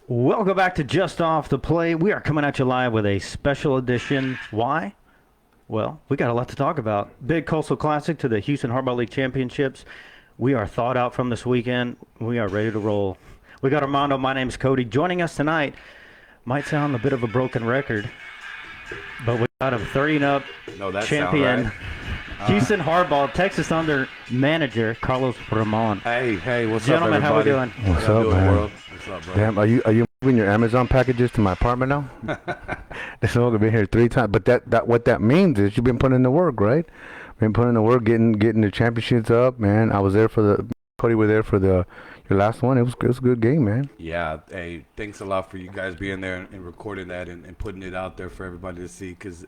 Welcome back to Just Off the Plate. We are coming at you live with a special edition. Why? Well, we got a lot to talk about. Big Coastal Classic to the Houston Hardball League Championships. We are thawed out from this weekend. We are ready to roll. We got Armando. My name's Cody. Joining us tonight might sound a bit of a broken record, but we got a 30-and-up champion. Houston Hardball, Texas Thunder manager, Carlos Ramon. Hey, what's Gentlemen, up, everybody? how we doing? What's up, man? What's up, bro? Damn, are you moving your Amazon packages to my apartment now? This all gonna be here 3 times. But that what that means is you've been putting in the work, right? Been putting in the work, getting the championships up, man. I was there for the Cody were there for your last one. It was a good game, man. Yeah, hey, thanks a lot for you guys being there and recording that and putting it out there for everybody to see, because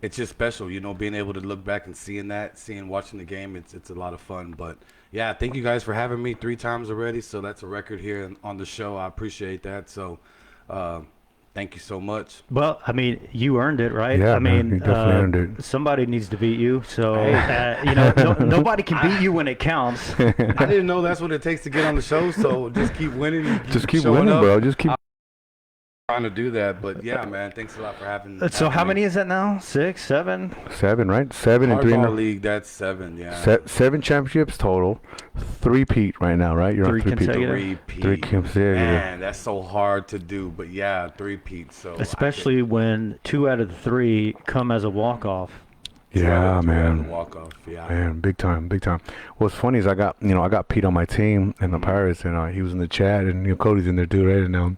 it's just special, being able to look back and watching the game. It's a lot of fun. But yeah, thank you guys for having me 3 times already. So that's a record here on the show. I appreciate that. So thank you so much. Well, I mean, you earned it, right? Yeah, I mean, you definitely earned it. Somebody needs to beat you. So, nobody can beat you when it counts. I didn't know that's what it takes to get on the show. So just keep winning. Just keep showing winning, up. bro. Just keep. Trying to do that, but yeah, man, thanks a lot for having. So how me. many is that now? 6, 7? 7, right? 7 and 3. Hardball league, that's 7. Yeah. 7 championships total. 3-peat right now, right? You're 3 on 3-peat. consecutive. 3 consecutive. Man, that's so hard to do, but yeah, 3-peat. So Especially when 2 out of the 3 come as a walk-off. Yeah, man. Walk off. Yeah. Man, big time. What's funny is I got Pete on my team and the Pirates, and he was in the chat, and Cody's in there too, right? And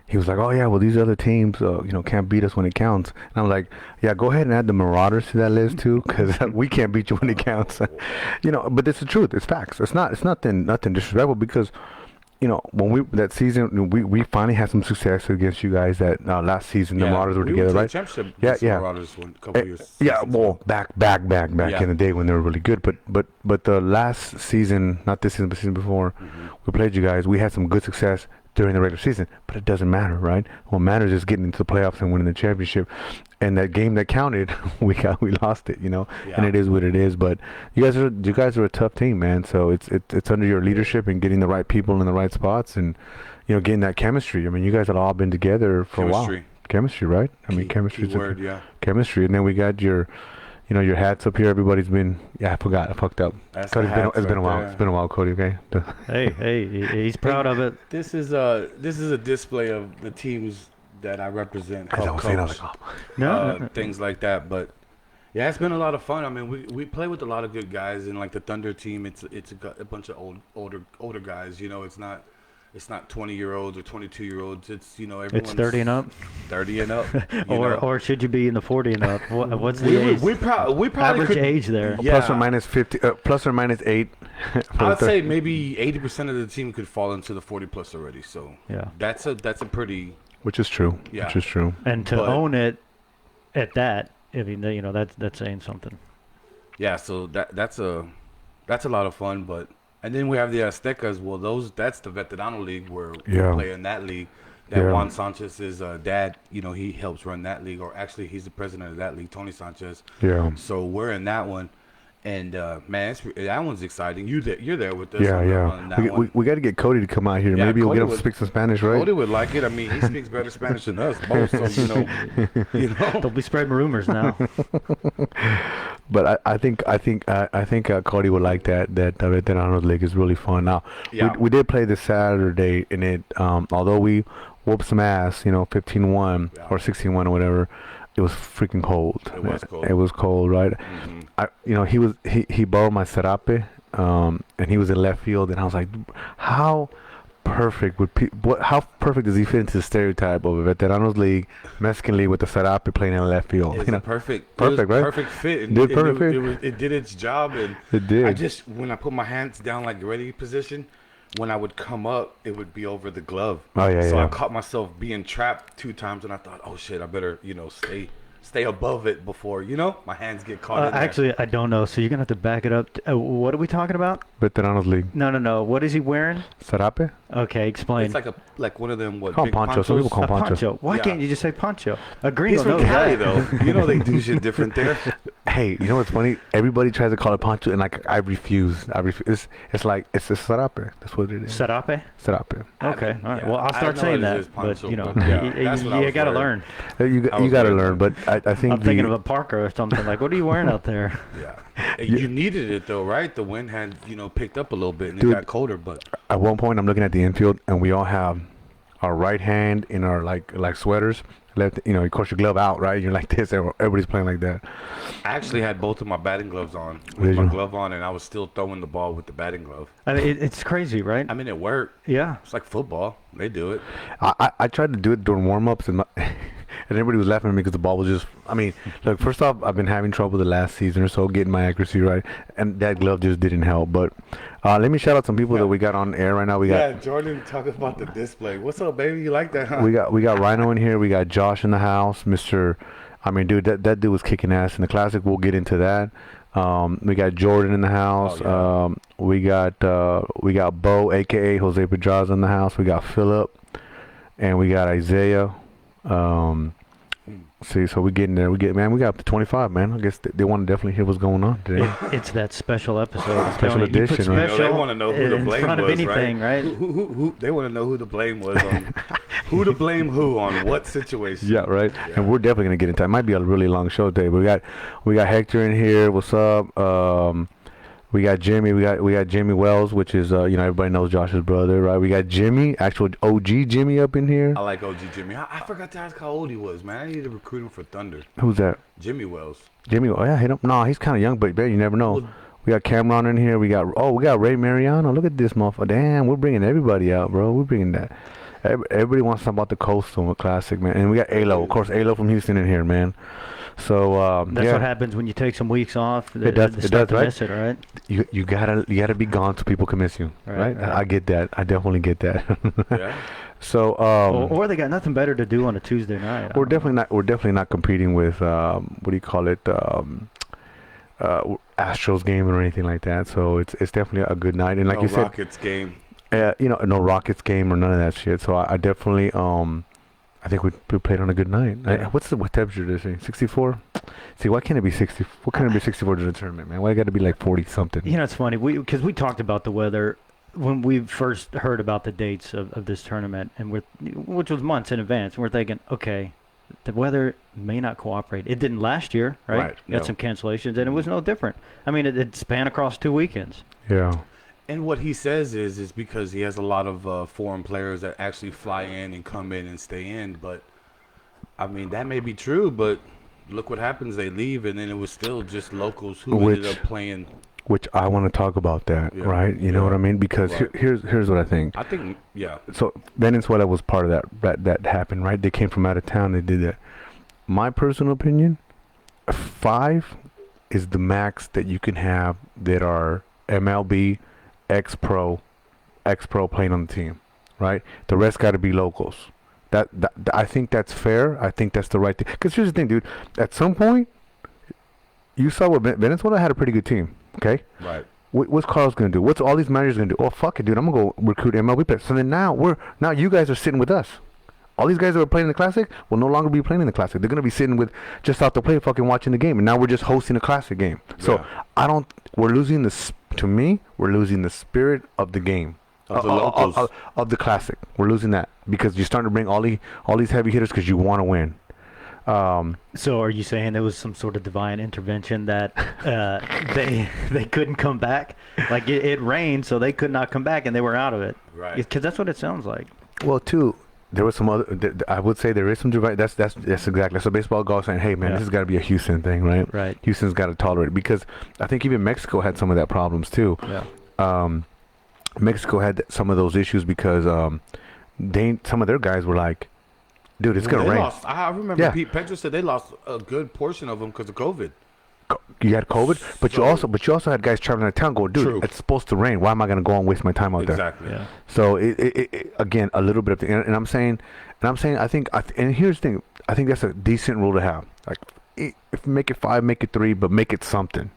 he was like, "Oh yeah, well these other teams, can't beat us when it counts." And I'm like, "Yeah, go ahead and add the Marauders to that list too, because we can't beat you when it counts." But it's the truth. It's facts. It's nothing disrespectful, because when that season we finally had some success against you guys. That last season the Marauders were together, right? Yeah. Marauders a couple years. Yeah, well, back in the day when they were really good. But the last season, not this season, but season before, we played you guys. We had some good success during the regular season, but it doesn't matter, right? What matters is getting into the playoffs and winning the championship. And that game that counted, we lost it, and it is what it is. But you guys are a tough team, man. So it's under your leadership and getting the right people in the right spots, and getting that chemistry. I mean, you guys have all been together for a while. Chemistry, right? I mean, chemistry. Word, yeah. Chemistry, and then we got your hats up here. Everybody's been. Yeah, I fucked up. It's been a while. There. It's been a while, Cody. Okay. Hey, he's proud of it. This is a display of the teams that I represent. Things like that. But yeah, it's been a lot of fun. I mean, we play with a lot of good guys, and like the Thunder team, it's a bunch of older guys. It's not 20-year-olds or 22-year-olds. It's everyone's. It's 30 and up. 30 and up. Or should you be in the 40 and up? What's the age? We probably average could, age there. Yeah. Plus or minus 50. Plus or minus 8. I'd say maybe 80% of the team could fall into the 40 plus already. So yeah, that's a pretty. Which is true. Yeah. Which is true. And to own it at that, I mean, that's saying something. Yeah. So that's a lot of fun, but. And then we have the Aztecas. Well, that's the Veterano League where we play in that league. Juan Sanchez's dad, he helps run that league, or actually he's the president of that league, Tony Sanchez. Yeah. So we're in that one, and man, that one's exciting. You're there with us. Yeah. We got to get Cody to come out here. Maybe we'll get him to speak some Spanish, right? Cody would like it. I mean, he speaks better Spanish than us both. So Don't be spreading rumors now. But I think Cody would like that. That Veterano League is really fun. Now we did play this Saturday, and it although we whooped some ass, 15-1 or 16-1 or whatever, it was freaking cold. It was cold, right? Mm-hmm. He borrowed my serape, and he was in left field, and I was like, how perfect how perfect does he fit into the stereotype of a Veteranos League, Mexican League with the serape playing in left field? It's perfect, right? Perfect fit. It did its job, and it did. I just, when I put my hands down like ready position, when I would come up, it would be over the glove. Oh yeah. So I caught myself being trapped 2 times, and I thought, oh shit, I better stay above it before my hands get caught in there. Actually, I don't know. So you're gonna have to back it up. What are we talking about? Veteranos League. No. What is he wearing? Serape. Okay, explain. It's like one of them Call big poncho. Some people ponchos. call A poncho. poncho. Why Yeah. can't you just say poncho? A gringo He's from knows Cali that. though. You know they do shit different there. Hey, you know what's funny? Everybody tries to call it poncho, and like I refuse. I refuse. It's like it's a sarape. That's what it is. Serape? Sarape. Okay, all right. yeah. Well, I'll I start know saying it that, is but poncho, you know, but yeah, that's what I you was got to learning. learn. You I was got to very learn, but I think I'm thinking of a parka or something. Like, what are you wearing out there? Yeah. You needed it though, right? The wind had picked up a little bit and Dude. it got colder, but at one point I'm looking at the infield, and we all have our right hand in our like sweaters. Left, of course, your glove out, right? You're like this. Everybody's playing like that. I actually had both of my batting gloves on Did with my you? glove on, and I was still throwing the ball with the batting glove. I mean, it's crazy, right? I mean, it worked. Yeah. It's like football. They do it. I tried to do it during warm-ups, and everybody was laughing at me because the ball was just. I mean, look. First off, I've been having trouble the last season or so getting my accuracy right, and that glove just didn't help. But let me shout out some people that we got on air right now. We got Jordan talking about the display. What's up, baby? You like that, huh? we got Rhino in here. We got Josh in the house, Mister. I mean, dude, that dude was kicking ass in the classic. We'll get into that. We got Jordan in the house. Oh, We got Bo, aka Jose Pedraza, in the house. We got Philip, and we got Isaiah. See, so we getting there. We got up to 25, man. I guess they want to definitely hear what's going on today. It's that special episode. I'm Special telling you, you put edition, right? special They want to know who the in blame front of was, anything, right? Who they want to know who the blame was on who to blame who on what situation. Yeah, right. And we're definitely gonna get into it. It might be a really long show today, but we got Hector in here. What's up? We got Jimmy. We got Jimmy Wells, which is everybody knows Josh's brother, right? We got Jimmy, actual OG Jimmy, up in here. I like OG Jimmy. I forgot to ask how old he was, man. I need to recruit him for Thunder. Who's that? Jimmy Wells. Jimmy. Oh yeah, hit him. No, he's kind of young, but you never know. Well, We got Cameron in here. We got Ray Mariano. Look at this motherfucker. Damn, we're bringing everybody out, bro. We're bringing that. Everybody wants to talk about the Coastal Classic, man. And we got Alo, of course, Alo from Houston in here, man. So That's what happens when you take some weeks off. It does, right? Miss it, right? You gotta be gone so people can miss you, right? Right. I get that. I definitely get that. yeah. So Or they got nothing better to do on a Tuesday night. I we're don't know. definitely not competing with what do you call it, Astros game or anything like that. So it's definitely a good night. And like No you said, Rockets game. no Rockets game or none of that shit. So I definitely I think we played on a good night. Yeah. What temperature is it? 64? See, why can't it be 60? What can it be 64 to the tournament, man? Why got to be like 40 something? You know, it's funny because we talked about the weather when we first heard about the dates of this tournament, and which was months in advance. And we're thinking, okay, the weather may not cooperate. It didn't last year, right? Right, We had no. some cancellations, and it was no different. I mean, it spanned across 2 weekends. Yeah. And what he says is because he has a lot of foreign players that actually fly in and come in and stay in. But, I mean, that may be true, but look what happens. They leave, and then it was still just locals who ended up playing. Which I want to talk about that, Yeah, right? You know what I mean? Because right. here's what I think. I think, yeah. So Venezuela was part of that happened, right? They came from out of town. They did that. My personal opinion, 5 is the max that you can have that are MLB, ex-pro playing on the team, right? The rest got to be locals. That I think that's fair. I think that's the right thing. Because here's the thing, dude. At some point, you saw what Venezuela had a pretty good team. Okay. Right. What's Carlos gonna do? What's all these managers gonna do? Oh fuck it, dude! I'm gonna go recruit MLB players. So then now you guys are sitting with us. All these guys that were playing in the Classic will no longer be playing in the Classic. They're gonna be sitting with just out the play, fucking watching the game. And now we're just hosting a Classic game. So Yeah. we're losing we're losing the spirit of the game. Of the locals. Of the Classic. We're losing that because you're starting to bring all these heavy hitters because you want to win. So are you saying there was some sort of divine intervention that they couldn't come back? Like it rained, so they could not come back, and they were out of it. Right. Because that's what it sounds like. Well, too, there was some other. I would say there is some divide. That's exactly. So baseball golf saying, "Hey, man, Yeah. this has got to be a Houston thing, right? Right. Houston's got to tolerate it because I think even Mexico had some of that problems too. Yeah. Mexico had some of those issues because some of their guys were like, "Dude, it's gonna They rain." lost. I remember Yeah. Pete Pedro said they lost a good portion of them because of COVID. You had COVID, but you also had guys traveling out of town going, "Dude, True. it's supposed to rain. Why am I gonna go and waste my time out there?" Exactly. Yeah. So it again a little bit of the, and I'm saying I think and here's the thing, I think that's a decent rule to have. Like if make it 5, make it 3, but make it something,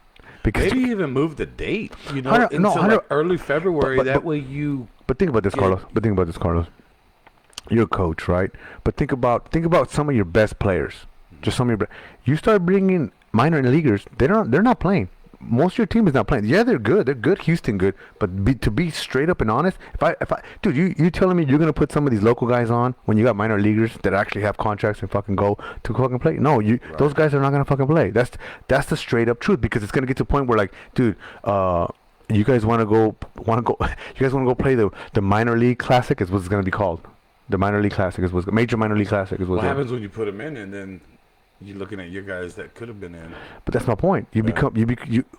because maybe even move the date, Hundred- into no, like 100 early February. That but- way you. But think about this, Yeah. Carlos. You're a coach, right? But think about some of your best players. Just some of your. You start bringing minor leaguers. They're not playing. Most of your team is not playing. Yeah, they're good. They're good. Houston good. But to be straight up and honest, if I, dude, you telling me you're gonna put some of these local guys on when you got minor leaguers that actually have contracts and fucking go to fucking play? No, those guys are not gonna fucking play. That's the straight up truth, because it's gonna get to a point where, like, dude, you guys want to go you guys want to go play the minor league classic is what it's gonna be called. The minor league classic is what's major minor league classic is what's What happens when you put them in, and then you're looking at your guys that could have been in? But that's my point.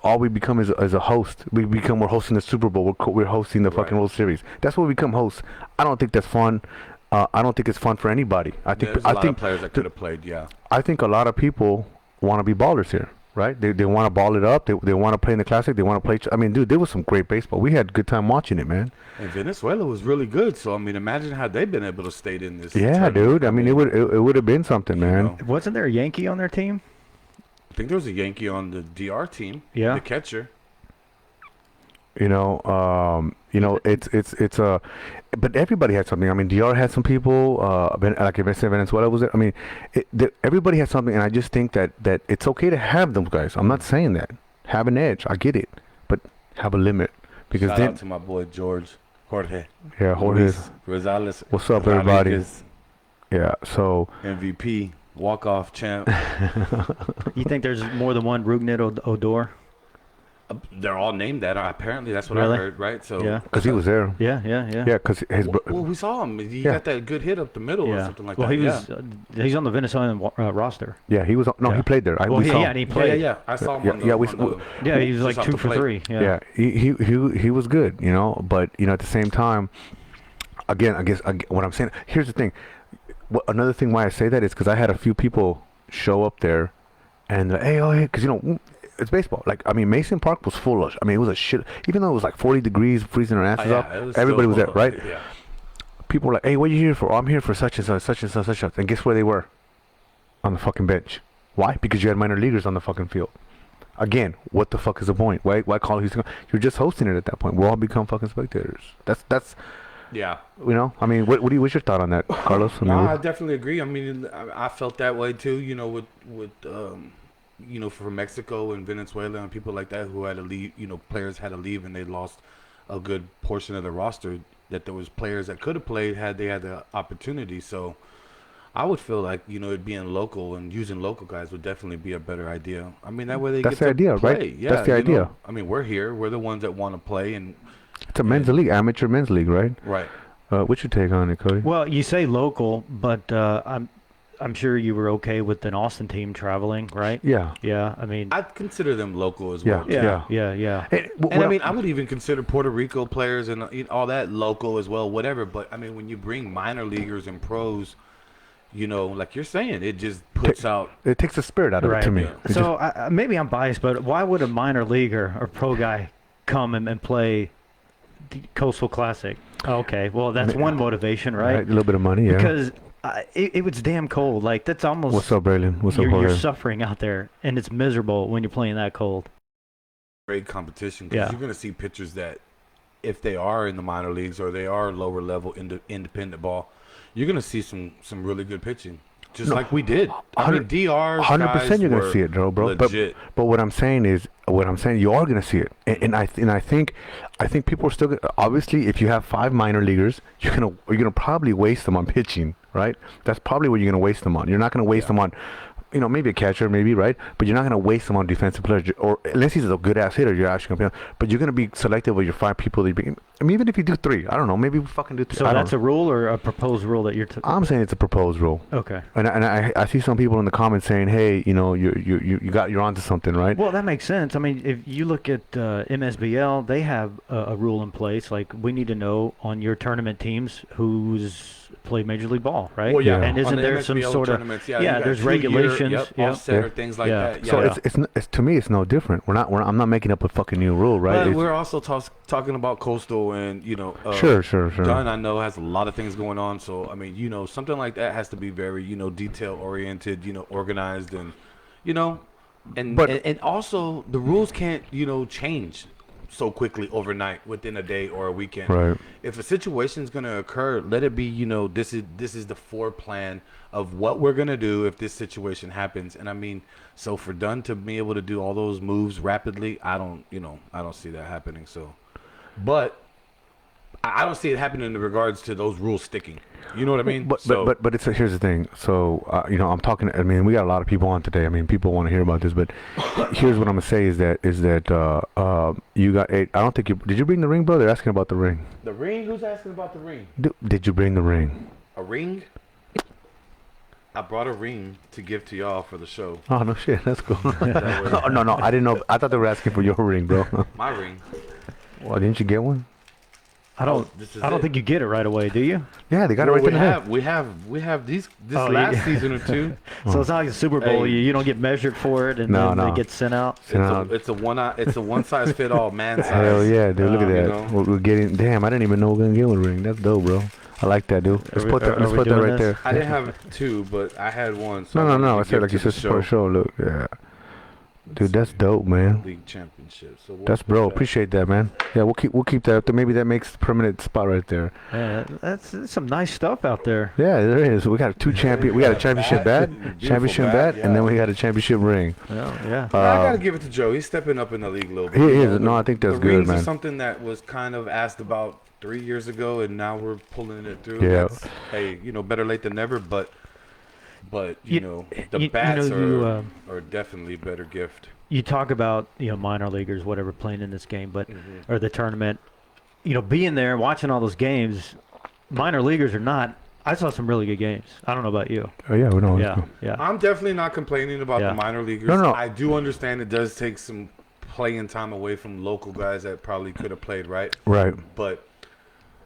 All we become is a host. We're hosting the Super Bowl. We're hosting the fucking World Series. That's what we become, hosts. I don't think that's fun. I don't think it's fun for anybody. I think There's a lot of players that could have played. Yeah. I think a lot of people want to be ballers here, right? They want to ball it up. They want to play in the classic. They want to play. I mean, dude, there was some great baseball. We had a good time watching it, man. And Venezuela was really good. So I mean, imagine how they've been able to stay in this. Yeah, tournament. dude. I mean, it would have been something, man. know. Wasn't there a Yankee on their team? I think there was a Yankee on the DR team. Yeah. The catcher. It's a, but everybody had something. I mean, DR had some people. Like if I said Venezuela was it. I mean, everybody had something, and I just think that it's okay to have those guys. I'm not saying that. Have an edge. I get it, but have a limit, because Shout then. out to my boy Jorge. Yeah, Jorge. Luis Rosales. What's up, everybody? Rodriguez, Yeah. So. MVP, walk-off champ. You think there's more than one Rougned Odor? They're all named that. Apparently, that's what Really? I heard, right? So Yeah. Because he was there. Yeah. Yeah, because his. Well, we saw him. He Yeah. got that good hit up the middle or something like well, that. he was. He's on the Venezuelan roster. Yeah, he was. No, Yeah. he played there. Well, we saw yeah, him. and he Yeah, played. yeah. I saw him. Yeah, on the, yeah, on the- Yeah, he was just like off 2 the for plate. 3. Yeah. Yeah, he was good, but at the same time, again, I guess what I'm saying. Here's the thing. Another thing why I say that is because I had a few people show up there, and hey, because it's baseball. Like, I mean, Mason Park was full of. I mean, it was a shit. Even though it was like 40 degrees, freezing our asses off, everybody was there, right? Yeah. People were like, hey, what are you here for? Oh, I'm here for such and such, such and such, such and such. And guess where they were? On the fucking bench. Why? Because you had minor leaguers on the fucking field. Again, what the fuck is the point? Why call Houston? You're just hosting it at that point. We'll all become fucking spectators. That's. Yeah. I mean, what's your thought on that, Carlos? I mean, No, I definitely agree. I mean, I felt that way too. With for Mexico and Venezuela and people like that who had to leave. Players had to leave, and they lost a good portion of the roster. That there was players that could have played had they had the opportunity. So I would feel like it being local and using local guys would definitely be a better idea. I mean, that way they That's get the to idea, play. right? Yeah, That's the idea. I mean, we're here. We're the ones that want to play, and it's a men's league, amateur men's league, right? right. What's your take on it, Cody? Well, you say local, but I'm sure you were okay with an Austin team traveling, right? Yeah. Yeah. I mean. I'd consider them local as Yeah. well. Yeah. Hey, And I mean, I would even consider Puerto Rico players and all that local as well, whatever. But I mean, when you bring minor leaguers and pros, like you're saying, it just puts out. it takes the spirit out of it to me. Yeah. It So maybe I'm biased, but why would a minor leaguer or pro guy come and play the Coastal Classic? Okay, well that's one motivation, right? A little bit of money, yeah. Because it was damn cold. Like that's almost. What's up, Braylon? What's up, you're Jorge? suffering out there, and it's miserable when you're playing that cold. Great competition because Yeah. you're going to see pitchers that, if they are in the minor leagues or they are lower level independent ball, you're going to see some really good pitching, just like we did. I mean, DR's 100% you're guys gonna see it, bro. legit. But what I'm saying you are gonna see it, and I think people are still gonna, obviously if you have 5 minor leaguers, you're gonna probably waste them on pitching, right? That's probably what you're gonna waste them on. You're not gonna waste them on. Maybe a catcher, maybe, right? But you're not going to waste them on defensive players, or unless he's a good-ass hitter, you're actually going to be. But you're going to be selective with your 5 people that you bring. I mean, even if you do 3, I don't know, maybe we fucking do 3. So that's a rule or a proposed rule that you're. I'm saying it's a proposed rule. Okay. And I see some people in the comments saying, hey, you're onto something, right? Well, that makes sense. I mean, if you look at MSBL, they have a rule in place. Like, we need to know on your tournament teams who's played Major League Ball, right? Well, yeah. And On isn't the there some MSBL sort of tournaments, you got there's 2-year, regulations, offset or things like that. So Yeah. it's to me it's no different. I'm not making up a fucking new rule, right? But we're also talking about Coastal and Sure. Dunn, I know, has a lot of things going on. So I mean, something like that has to be very detail oriented, organized, and And also the rules can't change so quickly overnight within a day or a weekend. Right. If a situation is going to occur, let it be. This is the foreplan of what we're going to do if this situation happens. And I mean, so for Dunn to be able to do all those moves rapidly, I don't see that happening. So, but I don't see it happening in regards to those rules sticking. You know what I mean? But here's the thing. So I'm talking. I mean, we got a lot of people on today. I mean, people want to hear about this. But here's what I'm gonna say is that you got. I don't think you did. You bring the ring, bro? They're asking about the ring. The ring? Who's asking about the ring? Did you bring the ring? A ring? I brought a ring to give to y'all for the show. Oh no shit. That's cool. Oh, no. I didn't know. I thought they were asking for your ring, bro. My ring. Well, didn't you get one? I don't think you get it right away, do you? Yeah, they got it right in the head. We have this last season or two. So it's not like a Super Bowl. Hey. You don't get measured for it, and then they get sent out. It's a one size fit all man size. Hell yeah, dude! Look at that. We're getting. Damn, I didn't even know we were gonna get one ring. That's dope, bro. I like that, dude. Let's put that right there. I didn't have two, but I had one. So No. I said like you said for show. Look, yeah. Dude, that's dope, man. League championship. So that's bro. Appreciate that, man. Yeah, we'll keep that up there. Maybe that makes the permanent spot right there. Yeah, that's some nice stuff out there. Yeah, there is. We got We got a championship bat, and then we got a championship ring. Yeah. I gotta give it to Joe. He's stepping up in the league a little bit. He is. No, I think that's good, man. Is something that was kind of asked about 3 years ago, and now we're pulling it through. Yeah. Hey, better late than never, but the bats are definitely a better gift. You talk about minor leaguers, whatever, playing in this game, but or the tournament. Being there, watching all those games, minor leaguers or not, I saw some really good games. I don't know about you. Oh yeah, we know. Yeah. I'm definitely not complaining about the minor leaguers. No. I do understand it does take some playing time away from local guys that probably could have played, right? Right. But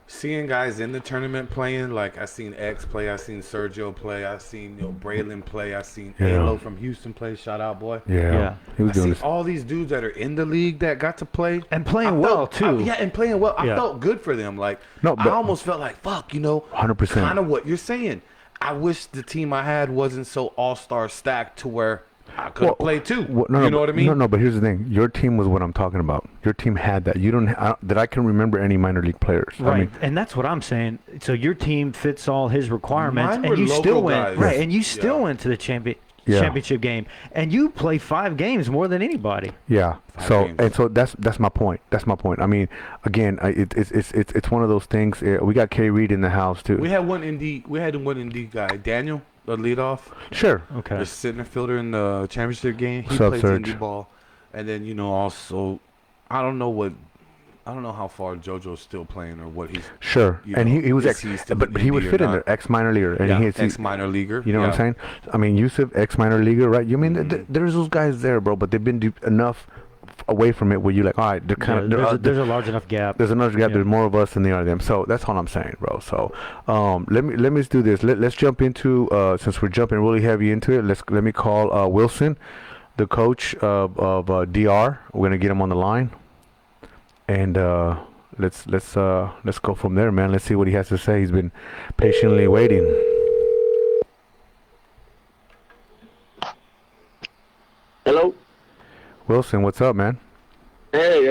seeing guys in the tournament playing, like I seen X play, I seen Sergio play, I seen Braylon play, I seen Halo from Houston play. Shout out, boy. Yeah. He was I doing see this. all these dudes that are in the league that got to play and playing well too. And playing well. I felt good for them. Like I almost felt like 100%. Kind of what you're saying. I wish the team I had wasn't so all-star stacked to where I could have played too. You know what I mean? No, but here's the thing. Your team was what I'm talking about. Your team had that. You don't that I can remember any minor league players. Right, I mean, and that's what I'm saying. So your team fits all his requirements, Mine and were you still local went guys. and you still went to the championship game, and you play 5 games more than anybody. Yeah. So that's my point. That's my point. I mean, again, it's one of those things. We got K Reed in the house too. We had one indie guy, Daniel, the leadoff. Sure. Okay. The center fielder in the championship game. He Sub plays Surge. indie ball, and then also, I don't know how far JoJo's still playing or what he's. Sure. And he was but he would fit in there, ex minor leaguer, and ex minor leaguer. You know what I'm saying? I mean, Yusuf, ex minor leaguer, right? You mean there's those guys there, bro, but they've been enough away from it where you're like, all right, they're kind of there's a large enough gap. There's another gap. There's more of us than there are them. So that's all I'm saying, bro. So let me do this. Let's jump into since we're jumping really heavy into it. Let me call Wilson, the coach of DR. We're gonna get him on the line, and let's go from there, man. Let's see what he has to say. He's been patiently waiting. Hello. Wilson, what's up, man? Hey,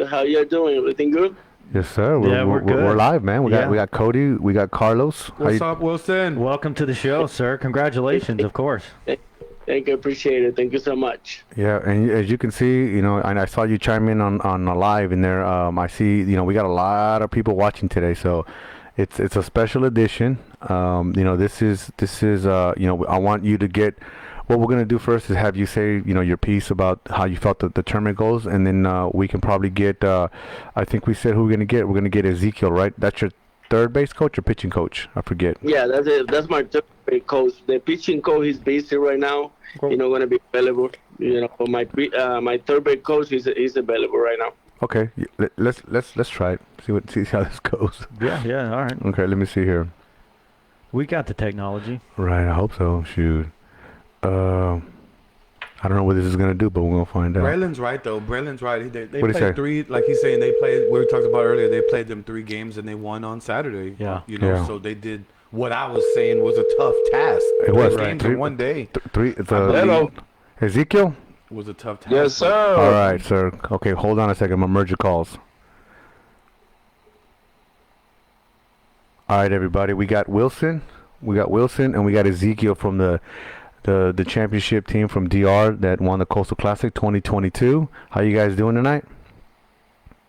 how you doing? Everything good? Yes, sir. We're good. We're live, man. We got Cody. We got Carlos. What's up, Wilson? Welcome to the show, sir. Congratulations, of course. Thank you. Appreciate it. Thank you so much. Yeah, and as you can see, and I saw you chime in on a live in there. I see, we got a lot of people watching today, so it's a special edition. This is I want you to get. What we're gonna do first is have you say, your piece about how you felt the tournament goes, and then we can probably get. I think we said who we're gonna get. We're gonna get Ezekiel, right? That's your third base coach or pitching coach? I forget. Yeah, that's it. That's my third base coach. The pitching coach is busy right now. Cool. Gonna be available. But my third base coach is available right now. Okay, let's try it. See how this goes. Yeah. All right. Okay, let me see here. We got the technology. Right, I hope so. Shoot. I don't know what this is gonna do, but we're gonna find out. Braylon's right though. Braylon's right. They What'd he say? played 3, like he's saying. They played. We talked about earlier. They played them 3 games and they won on Saturday. Yeah. Yeah. So they did what I was saying was a tough task. It was 3 games in one day. Three. Hello. Ezekiel. It was a tough task. Yes, sir. All right, sir. Okay, hold on a second. I'm gonna merge your calls. All right, everybody. We got Wilson, and we got Ezekiel from the championship team from DR that won the Coastal Classic 2022. How you guys doing tonight?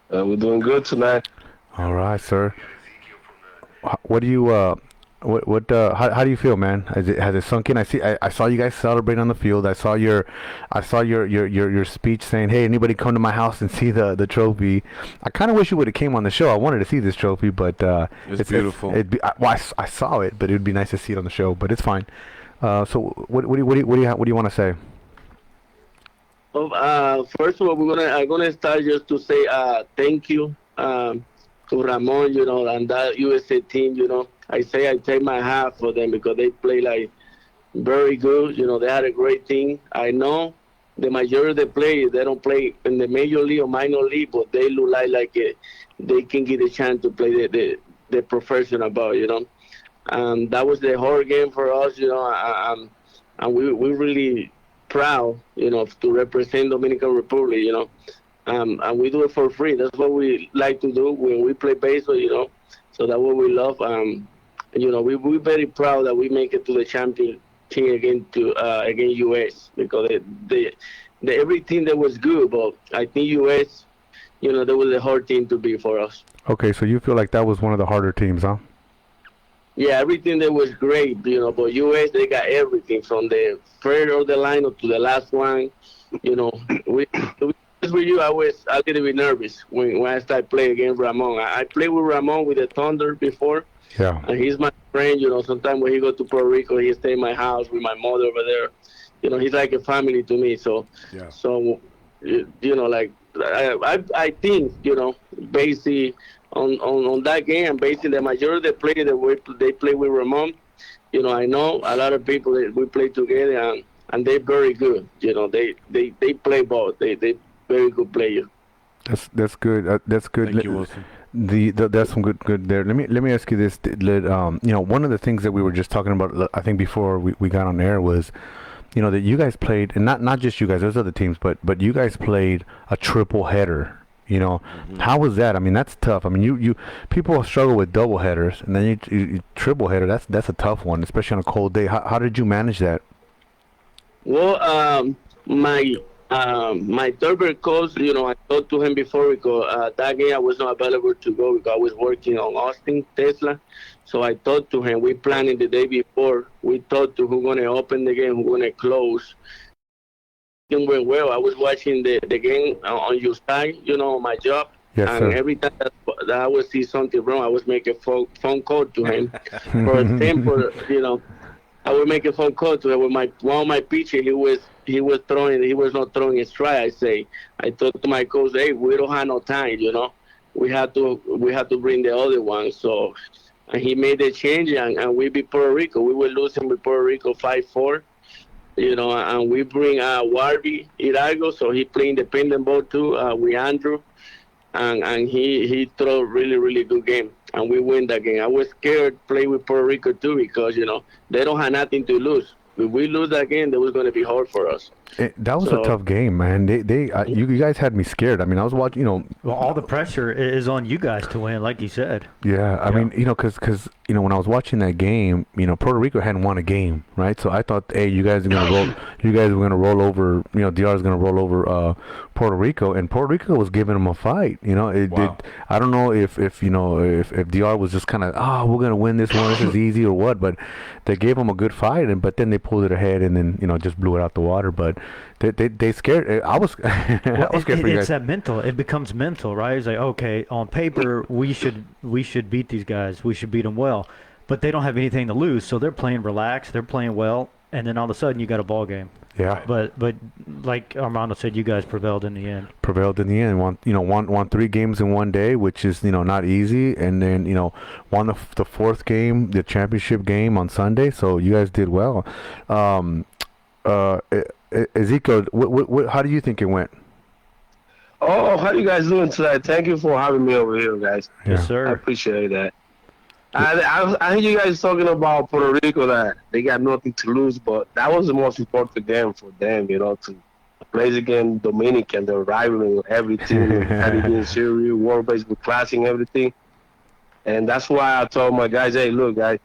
We're doing good tonight. All right, sir. What do you how do you feel, man? Has it sunk in? I saw you guys celebrate on the field. I saw your speech saying, "Hey, anybody come to my house and see the trophy." I kind of wish you would have came on the show. I wanted to see this trophy, but it's beautiful. I saw it, but it would be nice to see it on the show. But it's fine. So what do you want to say? Well, first of all, I'm gonna start just to say thank you to Ramon, and that USA team. I take my hat for them because they play like very good. They had a great team. I know the majority of the players, they don't play in the major league or minor league, but they look like they can get a chance to play the professional ball. And that was the hard game for us. And we're really proud, to represent Dominican Republic, and we do it for free. That's what we like to do when we play baseball, so that's what we love. We're very proud that we make it to the champion team against US because everything that was good, but I think US, that was a hard team to beat for us. Okay, so you feel like that was one of the harder teams, huh? Yeah, everything that was great, but US, they got everything from the first of the lineup to the last one. With you, I was a little bit nervous when I started playing against Ramon. I played with Ramon with the Thunder before. Yeah. And he's my friend, sometimes when he go to Puerto Rico, he stay in my house with my mother over there. He's like a family to me. So, yeah. So, like, I think, basically, on that game, basically the majority of the players that they play with Ramon, I know a lot of people that we play together and they're very good. They play ball. They very good players. That's good. That's good. Thank you, Wilson. That's some good there. Let me ask you this. One of the things that we were just talking about, I think before we got on air was, that you guys played, and not just you guys, there's other teams, but you guys played a triple header. Mm-hmm. How was that? I mean, that's tough. I mean, you people struggle with double headers, and then you triple header. That's a tough one, especially on a cold day. How did you manage that? Well, my third coach, I talked to him before because that game I was not available to go because I was working on Austin, Tesla. So I talked to him. We planned it the day before. We talked to who's going to open the game, who's going to close. It went well. I was watching the game on your side, on my job. Yes, and sir. every time that I would see something wrong, I was making a phone call to him. For example, I would make a phone call to him with one of my pitchers. He was not throwing a strike. I told to my coach, hey, we don't have no time, we have to bring the other one. So, and he made the change, and we beat Puerto Rico. We were losing with Puerto Rico 5-4, and we bring Warby Hidalgo, so he play independent ball too with Andrew, and he throw really, really good game, and we win that game. I was scared to play with Puerto Rico too because, they don't have nothing to lose. If we lose that game, that was going to be hard for us. That was a tough game, man. You guys had me scared. I mean, I was watching, Well, all the pressure is on you guys to win, like you said. Yeah, I mean, because when I was watching that game, Puerto Rico hadn't won a game, right? So I thought, hey, you guys are gonna roll. You guys were gonna roll over. DR is gonna roll over Puerto Rico, and Puerto Rico was giving them a fight. Wow. I don't know if DR was just kind of, we're gonna win this one. This is easy or what, but they gave them a good fight, but then they pulled it ahead and then just blew it out the water. But they scared. I was I was scared for you guys. It's that mental. It becomes mental, right? It's like, okay, on paper we should beat these guys. We should beat them well, but they don't have anything to lose, so they're playing relaxed. They're playing well, and then all of a sudden you got a ball game. Yeah. But like Armando said, you guys prevailed in the end. Won 3 games in one day, which is not easy, and then won the fourth game, the championship game on Sunday. So you guys did well. Ezekiel, how do you think it went? Oh, how you guys doing tonight? Thank you for having me over here, guys. Yes, Yeah. sir. I appreciate that. I hear you guys talking about Puerto Rico, that they got nothing to lose, but that was the most important game for them, to plays against Dominican, the rival and everything, Caribbean Series, World Baseball Classic and everything. And that's why I told my guys, hey, look, guys,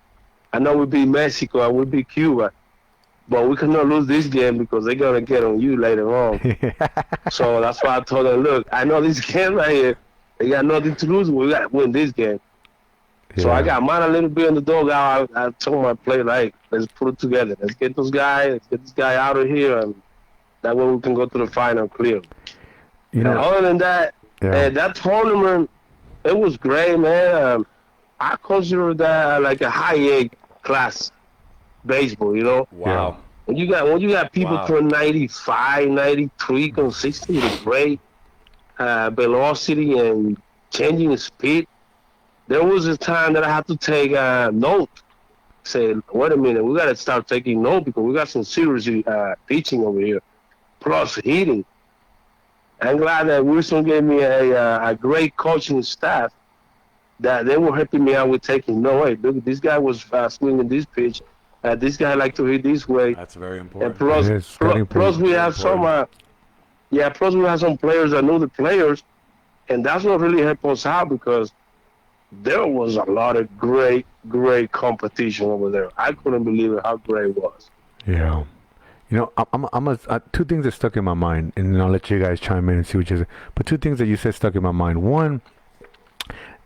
I know we beat Mexico and we beat Cuba, but we cannot lose this game because they're going to get on you later on. So that's why I told them, look, I know this game right here, they got nothing to lose. We got to win this game. Yeah. So I got mine a little bit in the dugout. I told my player, like, let's put it together. Let's get those guys. Let's get this guy out of here. And that way we can go to the final clear. You know, and other than that, that tournament, it was great, man. I consider that like a high-A class baseball, you know? Wow. When you got people throwing 95, 93 consistently, great velocity and changing speed. There was a time that I had to take a note. Say, wait a minute, we got to start taking note because we got some serious pitching over here, plus hitting. I'm glad that Wilson gave me a great coaching staff that they were helping me out with taking note. Hey, look, this guy was swinging this pitch. This guy like to hit this way. That's very important. And plus we have some, plus we have some players that know the players, and that's what really helped us out because there was a lot of great competition over there. I couldn't believe it, how great it was. Yeah. You know, two things that stuck in my mind, and then I'll let you guys chime in and see what you say. But two things that you said stuck in my mind. One,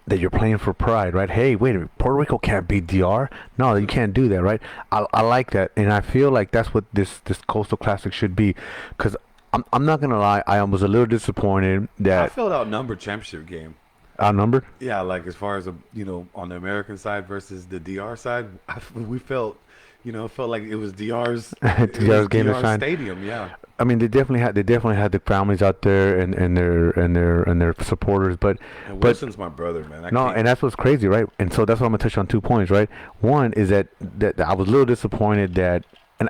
that you're playing for pride, right? Hey, wait a minute, Puerto Rico can't beat DR. No, you can't do that, right? I like that, and I feel like that's what this Coastal Classic should be. Because I'm not gonna lie, I was a little disappointed that I felt outnumbered championship game. Outnumbered? Yeah, like as far as on the American side versus the DR side, we felt. It felt like it was DR's game to shine. Stadium. Yeah, I mean, they definitely had the families out there and their supporters, but Wilson's my brother, man. And that's what's crazy, right? And so that's what I'm gonna touch on 2 points, right? One is that I was a little disappointed that,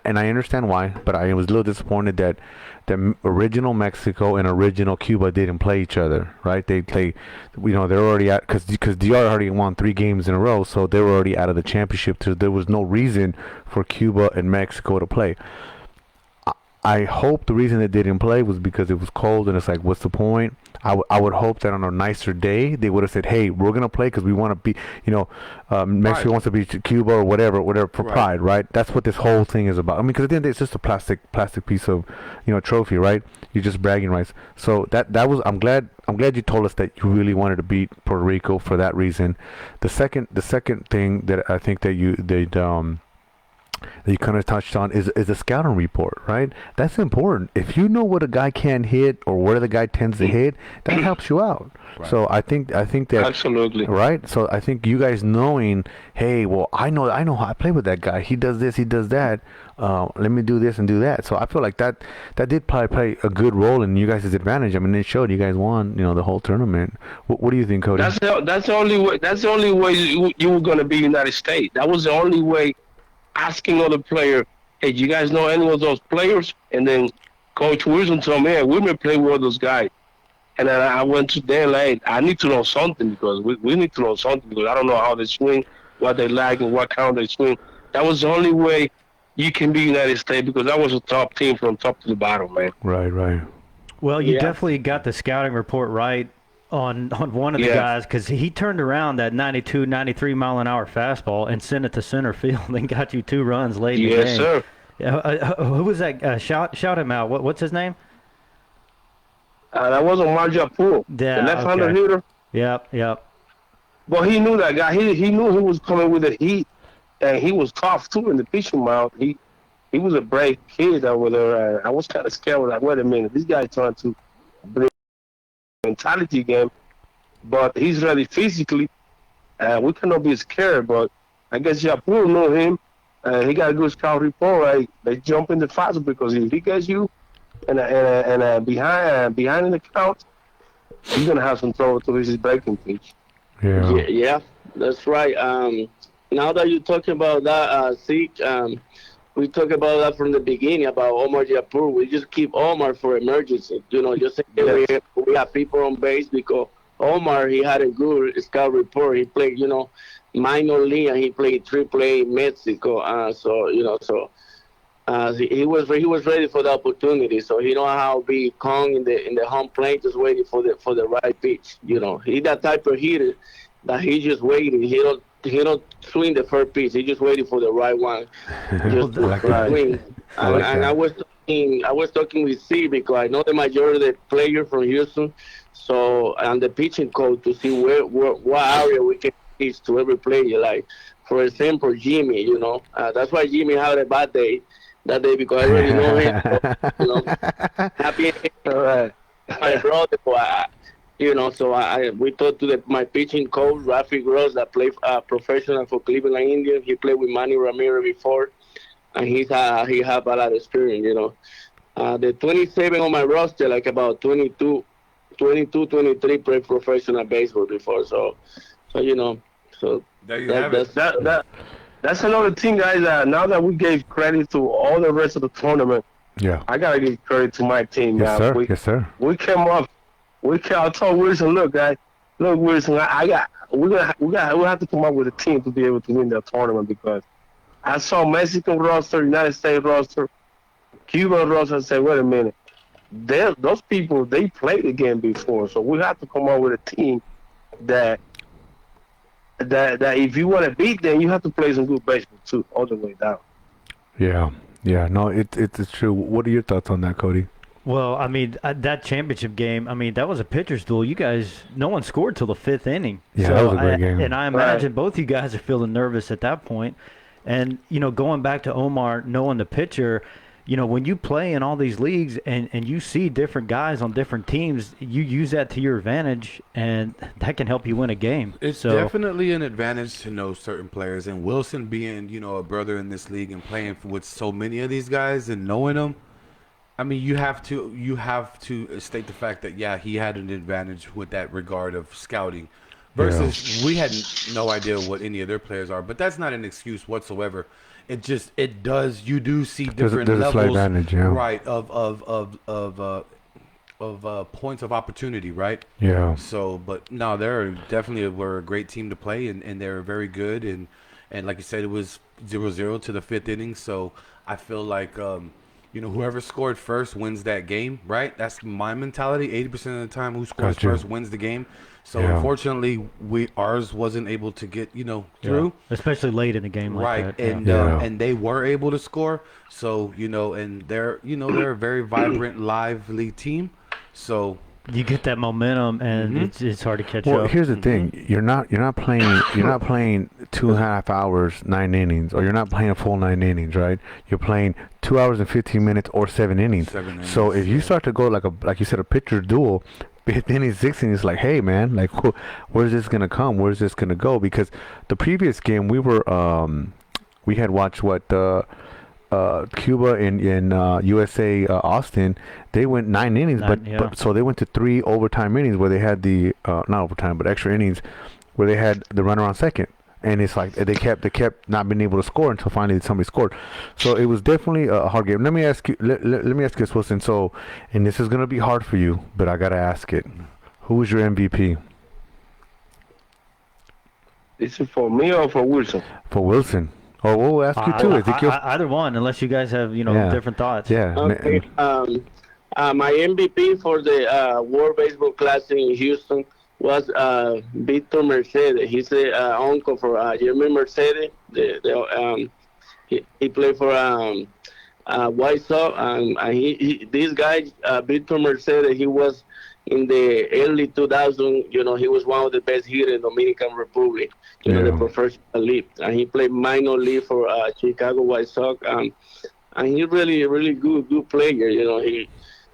and I understand why, but I was a little disappointed that the original Mexico and original Cuba didn't play each other, right? They're already out because DR already won 3 games in a row, so they were already out of the championship. So there was no reason for Cuba and Mexico to play. I hope the reason they didn't play was because it was cold, and it's like, what's the point? I would hope that on a nicer day they would have said, hey, we're gonna play because we want to be, Mexico wants to beat Cuba or whatever for pride, right? That's what this whole thing is about. I mean, because at the end of the day, it's just a plastic piece of, trophy, right? You're just bragging rights. So that was, I'm glad you told us that you really wanted to beat Puerto Rico for that reason. The second thing that I think that you kind of touched on is a scouting report, right? That's important. If you know what a guy can hit or where the guy tends to hit, that helps you out. Right. So I think that absolutely right. So I think you guys knowing, hey, well, I know how I play with that guy. He does this, he does that. Let me do this and do that. So I feel like that did probably play a good role in you guys' advantage. I mean, it showed you guys won, the whole tournament. What do you think, Cody? That's the only way. That's the only way you were going to be United States. That was the only way. Asking other player, hey, do you guys know any of those players? And then Coach Wilson told me, hey, we may play with those guys. And then I went to them like, I need to know something because we need to know something because I don't know how they swing, what they like, and what kind they swing. That was the only way you can be United States because that was a top team from top to the bottom, man. Right. Well, you definitely got the scouting report right on one of the guys because he turned around that 92, 93 mile an hour fastball and sent it to center field and got you 2 runs late in the game. Yes, sir. Who was that? Shout him out. What's his name? That was Omar Japur, the left-hander hitter. Yep. But he knew that guy. He knew he was coming with the heat, and he was tough too in the pitching mound. He was a brave kid over there. I was kind of scared. I was like, wait a minute, this guy's trying to bring mentality game, but he's ready physically. We cannot be scared, but I guess Japur know him. He got a good scout report. Right? They jump in the fast because if he gets you and behind in the count, he's gonna have some trouble to his breaking pitch. Yeah, that's right. Now that you're talking about that, Zeke, we talked about that from the beginning about Omar Japur. We just keep Omar for emergency. Just say we have people on base because Omar, he had a good scout report. He played, minor league and he played AAA in Mexico. So He was ready for the opportunity, so he know how to be calm in the home plate, just waiting for the right pitch. You know, he that type of hitter that he just waiting. He don't swing the first pitch. He just waiting for the right one, just to like that. swing. I like And that. I was talking with C because I know the majority of the players from Houston, so and the pitching coach to see what area we can pitch to every player. Like for example, Jimmy. That's why Jimmy had a bad day that day because I already know him. So, happy All right. my brother. So we talked to my pitching coach Rafi Gross that played professional for Cleveland Indians. He played with Manny Ramirez before, and he have a lot of experience. The 27 on my roster, like about 23 played professional baseball before. So There you have it. That's another thing, guys. Now that we gave credit to all the rest of the tournament, Yeah. I gotta give credit to my team. Yes, sir. Yes, sir. We came up. I told Wilson, look, guys, Wilson, we'll have to come up with a team to be able to win that tournament because I saw Mexican roster, United States roster, Cuban roster. I said, wait a minute, those people they played the game before, so we have to come up with a team that if you want to beat them, you have to play some good baseball too, all the way down. Yeah. Yeah. No, it's true. What are your thoughts on that, Cody? Well, I mean, that championship game, I mean, that was a pitcher's duel. You guys, no one scored till the 5th inning. Yeah, that was a great game. And I imagine both you guys are feeling nervous at that point. And, going back to Omar, knowing the pitcher, when you play in all these leagues and you see different guys on different teams, you use that to your advantage, and that can help you win a game. It's definitely an advantage to know certain players. And Wilson being, a brother in this league and playing with so many of these guys and knowing them, I mean, you have to state the fact that, yeah, he had an advantage with that regard of scouting versus we had no idea what any of their players are. But that's not an excuse whatsoever. You do see different there's levels, a slight advantage, yeah. right, of points of opportunity, right? Yeah. So, but no, were a great team to play, and they were very good. And like you said, it was 0-0 to the 5th inning. So I feel like, whoever scored first wins that game, right? That's my mentality. 80% of the time, who scores first wins the game. So unfortunately, ours wasn't able to get through, especially late in the game, like that. And they were able to score. So and they're a very vibrant, lively team. So you get that momentum, and it's hard to catch up. Well, here's the thing: you're not playing 2.5 hours, 9 innings, or you're not playing a full 9 innings, right? You're playing 2 hours and 15 minutes or 7 innings. So if you start to go like you said, a pitcher duel, 5th inning, 6th inning, it's like, hey man, like where's this gonna come? Where's this gonna go? Because the previous game we had watched Cuba in USA Austin, they went 9 innings, but so they went to 3 overtime innings where they had the not overtime but extra innings where they had the runner on second, and it's like they kept not being able to score until finally somebody scored. So it was definitely a hard game. Let me ask you this, Wilson. So, and this is gonna be hard for you, but I gotta ask it. Who was your MVP? Is it for me or for Wilson? For Wilson. Or we'll ask you too. Either one, unless you guys have different thoughts. Yeah. Okay. My MVP for the World Baseball Classic in Houston was Victor Mercedes. He's the uncle for Jeremy Mercedes. He played for White Sox, and this guy Victor Mercedes. He was in the early 2000s. He was one of the best hitters in Dominican Republic. The professional league, and he played minor league for Chicago White Sox. And he's really, really good player.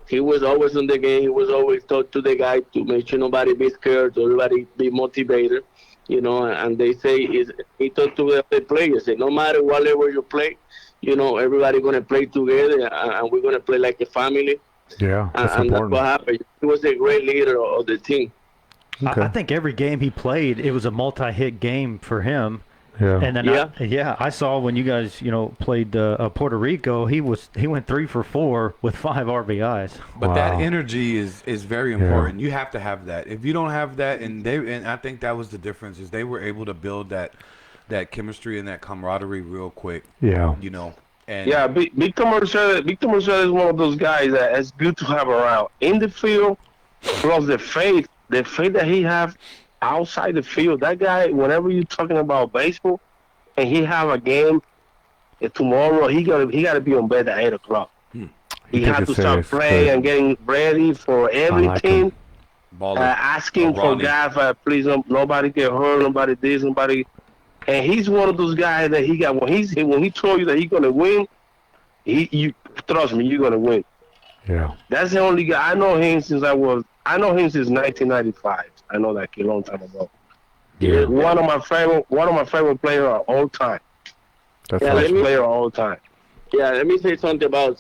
He was always on the game. He was always talk to the guy to make sure nobody be scared, to everybody be motivated. And they say he talked to the players. Say no matter what level you play, everybody gonna play together, and we're gonna play like a family. Yeah, that's and important. That's what happened. He was a great leader of the team. Okay. I think every game he played, it was a multi-hit game for him. Yeah. And then I saw when you guys played Puerto Rico, he went 3 for 4 with 5 RBIs. But that energy is very important. You have to have that. If you don't have that, and I think that was the difference, is they were able to build that chemistry and that camaraderie real quick. Yeah. And Yeah, Victor Mercedes is one of those guys that is good to have around in the field, plus the faith that he have outside the field. That guy, whenever you're talking about baseball, and he have a game tomorrow, he gotta be on bed at 8 o'clock. He take had it to start serious, playing good. and getting ready for everything. baller, Asking for Ronnie. God, please, nobody get hurt, nobody this, nobody. And he's one of those guys that he got when he told you that he's gonna win. You trust me, you're gonna win. Yeah. That's the only guy I know him since 1995. I know that kid a long time ago. Yeah. One of my favorite players of all time. That's Yeah, Best awesome. player of all time. Yeah, let me say something about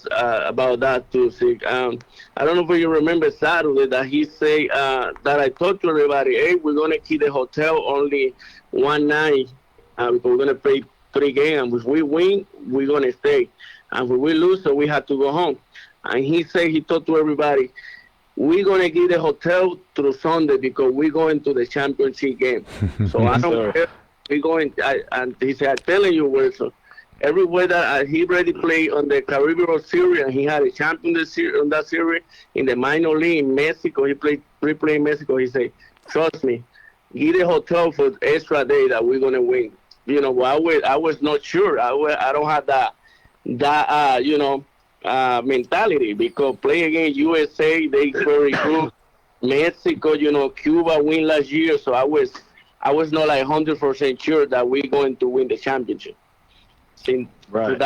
that too, Sig. I don't know if you remember Saturday that he say that I told to everybody, hey, we're gonna keep the hotel only one night because we're gonna play 3 games. If we win, we're gonna stay, and if we lose, so we have to go home. And he told to everybody, we're gonna give the hotel through Sunday because we're going to the championship game. So I don't care. We're going, and he said, I'm telling you, Wilson. Everywhere that he already played on the Caribbean Series, and he had a champion on that series in the minor league in Mexico. He played in Mexico. He said, "Trust me, give the hotel for extra day that we're gonna win." You know, I was not sure. I don't have that mentality because playing against USA, they very good. Mexico, Cuba win last year, so I was not like 100% sure that we're going to win the championship. Right.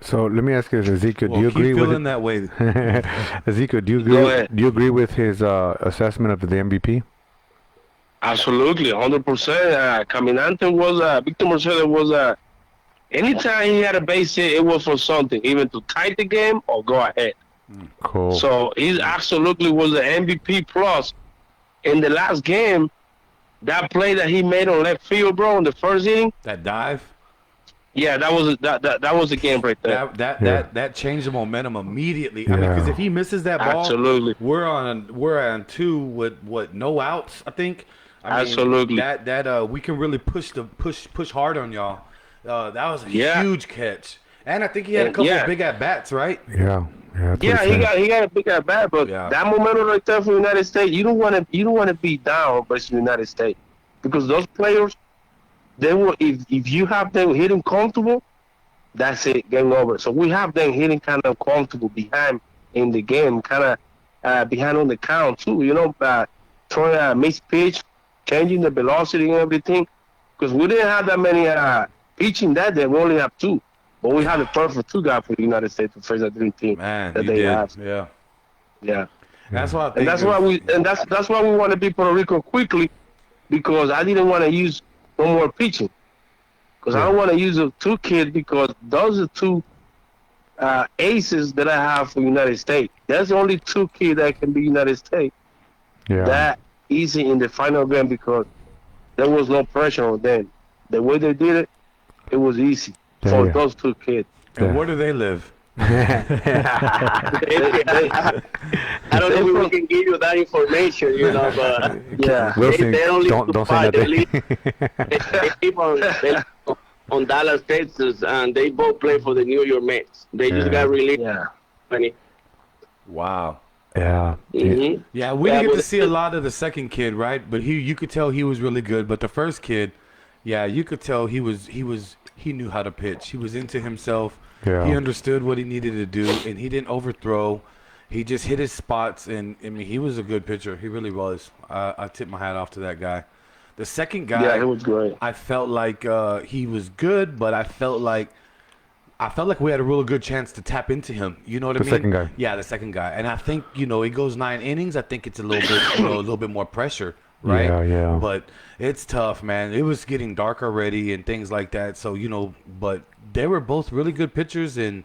So let me ask you this, Ezekiel. Do you agree keep with feeling that way? Ezekiel? Do you Go agree? ahead. Do you agree with his assessment of the MVP? Absolutely, 100%. Caminante was Victor Mercedes was anytime he had a base hit, it was for something, even to tie the game or go ahead. Cool. So he absolutely was the MVP. Plus, in the last game, that play that he made on left field, bro, in the first inning, That dive. yeah, that was the game right there. That changed the momentum immediately. I mean, Yeah. because if he misses that ball, Absolutely. we're on 2 with no outs. I think. I mean, Absolutely. that we can really push hard on y'all. That was a Yeah. huge catch, and I think he had a couple Yeah. of big at bats, right? Yeah. That's Yeah, what he I'm saying. got a big at bat, but Yeah. that momentum right there for the United States, you don't want to be down versus the United States because those players, they will if you have them hitting comfortable, that's it, game over. So we have them hitting kind of comfortable behind in the game, kind of behind on the count too. Throwing a missed pitch, changing the velocity and everything, because we didn't have that many pitching that day. We only have 2. But we had the perfect 2 guys for the United States to face that dream team Man, that you they did. have. Yeah, Yeah. that's why I think. And that's why we want to beat Puerto Rico quickly, because I didn't want to use no more pitching, because I don't want to use the 2 kids, because those are 2 aces that I have for United States. There's only 2 kids that can be United States Yeah. that easy in the final game, because there was no pressure on them. The way they did it, it was easy for Yeah. those 2 kids. And where do they live? I don't know if we can give you that information, but Yeah. Wilson, they only don't say fight. They nothing. live on Dallas, Texas, and they both play for the New York Mets. They just got released. Yeah. Wow. Yeah. Mm-hmm. Yeah, we Yeah, didn't get but to see a lot of the second kid, right? But you could tell he was really good. But the first kid, yeah, you could tell he knew how to pitch. He was into himself. Yeah. He understood what he needed to do, and he didn't overthrow. He just hit his spots, and I mean, he was a good pitcher. He really was. I tip my hat off to that guy. The second guy, Yeah, it was great. I felt like he was good, but I felt like we had a really good chance to tap into him. You know what I The mean? second guy. Yeah, the second guy. And I think, it goes 9 innings. I think it's a little bit, a little bit more pressure, right? Yeah, yeah. But it's tough, man. It was getting dark already and things like that. So, but they were both really good pitchers, and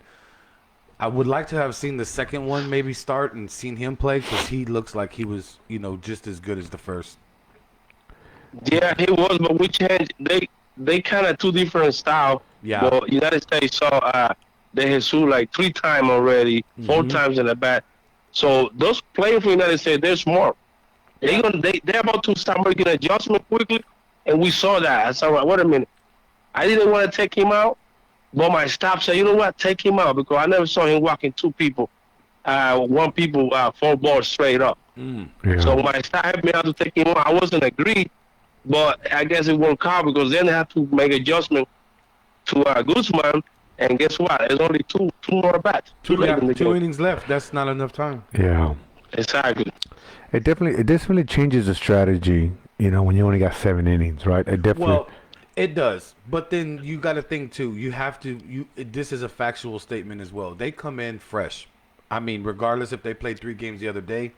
I would like to have seen the second one maybe start and seen him play, because he looks like he was, just as good as the first. Yeah, he was, but we changed. They kind of 2 different style. Yeah. Well, United States saw they had sued like 3 times already, 4 times in the bat. So those players for United States, they're smart. They're about to start making adjustment quickly, and we saw that. I said, wait a minute, I didn't want to take him out, But my staff said, you know what, take him out because I never saw him walking two people, one people, 4 balls straight up. Yeah. So my staff had me out to take him out. I wasn't agreed, but I guess it worked out because then they had to make adjustment to Guzman. And guess what? There's only two more bats. Two innings left. That's not enough time. Yeah. Exactly. It definitely changes the strategy, when you only got 7 innings, right? It definitely. Well, it does. But then you got to think too. You have to. This is a factual statement as well. They come in fresh. I mean, regardless if they played 3 games the other day,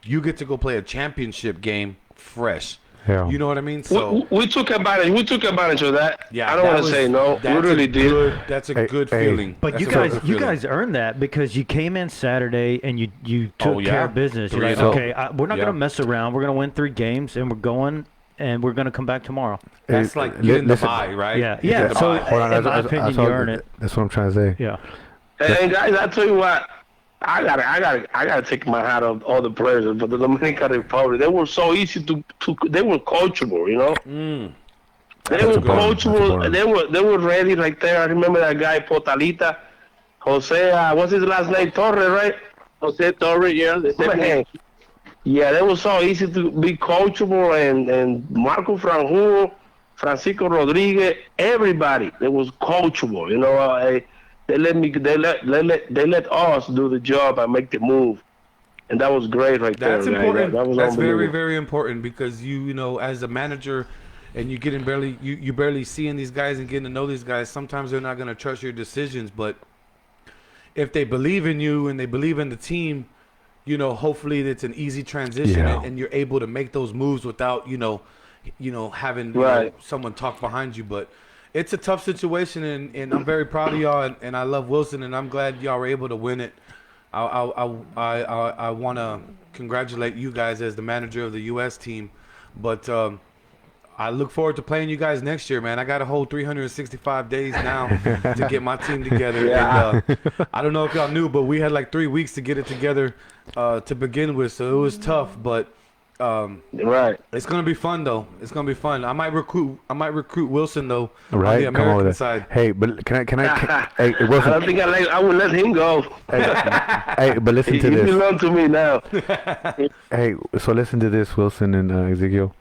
you get to go play a championship game fresh. Yeah. You know what I mean? So we took advantage. We took advantage of that. yeah, I don't want to say no. We really did. That's a good feeling. But That's you a good guys feeling. earned that because you came in Saturday and you took yeah. care of business. You're like, 3-0. okay, we're not Yeah. going to mess around. We're going to win 3 games and we're going and we're going to come back tomorrow. That's like getting the listen- bye, right? Yeah, You yeah. get the So bye. Hold on, in my opinion, you earn it. That's what I'm trying to say. Yeah. And guys, I tell you what, I gotta take my hat off all the players for the Dominican Republic. They were so easy to they were coachable, They were important. That's coachable. important. They were ready right there. I remember that guy Potalita, Jose. What's his last name? Torre, right? Jose Torre, yeah. The second Man, yeah, they were so easy to be coachable, and Marco Francisco Rodriguez, everybody. They was coachable. They let us do the job and make the move, and that was great right That's there. man. important. That was That's very, unbelievable. very important because as a manager, and you getting you barely seeing these guys and getting to know these guys. Sometimes they're not going to trust your decisions, but if they believe in you and they believe in the team, hopefully it's an easy transition Yeah. and you're able to make those moves without having Right. someone talk behind you. But it's a tough situation, and I'm very proud of y'all, and I love Wilson, and I'm glad y'all were able to win it. I want to congratulate you guys as the manager of the U.S. team, but I look forward to playing you guys next year, man. I got a whole 365 days now to get my team together. Yeah. And, I don't know if y'all knew, but we had like 3 weeks to get it together to begin with, so it was tough, but Right. it's gonna be fun though. It's gonna be fun. I might recruit Wilson though Right? on the Come on American with it. side. Hey, but can I hey, I Wilson, don't think I would let him go. hey, but listen He to this. belongs to me now. Hey, so listen to this, Wilson and Ezekiel.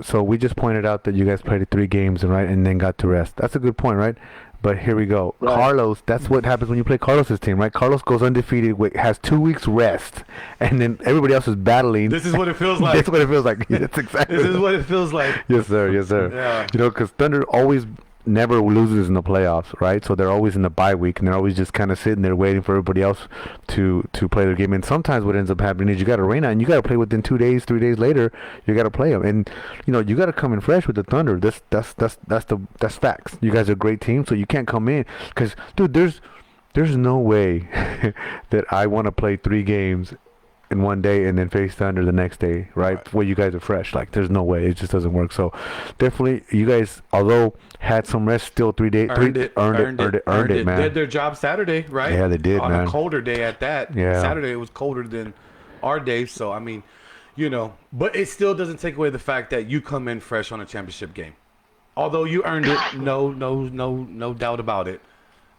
So we just pointed out that you guys played 3 games, right, and then got to rest. That's a good point, right? But here we go. Right. Carlos, that's what happens when you play Carlos's team, right? Carlos goes undefeated, has 2 weeks rest, and then everybody else is battling. This is what it feels like. That's what it feels like. That's exactly. This is what it feels like. Yes, sir. Yes, sir. Yeah. Because Thunder always never loses in the playoffs, right? So they're always in the bye week, and they're always just kind of sitting there waiting for everybody else to play their game. And sometimes what ends up happening is you got to rain out, and you got to play within 2 days, 3 days later. You got to play them, and you got to come in fresh with the Thunder. That's facts. You guys are a great team, so you can't come in because, dude, there's no way that I want to play 3 games in one day and then face Thunder the next day, right? Where you guys are fresh. Like, there's no way. It just doesn't work. So, definitely, you guys, although had some rest, still 3 days. Earned it, man. They did their job Saturday, right? Yeah, they did, on man. a colder day at that. Yeah. Saturday it was colder than our day, so I mean, but it still doesn't take away the fact that you come in fresh on a championship game. Although you earned it, no doubt about it.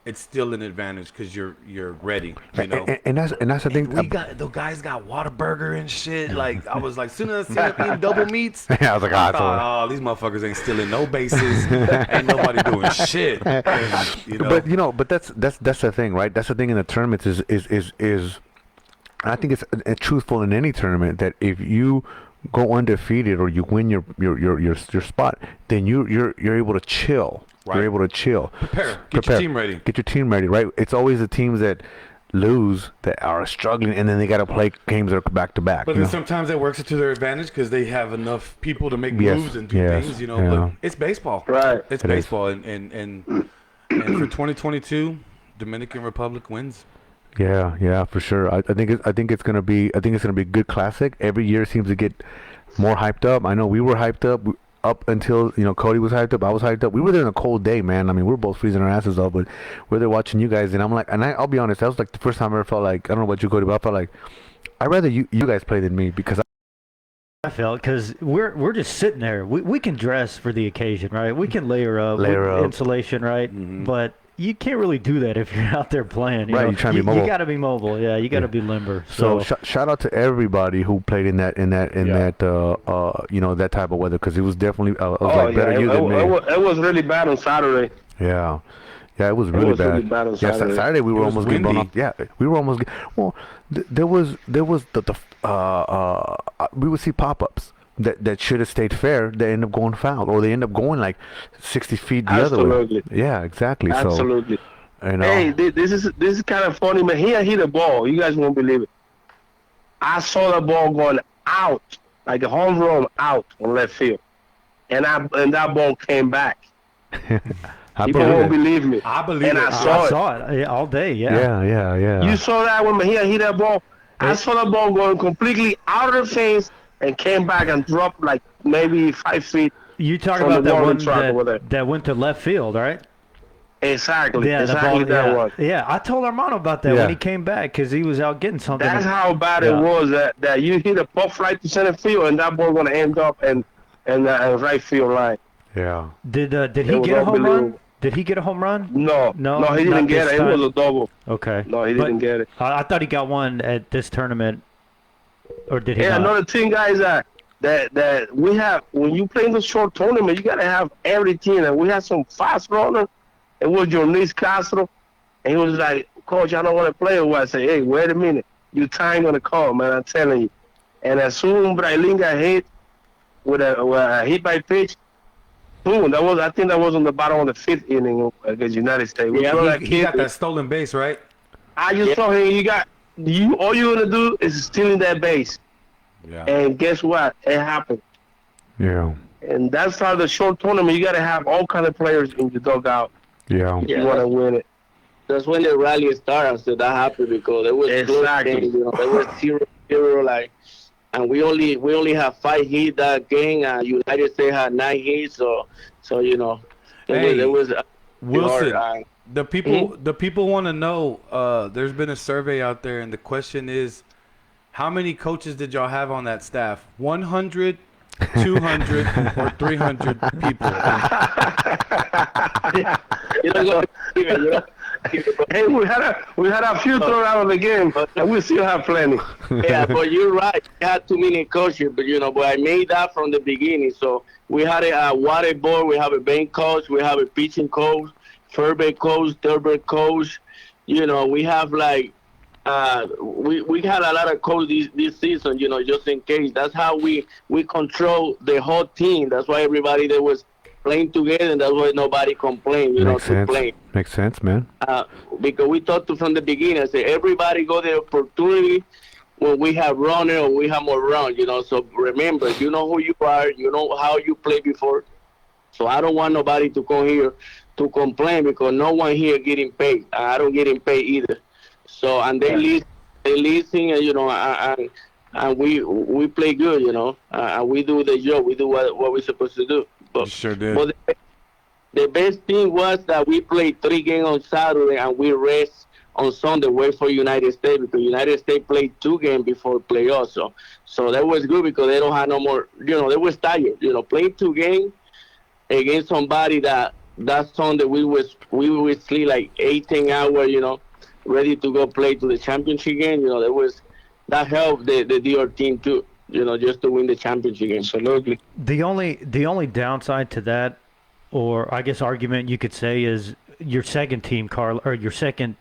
It's still an advantage because you're ready, And that's the thing. The guys got Whataburger and shit. Like I was like, soon as I see them eating double meats, I was like, I thought, these motherfuckers ain't stealing no bases. Ain't nobody doing shit. And, But that's the thing, right? That's the thing in the tournaments is I think it's truthful in any tournament that if you go undefeated or you win your spot, then you're able to chill. Right. You're able to chill. Prepare. Get your team ready. Get your team ready, right? It's always the teams that lose that are struggling, and then they got to play games that are back to back. But then sometimes that works to their advantage because they have enough people to make moves and do things, yeah. But it's baseball. Right. It's It is. baseball. And for 2022, Dominican Republic wins. Yeah, for sure. I think it's gonna be a good classic. Every year seems to get more hyped up. I know we were hyped up until Cody was hyped up. I was hyped up. We were there on a cold day, man. I mean, we were both freezing our asses off, but we're there watching you guys, and I'm like, I'll be honest, that was like the first time I ever felt like, I don't know about you, Cody, but I felt like I'd rather you guys play than me because I felt because we're just sitting there. We can dress for the occasion, right? We can layer up, insulation, right? But you can't really do that if you're out there playing. You Right, know? you're trying to be mobile. You got to be mobile. Yeah, you got to be limber. So shout out to everybody who played in that that type of weather, because it was definitely better you than me. It was really bad on Saturday. Yeah, it was really bad. Really bad on Saturday. Saturday we were almost getting blown off. Yeah, we were almost. Well, there was we would see pop-ups that should have stayed fair. They end up going foul, or they end up going like 60 feet the other way. Yeah, exactly. Absolutely. So, you know. Hey, this is kind of funny, man. He hit a ball. You guys won't believe it. I saw the ball going out, like a home run out on left field, and that ball came back. People won't believe me. I believe it. I saw it all day. Yeah. You saw that when he hit that ball. I saw the ball going completely out of the fence and came back and dropped like maybe 5 feet. You talking about that one that went to left field, right? Exactly. Yeah, exactly that one. Yeah, I told Armando about that when he came back because he was out getting something. That's how bad it was that you hit a pop right to center field and that ball gonna end up in right field line. Yeah. Did he get a home run? Did he get a home run? No, he didn't get it. It was a double. Okay. No, he didn't get it. I thought he got one at this tournament, or did he? Yeah, not? another thing, guys, that we have when you play in the short tournament, you gotta have everything. And we had some fast runner. It was Jonis Castro, and he was like, "Coach, I don't want to play." Well, I say, "Hey, wait a minute, your time gonna come, man. I'm telling you." And as soon as Brailin got hit with a hit by pitch, boom! I think that was on the bottom of the 5th inning against United States. Yeah, he got that stolen base, right? I just saw him. All you're gonna do is stealing that base. Yeah. And guess what? It happened. Yeah. And that's how the short tournament. You gotta have all kind of players in the dugout. Yeah. You want to win it. That's when the rally started. So that happened because there was exactly. There was 0-0, like, and we only have 5 hits that game. And United States had 9 hits. So it was Wilson. hard. The people want to know. There's been a survey out there, and the question is, how many coaches did y'all have on that staff? 100, 200, or 300 people? Hey, we had a few thrown out of the game, and we still have plenty. Yeah, but you're right. We had too many coaches, but I made that from the beginning. So we had a water boy, we have a bank coach, we have a pitching coach, first base coach, third base coach. We have like we had a lot of coaches this season. Just in case. That's how we control the whole team. That's why everybody that was playing together, and that's why nobody complained, play. Makes sense, man. Because we thought from the beginning, I said, everybody got the opportunity when we have runner or we have more run, So remember, you know who you are, you know how you played before. So I don't want nobody to come here to complain because no one here getting paid. I don't getting paid either. So, and they listen, and we play good, and we do the job. We do what we're supposed to do. But, sure did. But the best thing was that we played 3 games on Saturday and we rest on Sunday, wait for United States, because United States played 2 games before playoffs. So that was good because they don't have no more, they was tired. Playing 2 games against somebody that Sunday we would sleep like 18 hours, ready to go play to the championship game. That helped the DR team too. Just to win the championship game. Absolutely. The only downside to that, or I guess argument you could say, is your second team, Carl, or your second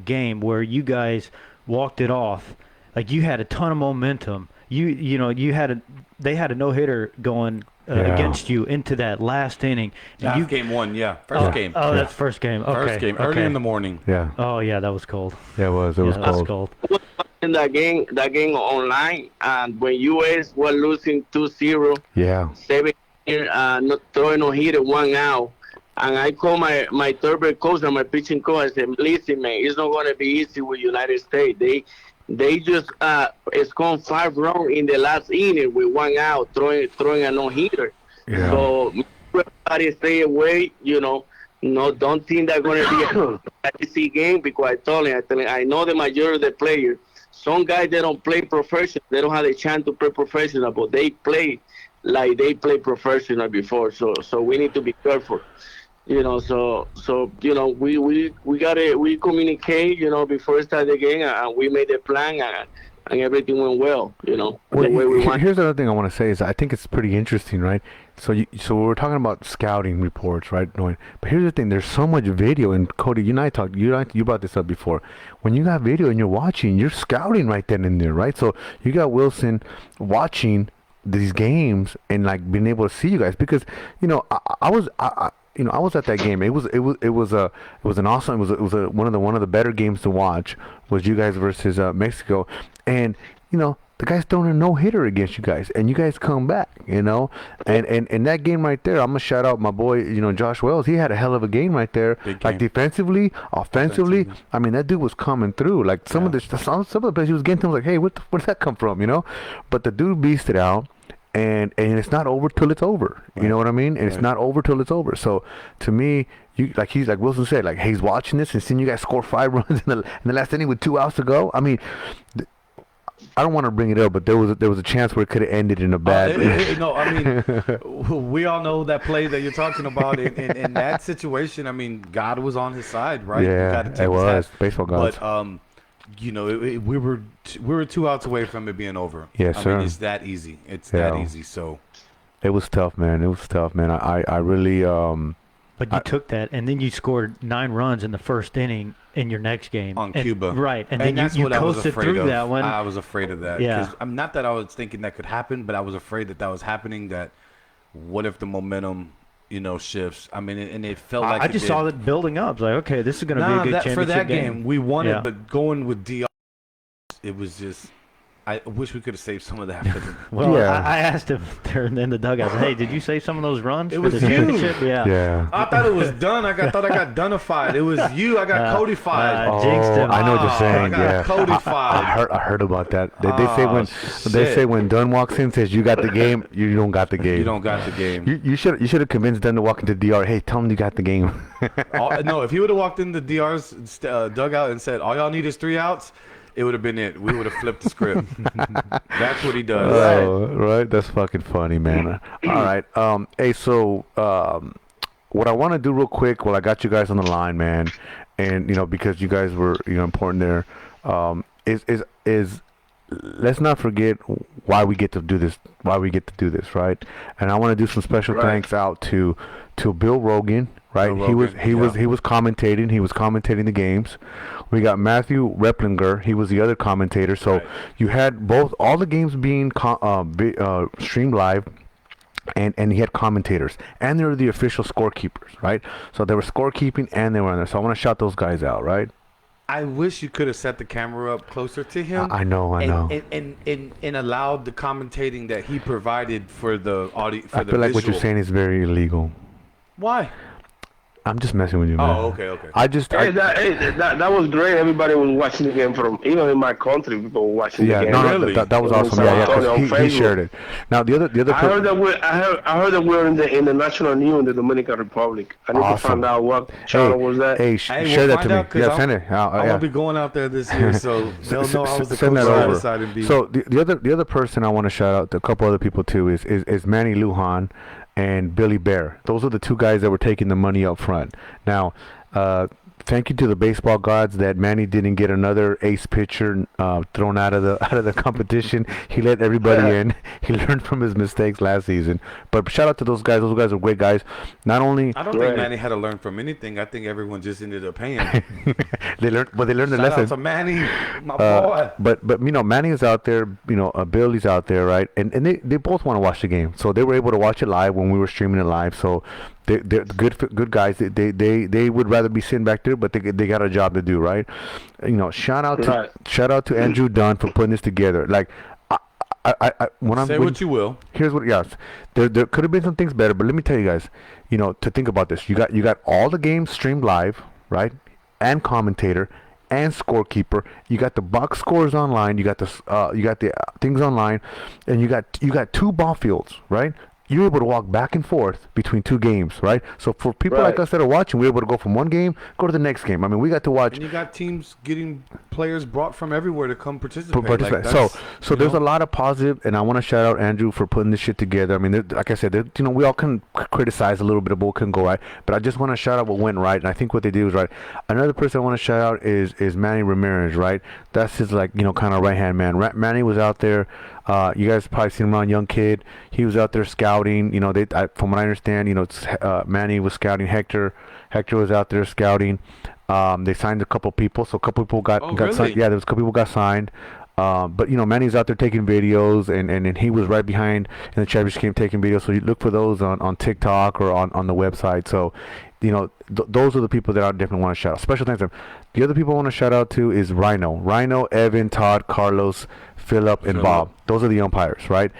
game where you guys walked it off. Like you had a ton of momentum. They had a no-hitter going against you into that last inning. And game 1, first game. Oh, that's first game. Okay. First game, early in the morning. Yeah. Oh yeah, that was cold. Yeah, it was. It was cold. In that game online, and when US were losing 2-0, 7 not throwing no hitter, 1 out, and I called my third base coach and my pitching coach. I said, "Listen, man, it's not gonna be easy with United States. They just scored 5 runs in the last inning with 1 out, throwing a no hitter. Yeah. So everybody stay away, No, don't think they're gonna be a easy game because I told him, I know the majority of the players. some guys they don't play professional. They don't have a chance to play professional, but they play like they play professional before. So we need to be careful. So we communicate, before we start the game, and we made a plan, and everything went well, the way we want. Here's the other thing I want to say is I think it's pretty interesting, right? So we're talking about scouting reports, right? But here's the thing: there's so much video, and Cody, you brought this up before. When you got video and you're watching, you're scouting right then and there, right? So you got Wilson watching these games and like being able to see you guys because I was at that game. It was an awesome. It was one of the better games to watch. Was you guys versus Mexico, and the guys throwing a no-hitter against you guys, and you guys come back, and that game right there, I'm gonna shout out my boy, Josh Wells. He had a hell of a game right there. Like defensively, offensively. I mean, that dude was coming through. Like some of the plays he was getting to, I was like, hey, where did that come from? But the dude beasted out. And it's not over till it's over. Right. You know what I mean? And it's not over till it's over. So to me, he's like Wilson said, like, hey, he's watching this and seeing you guys score 5 runs in the last inning with 2 outs to go. I mean, I don't want to bring it up, but there was a chance where it could have ended in a bad. No, I mean, we all know that play that you're talking about. In that situation, I mean, God was on his side, right? Yeah, it was baseball gods. But we were 2 outs away from it being over. Yes, sir. I mean, it's that easy. It's that easy. So it was tough, man. I really. But you took that, and then you scored 9 runs in the first inning in your next game on Cuba, right? And then that's you what coasted through that one. I was afraid of that. Yeah. I'm not that I was thinking that could happen, but I was afraid that was happening. That what if the momentum, shifts? I mean, and it felt like I just saw it building up. I was like, okay, this is going to be a good championship for that game. We won it, but going with DR, it was just. I wish we could have saved some of that. Well, I asked him there in the dugout, hey, did you save some of those runs for the championship? Yeah. I thought it was done. I thought I got donified. It was you. I got codified. Jinxed him. I know what you're saying. I got codified. I heard about that. They say when Dunn walks in, says you got the game, you don't got the game. You don't got the game. You should have convinced Dunn to walk into DR. Hey, tell him you got the game. No, if he would have walked into DR's dugout and said all y'all need is 3 outs. It would have been it. We would have flipped the script. That's what he does. Right. That's fucking funny, man. All right. Hey, so what I want to do real quick, while I got you guys on the line, man, and because you guys were important there, is let's not forget why we get to do this. Right? And I want to do some special thanks out to Bill Rogan. Right, he was commentating. He was commentating the games. We got Matthew Replinger. He was the other commentator. So you had all the games being streamed live, and he had commentators, and they were the official scorekeepers. Right, so they were scorekeeping and they were on there. So I want to shout those guys out. Right. I wish you could have set the camera up closer to him. I know. And allowed the commentating that he provided for the audio. I feel like what you're saying is very illegal. Why? I'm just messing with you, man. Oh, okay. That was great. Everybody was watching the game from even in my country. People were watching the game. Really? That was awesome. Yeah, he shared it. Now the other. I heard that we're in the national news in the Dominican Republic. I need to find out what channel was that. Hey, share that to me. Yeah, send it. I will be going out there this year, so they'll know I was the coach I decided to be. So the other person I want to shout out to a couple other people too is Manny Lujan and Billy Bear. Those are the 2 guys that were taking the money up front. Now, thank you to the baseball gods that Manny didn't get another ace pitcher thrown out of the competition. He let everybody in. He learned from his mistakes last season. But shout out to those guys. Those guys are great guys. Not only I don't think Manny had to learn from anything. I think everyone just ended up paying. They learned the lesson. Shout out to Manny, my boy. But Manny is out there. Billy's out there, right? And they both want to watch the game, so they were able to watch it live when we were streaming it live. So they're good guys. They would rather be sitting back there, but they got a job to do, right? Shout out to Andrew Dunn for putting this together. Like, what you will. Here's what. Yes, there could have been some things better, but let me tell you guys. To think about this. You got all the games streamed live, right? And commentator and scorekeeper. You got the box scores online. You got the things online, and you got 2 ball fields, right? you're able to walk back and forth between two games, right? So for people like Right. us that are watching, we're able to go from one game, go to the next game. I mean, we got to watch. And you got teams getting players brought from everywhere to come participate. Participate. So there's a lot of positive, and I want to shout out Andrew for putting this shit together. I mean, like I said, we all can criticize a little bit of what couldn't go right, but I just want to shout out what went right, and I think what they did was right. Another person I want to shout out is Manny Ramirez, right? That's his kind of right hand man. Manny was out there. You guys probably seen him around, young kid. He was out there scouting. From what I understand, Manny was scouting Hector. Hector was out there scouting. They signed a couple people, so a couple people got really? signed. Yeah, there was a couple people got signed. But Manny's out there taking videos, and he was right behind in the championship game taking videos. So you look for those on TikTok or on the website. So, those are the people that I definitely want to shout out. Special thanks to them. The other people I want to shout out to is Rhino, Evan, Todd, Carlos, Philip, and Bob. Those are the umpires, right?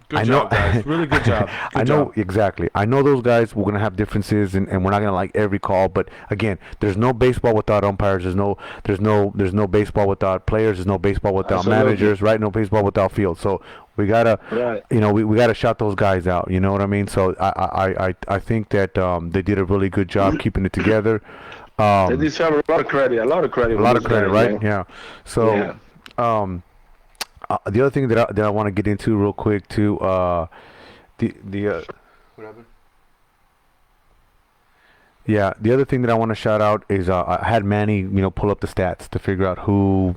Good job, guys. Really good job. I know exactly. I know those guys. We're gonna have differences, and we're not gonna like every call. But again, there's no baseball without umpires. There's no baseball without players. There's no baseball without Absolutely. managers. Right? No baseball without field. So we gotta, we gotta shout those guys out. You know what I mean? So I think that they did a really good job keeping it together. They deserve a lot of credit. A lot of credit. Right? Man. Yeah. So, the other thing that I want to get into real quick too, what happened? Yeah, the other thing that I want to shout out is I had Manny, pull up the stats to figure out who's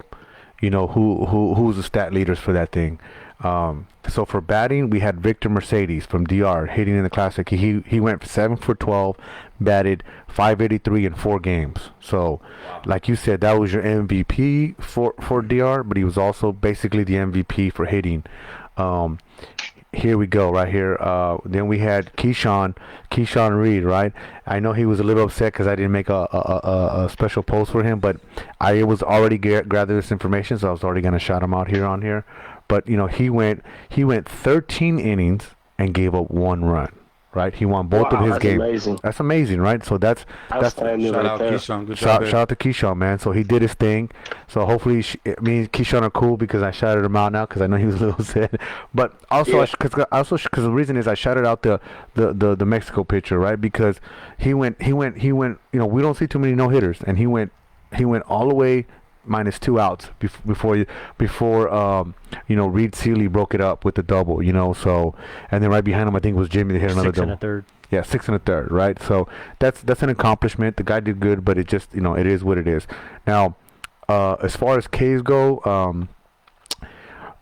the stat leaders for that thing. So for batting, we had Victor Mercedes from DR hitting in the Classic. He went 7 for 12, batted .583 in 4 games. So, like you said, that was your MVP for DR, but he was also basically the MVP for hitting. Here we go, right here. Then we had Keyshawn Reed, right? I know he was a little upset because I didn't make a special post for him, but I was already gathered this information, so I was already going to shout him out on here. But he went 13 innings and gave up 1 run. Right, he won both of his games. Amazing. That's amazing, right? So that's shout out Keyshawn. Good job. Shout out to Keyshawn, man. So he did his thing. So hopefully, me and Keyshawn are cool because I shouted him out now because I know he was a little sad. But also, because the reason is I shouted out the Mexico pitcher, right? Because he went. We don't see too many no hitters, and he went all the way minus 2 outs before Reed Seeley broke it up with the double, so, and then right behind him I think was Jimmy that hit another 6 double. 1/3. Yeah, 6 1/3, right? So that's an accomplishment. The guy did good, but it just it is what it is. Now, as far as Ks go,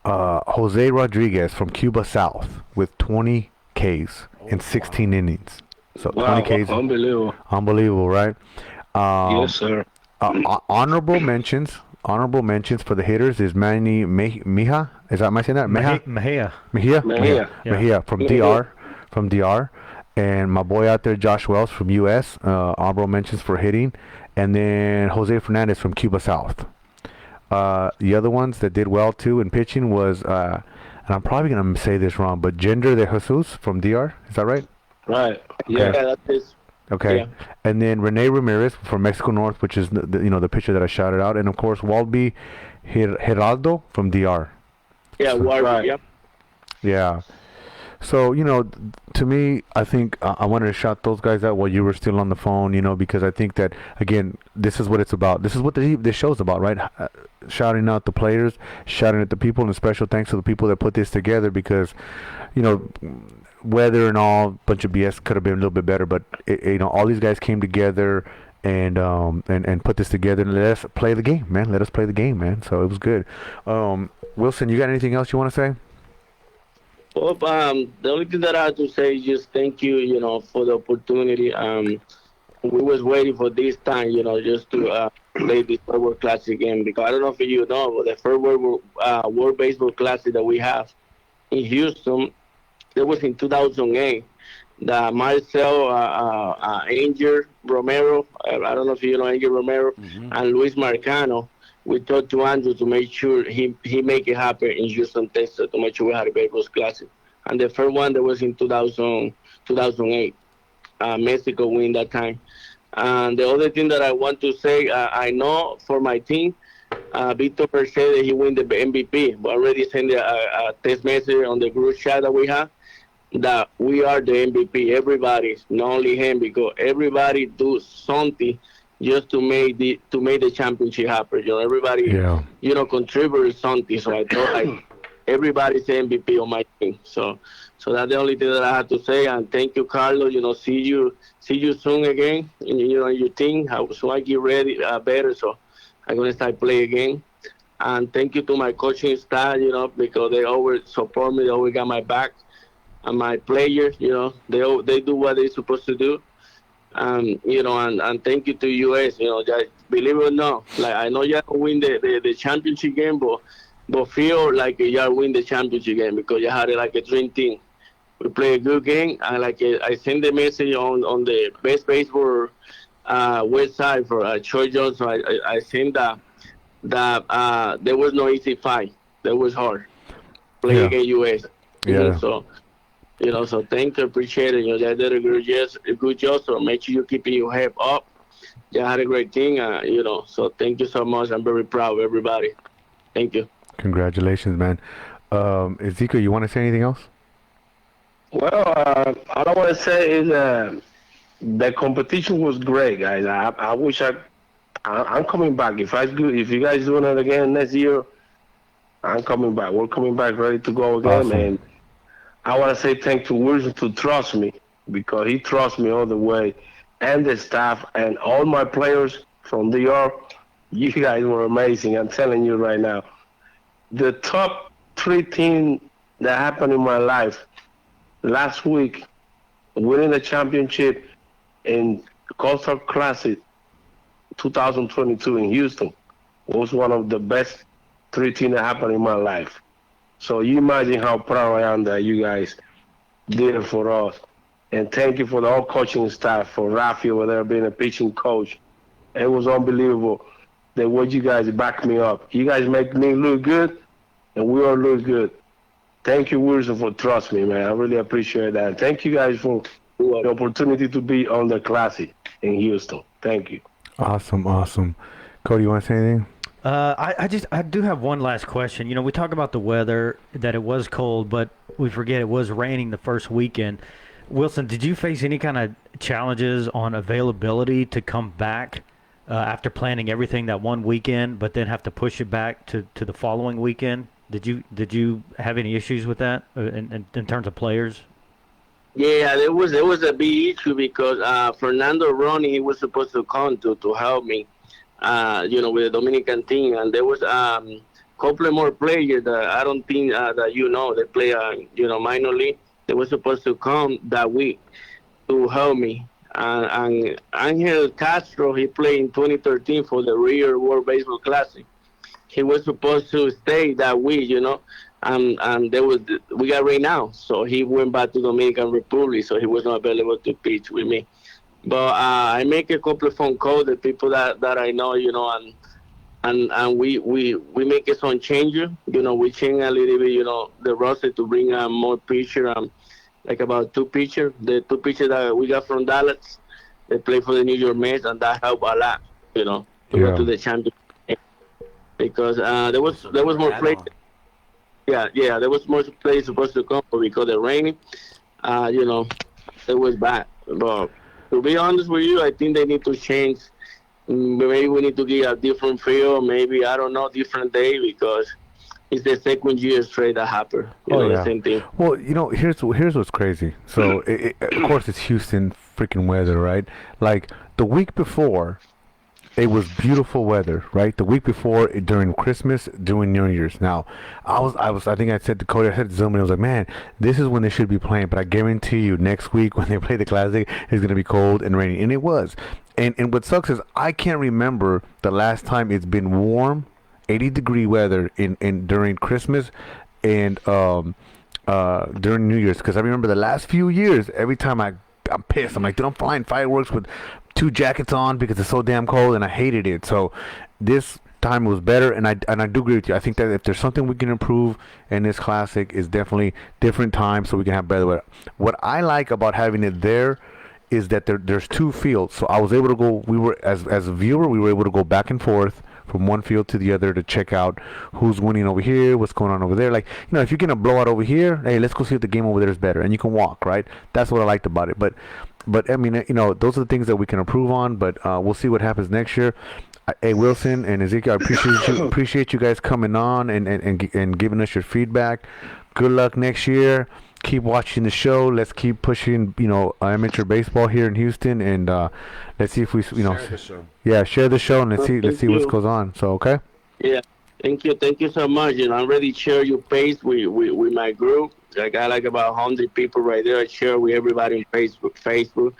Jose Rodriguez from Cuba South with 20 Ks in 16 innings. So 20 Ks, unbelievable, right? Yes, sir. Honorable mentions for the hitters is Manny Mejia. Am I saying that? Mejia from DR, and my boy out there Josh Wells from US. Honorable mentions for hitting, and then Jose Fernandez from Cuba South. The other ones that did well too in pitching was, and I'm probably gonna say this wrong, but Gender de Jesus from DR. Is that right? Right. Yeah, that is. Okay, Yeah. And then Rene Ramirez from Mexico North, which is the pitcher that I shouted out, and of course Walby Geraldo from DR. Yeah, Right. Yep. Yeah. So to me, I think I wanted to shout those guys out while you were still on the phone, because I think that again, this is what it's about. This is what this show's about, right? Shouting out the players, shouting at the people, and special thanks to the people that put this together because, weather and all bunch of BS could have been a little bit better, but all these guys came together and put this together and let us play the game, man. Let us play the game, man. So it was good. Wilson, you got anything else you want to say? Well, the only thing that I have to say is just thank you, for the opportunity. We was waiting for this time, just to play this World Classic game because I don't know if you know, but the first World Baseball Classic that we have in Houston, that was in 2008. The Marcel Angel Romero, I don't know if you know Angel Romero, and Luis Marcano. We talked to Andrew to make sure he make it happen in Houston, Texas, to make sure we had a baseball classic. And the first one that was in 2008. Mexico win that time. And the other thing that I want to say, I know for my team, Victor Mercedes, he win the MVP. We already sent a text message on the group chat that we have. that we are the MVP. Everybody, not only him, because everybody do something just to make the championship happen. Everybody, Yeah. Contribute something. So I thought like everybody's the MVP on my team. So that's the only thing that I have to say. And thank you, Carlos. See you soon again. And your team. So I get ready better. So I'm gonna start playing again. And thank you to my coaching staff. Because they always support me. They always got my back. And my players, they do what they're supposed to do. And thank you to US. Just believe it or not, like I know y'all win the championship game, but feel like y'all win the championship game because you had like a dream team. We play a good game, and like I sent the message on the best baseball website for Troy Johnson. I sent that there was no easy fight. That was hard. Playing against US. Yeah. So thank you, appreciate it. You guys did a good job. So make sure you keep your head up. You had a great thing. So thank you so much. I'm very proud of everybody. Thank you. Congratulations, man. Ezekiel, you want to say anything else? Well, all I want to say is the competition was great, guys. I wish I'm coming back. If you guys doing it again next year, I'm coming back. We're coming back ready to go again. Awesome. And I want to say thank to Wilson to trust me because he trusts me all the way, and the staff and all my players from New York. You guys were amazing. I'm telling you right now. The top 3 things that happened in my life last week, winning the championship in Coastal Classic 2022 in Houston, was one of the best 3 things that happened in my life. So you imagine how proud I am that you guys did it for us. And thank you for the whole coaching staff, for Rafi over there being a pitching coach. It was unbelievable the way you guys back me up. You guys make me look good, and we all look good. Thank you, Wilson, for trust me, man. I really appreciate that. Thank you guys for the opportunity to be on the Classic in Houston. Thank you. Awesome. Cody, you want to say anything? I do have one last question. We talk about the weather, that it was cold, but we forget it was raining the first weekend. Wilson, did you face any kind of challenges on availability to come back after planning everything that one weekend, but then have to push it back to the following weekend? Did you have any issues with that in terms of players? Yeah, there was a big issue because Fernando Ronnie, he was supposed to come to help me. With the Dominican team, and there was couple more players that I don't think that they play minor league. They were supposed to come that week to help me. And Angel Castro, he played in 2013 for the Rio World Baseball Classic. He was supposed to stay that week, and we got rain now, so he went back to Dominican Republic, so he was not available to pitch with me. But I make a couple of phone calls to people that I know, and we make some changes. We change a little bit, the roster to bring more pitchers, like about 2 pitchers. The 2 pitchers that we got from Dallas, they play for the New York Mets, and that helped a lot, to go to the championship. Because there was more players. Yeah, there was more players supposed to come, but because of the rain, it was bad. But to be honest with you, I think they need to change. Maybe we need to get a different field. Maybe, I don't know, different day, because it's the second year straight that happened. The same thing. Well, here's what's crazy. So, of course, it's Houston freaking weather, right? Like, the week before, it was beautiful weather, right? The week before, during Christmas, during New Year's. Now, I think I said to Cody, I said to Zoom, and I was like, man, this is when they should be playing. But I guarantee you, next week when they play the Classic, it's going to be cold and rainy. And it was. And what sucks is I can't remember the last time it's been warm, 80-degree weather during Christmas and during New Year's. Because I remember the last few years, every time I'm pissed. I'm like, dude, I'm flying fireworks with 2 jackets on because it's so damn cold, and I hated it. So this time was better, and I do agree with you. I think that if there's something we can improve in this Classic, is definitely different times so we can have better weather. What I like about having it there is that there's 2 fields. So I was able to go. We were as a viewer, we were able to go back and forth from one field to the other to check out who's winning over here, what's going on over there. Like, if you're gonna blow out over here, hey, let's go see if the game over there is better, and you can walk, right? That's what I liked about it. But I mean, those are the things that we can improve on. But we'll see what happens next year. Hey, Wilson and Ezekiel, I appreciate you guys coming on and giving us your feedback. Good luck next year. Keep watching the show. Let's keep pushing, amateur baseball here in Houston, and let's see if we, Share the show. Yeah, share the show, and let's see what goes on. So, okay. Yeah, thank you so much. I'm ready to share your page with my group. I got like about 100 people right there. I share with everybody on Facebook,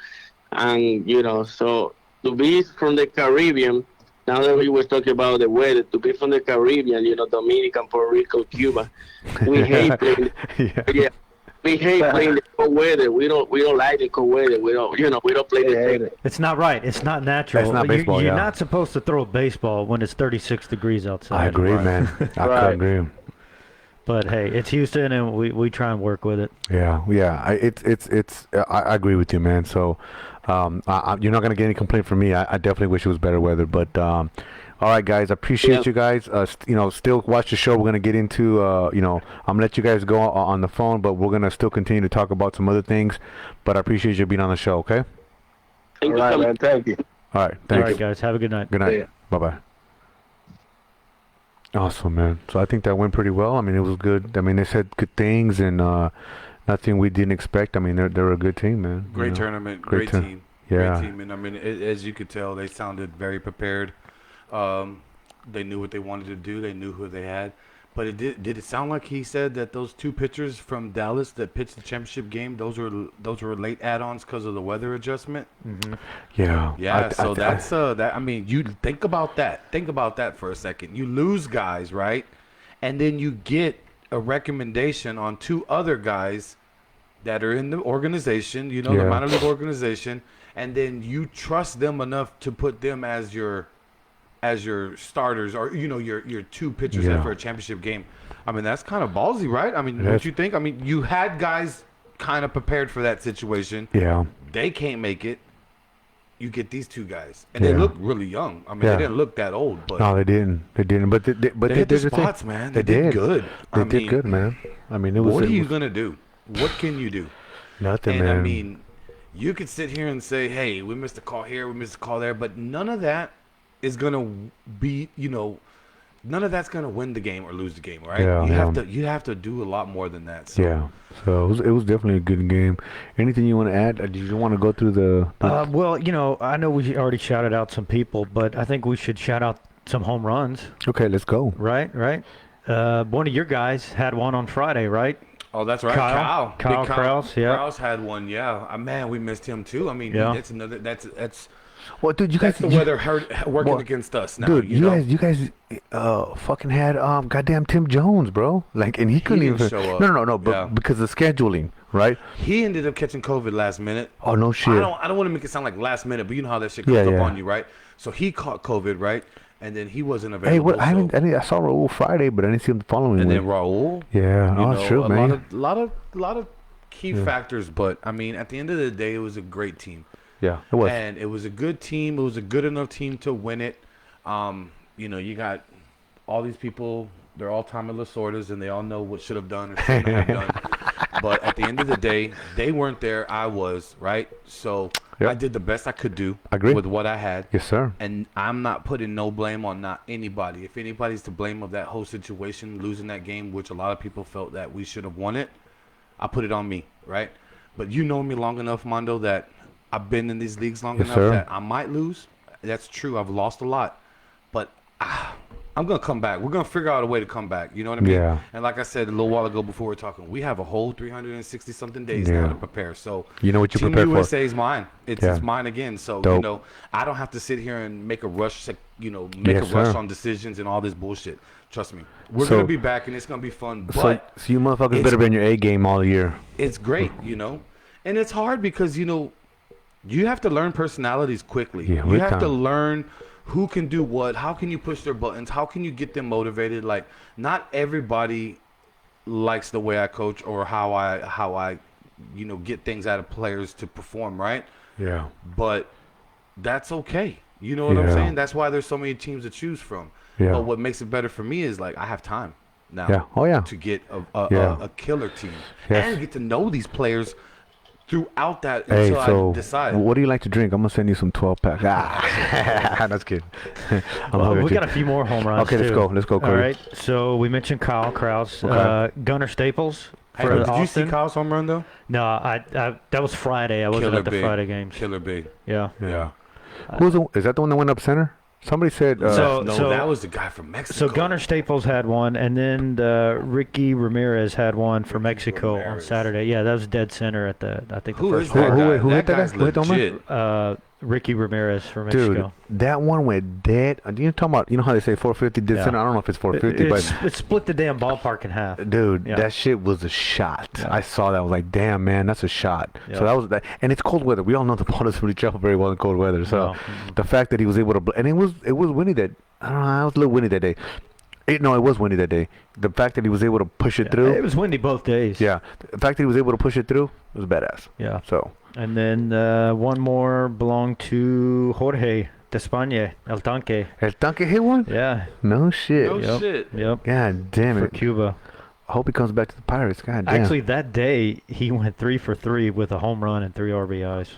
and so to be from the Caribbean. Now that we were talking about the weather, to be from the Caribbean, Dominican, Puerto Rico, Cuba, we hate playing. We hate playing the cold weather. We don't like the cold weather. We don't play the same. It's not right. It's not natural. It's not baseball. You're not supposed to throw a baseball when it's 36 degrees outside. I agree, man. I couldn't agree. But hey, it's Houston, and we try and work with it. Yeah. I agree with you, man. So, you're not gonna get any complaint from me. I definitely wish it was better weather, but all right, guys. I appreciate you guys. Still watch the show. We're gonna get into I'm gonna let you guys go on the phone, but we're gonna still continue to talk about some other things. But I appreciate you being on the show. Okay. Thank you, man. Thank you. All right. All right, guys. Have a good night. Good night. Bye bye. Awesome, man. So I think that went pretty well. I mean, it was good. I mean, they said good things and nothing we didn't expect. I mean, they're a good team, man. Great tournament, great team. Yeah. Great team. And I mean, as you could tell, they sounded very prepared. They knew what they wanted to do. They knew who they had. But did it sound like he said that those two pitchers from Dallas that pitched the championship game, those were late add-ons because of the weather adjustment? Mm-hmm. Yeah. Yeah. That's that. I mean, you think about that. Think about that for a second. You lose guys, right? And then you get a recommendation on two other guys that are in the organization, the minor league organization, and then you trust them enough to put them as your starters or your two pitchers in for a championship game. I mean, that's kind of ballsy, right? I mean, don't you think? I mean, you had guys kind of prepared for that situation. Yeah. They can't make it. You get these two guys, and they look really young. I mean, they didn't look that old, but no, they didn't. But they hit the spots, man. They did good. They did good, man. I mean, what are you gonna do? What can you do? Nothing, and man. I mean, you could sit here and say, "Hey, we missed a call here, we missed a call there," but none of that is gonna be, none of that's gonna win the game or lose the game, right? You have to do a lot more than that. So. Yeah. So it was definitely a good game. Anything you want to add? Did you want to go through the? Well, I know we already shouted out some people, but I think we should shout out some home runs. Okay, let's go. Right. One of your guys had one on Friday, right? Oh, that's right. Kyle Krause, yeah. Krause had one, yeah. Man, we missed him too. I mean, that's another. That's. Well, dude, you guys. That's the weather working against us now. Dude, you guys, fucking had goddamn Tim Jones, bro. Like, and he couldn't even show up. No, but because of scheduling, right? He ended up catching COVID last minute. Oh no shit. I don't want to make it sound like last minute, but you know how that shit comes up on you, right? So he caught COVID, right? And then he wasn't available. Hey, I saw Raul Friday, but I didn't see him the following week. And then Raul. Yeah, that's true, man. A lot of key factors, but I mean, at the end of the day, it was a great team. Yeah, it was. And it was a good team. It was a good enough team to win it. You got all these people. They're all Tommy Lasordas, and they all know what should have done or shouldn't have done. But at the end of the day, they weren't there. I was, right? So I did the best I could do with what I had. Yes, sir. And I'm not putting no blame on not anybody. If anybody's to blame of that whole situation, losing that game, which a lot of people felt that we should have won it, I put it on me, right? But you know me long enough, Mondo, that I've been in these leagues long enough that I might lose. That's true. I've lost a lot. But I'm going to come back. We're going to figure out a way to come back. You know what I mean? Yeah. And like I said a little while ago before we were talking, we have a whole 360-something days now to prepare. So you know what you Team prepare for? USA is mine. It's mine again. So, I don't have to sit here and make a rush, rush on decisions and all this bullshit. Trust me. We're going to be back, and it's going to be fun. But so you motherfuckers better be in your A game all year. It's great, And it's hard because, you have to learn personalities quickly. Yeah, you have to learn who can do what, how can you push their buttons, how can you get them motivated. Like, not everybody likes the way I coach or how I get things out of players to perform, right? Yeah. But that's okay. You know what I'm saying? That's why there's so many teams to choose from. Yeah. But what makes it better for me is like I have time now. Yeah. Oh, yeah. To get Yeah. a killer team Yes. and get to know these players throughout that Hey, until so I decide. what do you like to drink? I'm gonna send you some 12 packs. Ah, that's kidding. We got a few more home runs. Okay, let's too. go. Let's go, Cody. All right. So we mentioned Kyle Krause, Okay. Gunnar Staples. Hey, For did you see Austin. Kyle's home run though? No, I that was Friday. I wasn't Killer at the big. Friday games. Killer big. Yeah. Yeah. Is that the one that went up center? Somebody said. So- No, that was the guy from Mexico. So Gunnar Staples had one, and then Ricky Ramirez had one for Mexico on Ramirez. Saturday. Yeah, that was dead center at the I think the Who first is Who- that one. guy? who hit that guy? guy's Who hit the home run? legit. Ricky Ramirez for Dude, Mexico. that one went dead. You talking about? You know how they say 450 dead Yeah. center? I don't know if it's 450, but It split the damn ballpark in half. dude, Yeah. that shit was a shot. Yeah. I saw that. I was like, damn, man, that's a shot. Yeah. So that was that, and it's cold weather. We all know the ball doesn't really travel very well in cold weather. So No. the fact that he was able to, and it was windy that. I don't know. It was a little windy that day. It was windy that day. The fact that he was able to push it through. It was windy both days. Yeah, the fact that he was able to push it through was badass. Yeah. So And then one more belonged to Jorge de España, El Tanque. has Duncan hit one? Yeah. No shit. No Yep. shit. Yep. God damn For it. Cuba. I hope he comes back to the Pirates. God damn. Actually, that day he went 3 for 3 with a home run and 3 RBIs.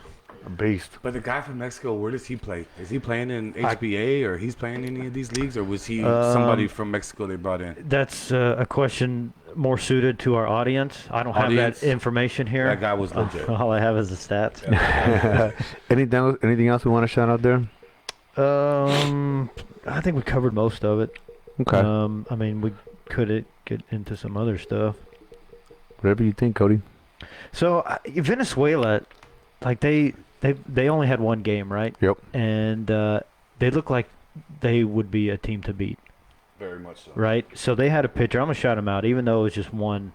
a beast. But the guy from Mexico, where does he play? Is he playing in HBA or he's playing in any of these leagues, or was he somebody from Mexico they brought in? That's a question more suited to our audience. I don't have Audience? that information here. That guy was legit. All I have is the stats. Anything else we want to shout out there? I think we covered most of it. Okay. I mean, we could get into some other stuff. Whatever you think, Cody. So Venezuela, like they only had one game, right? Yep. And they look like they would be a team to beat, Very much so. right? So they had a pitcher. I'm gonna shout him out, even though it was just one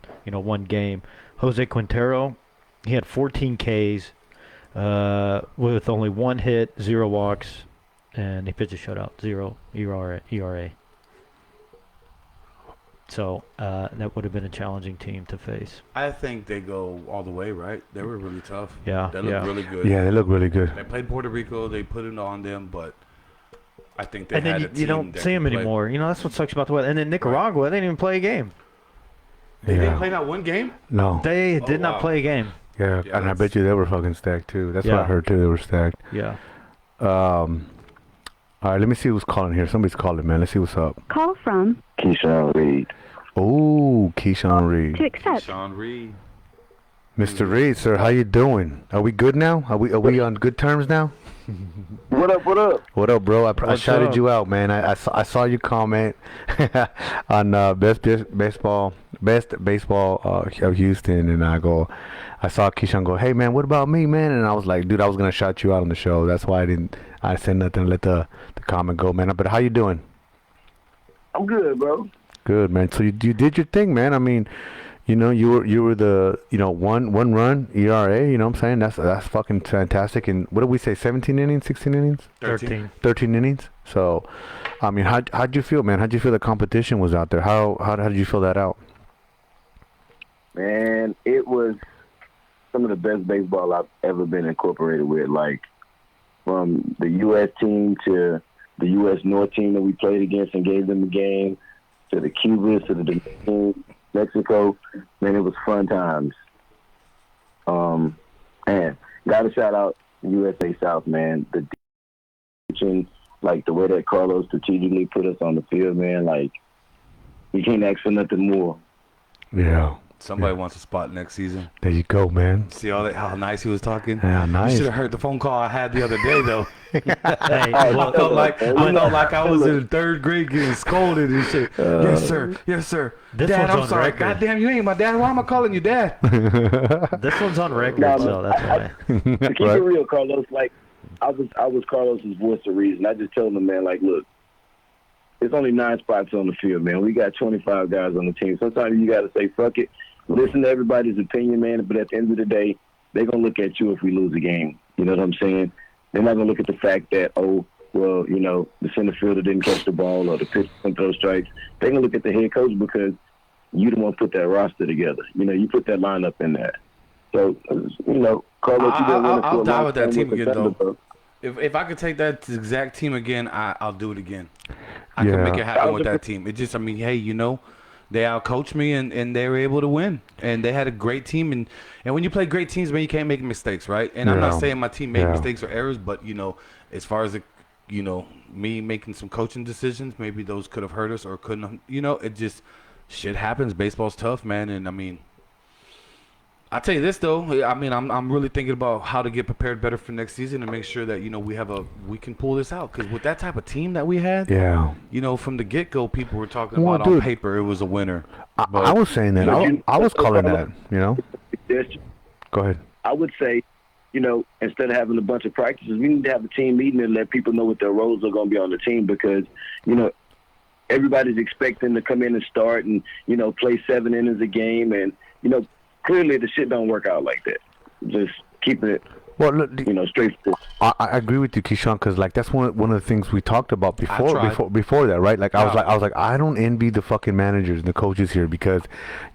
game. Jose Quintero, he had 14 Ks with only 1 hit, 0 walks, and he pitched a shutout, 0 ERA. So that would have been a challenging team to face. I think they go all the way, right? They were really tough. Yeah, They looked yeah. really good. Yeah, they look really good. They played Puerto Rico. They put it on them, but I think they And had then a team you don't that see could them play. anymore. You know, that's what sucks about the weather. And then Nicaragua, they didn't even play a game. They didn't Yeah. play not one game. No. They Oh, did not wow. play a game. Yeah, Yeah, and I that's- bet you they were fucking stacked too. That's what Yeah. I heard too. They were stacked. Yeah. All right, let me see who's calling here. Somebody's calling, man. Let's see what's up. Call from Keyshawn Reed. Oh, Keyshawn Reed. to accept. Sean Reed. Mr. Reed, sir, how you doing? Are we good now? Are we on good terms now? What up? What up? What up, bro? I What's shouted up? you out, man. I saw your comment on best baseball of Houston, and I saw Keyshawn go, hey man, what about me, man? And I was like, dude, I was gonna shout you out on the show. That's why I said nothing. Let the comment go, man. But how you doing? I'm good, bro. Good, man. So you did your thing, man. I mean, you were the one run ERA. You know what I'm saying? That's fucking fantastic. And what did we say? 17 innings, 16 innings, 13. 13 innings. So, I mean, how'd you feel, man? How'd you feel the competition was out there? How did you feel that out? Man, it was some of the best baseball I've ever been incorporated with. Like, from the U.S. team to the U.S. North team that we played against and gave them a game, to the Cubans, to the Dominican, Mexico. Man, it was fun times. And got to shout out USA South, man. The teaching, like the way that Carlos strategically put us on the field, man. Like, you can't ask for nothing more. Yeah. Somebody wants a spot next season. There you go, man. See all that? How nice he was talking. Yeah, You nice. should have heard the phone call I had the other day, though. Hey, I well, felt like I was in 3rd grade getting scolded and shit. Yes, sir. Yes, sir. This Dad, one's I'm on sorry. record. Goddamn, you ain't my dad. Why am I calling you dad? this one's on record, No, so that's why. To keep Right. it real, Carlos, like, I was Carlos's voice of reason. I just told him, man, like, look, there's only 9 spots on the field, man. We got 25 guys on the team. Sometimes you got to say, fuck it. Listen to everybody's opinion, man. But at the end of the day, they're going to look at you if we lose a game. You know what I'm saying? They're not going to look at the fact that, oh, well, the center fielder didn't catch the ball or the pitcher didn't throw strikes. They're going to look at the head coach because you the one put that roster together. You put that lineup in there. So, Carlos, you've been winning for I'll a die long with that time team with the again, though. Thunderbirds. If I could take that exact team again, I'll do it again. I can make Yeah. it happen with that team. It just, I mean, hey, they outcoached me and they were able to win. And they had a great team. And when you play great teams, man, you can't make mistakes, right? And I'm not Yeah. saying my team made Yeah. mistakes or errors, but, as far as, me making some coaching decisions, maybe those could have hurt us or couldn't have, it just, shit happens. Baseball's tough, man. And, I mean, I'll tell you this though. I mean, I'm really thinking about how to get prepared better for next season and make sure that we can pull this out. Because with that type of team that we had, Yeah. from the get go, people were talking Well, about on dude, paper it was a winner. I was saying that. I was calling that. Go ahead. I would say, instead of having a bunch of practices, we need to have a team meeting and let people know what their roles are going to be on the team because, everybody's expecting to come in and start and, play 7 innings a game. And, clearly the shit don't work out like that. Just keeping it, Well, look, straightforward. I agree with you, Keyshawn, because like that's one of the things we talked about before that, right? Like I was like I don't envy the fucking managers and the coaches here because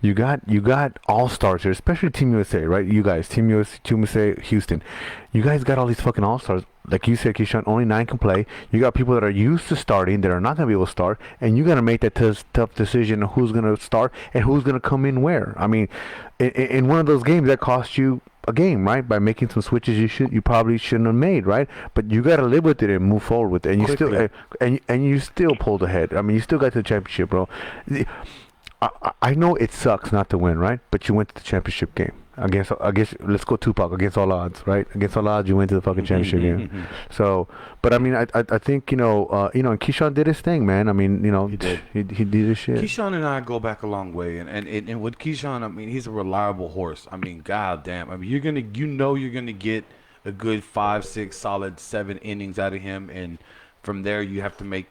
you got all stars here, especially Team USA, right? You guys, Team USA, Houston, you guys got all these fucking all stars. Like you said, Keyshawn, only 9 can play. You got people that are used to starting that are not going to be able to start, and you got to make that tough decision of who's going to start and who's going to come in where. I mean, in one of those games that cost you a game, right? By making some switches you probably shouldn't have made, right? But you got to live with it and move forward with it, and you Quickly. still and you still pulled ahead. I mean, you still got to the championship, bro. I know it sucks not to win, right? But you went to the championship game against let's go Tupac, against all odds, right? Against all odds, you went to the fucking championship game. So, but I mean, I think and Keyshawn did his thing, man. I mean, He did. he did his shit. Keyshawn and I go back a long way, and with Keyshawn, I mean, he's a reliable horse. I mean, goddamn. I mean, you're gonna get a good 5, 6, solid 7 innings out of him, and from there you have to make,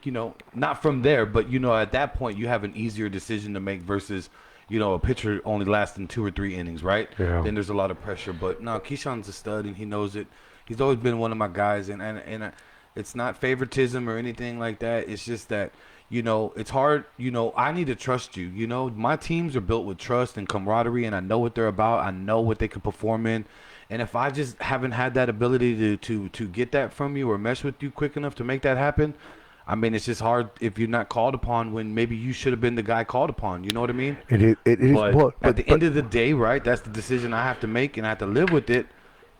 not from there, but at that point you have an easier decision to make versus, a pitcher only lasting 2 or 3 innings, right? Yeah. Then there's a lot of pressure. But no, Keyshawn's a stud, and he knows it. He's always been one of my guys, and it's not favoritism or anything like that. It's just that, it's hard. I need to trust you. My teams are built with trust and camaraderie, and I know what they're about. I know what they can perform in. And if I just haven't had that ability to get that from you or mesh with you quick enough to make that happen, I mean, it's just hard if you're not called upon when maybe you should have been the guy called upon. You know what I mean? It is. But at the end of the day, right, that's the decision I have to make, and I have to live with it.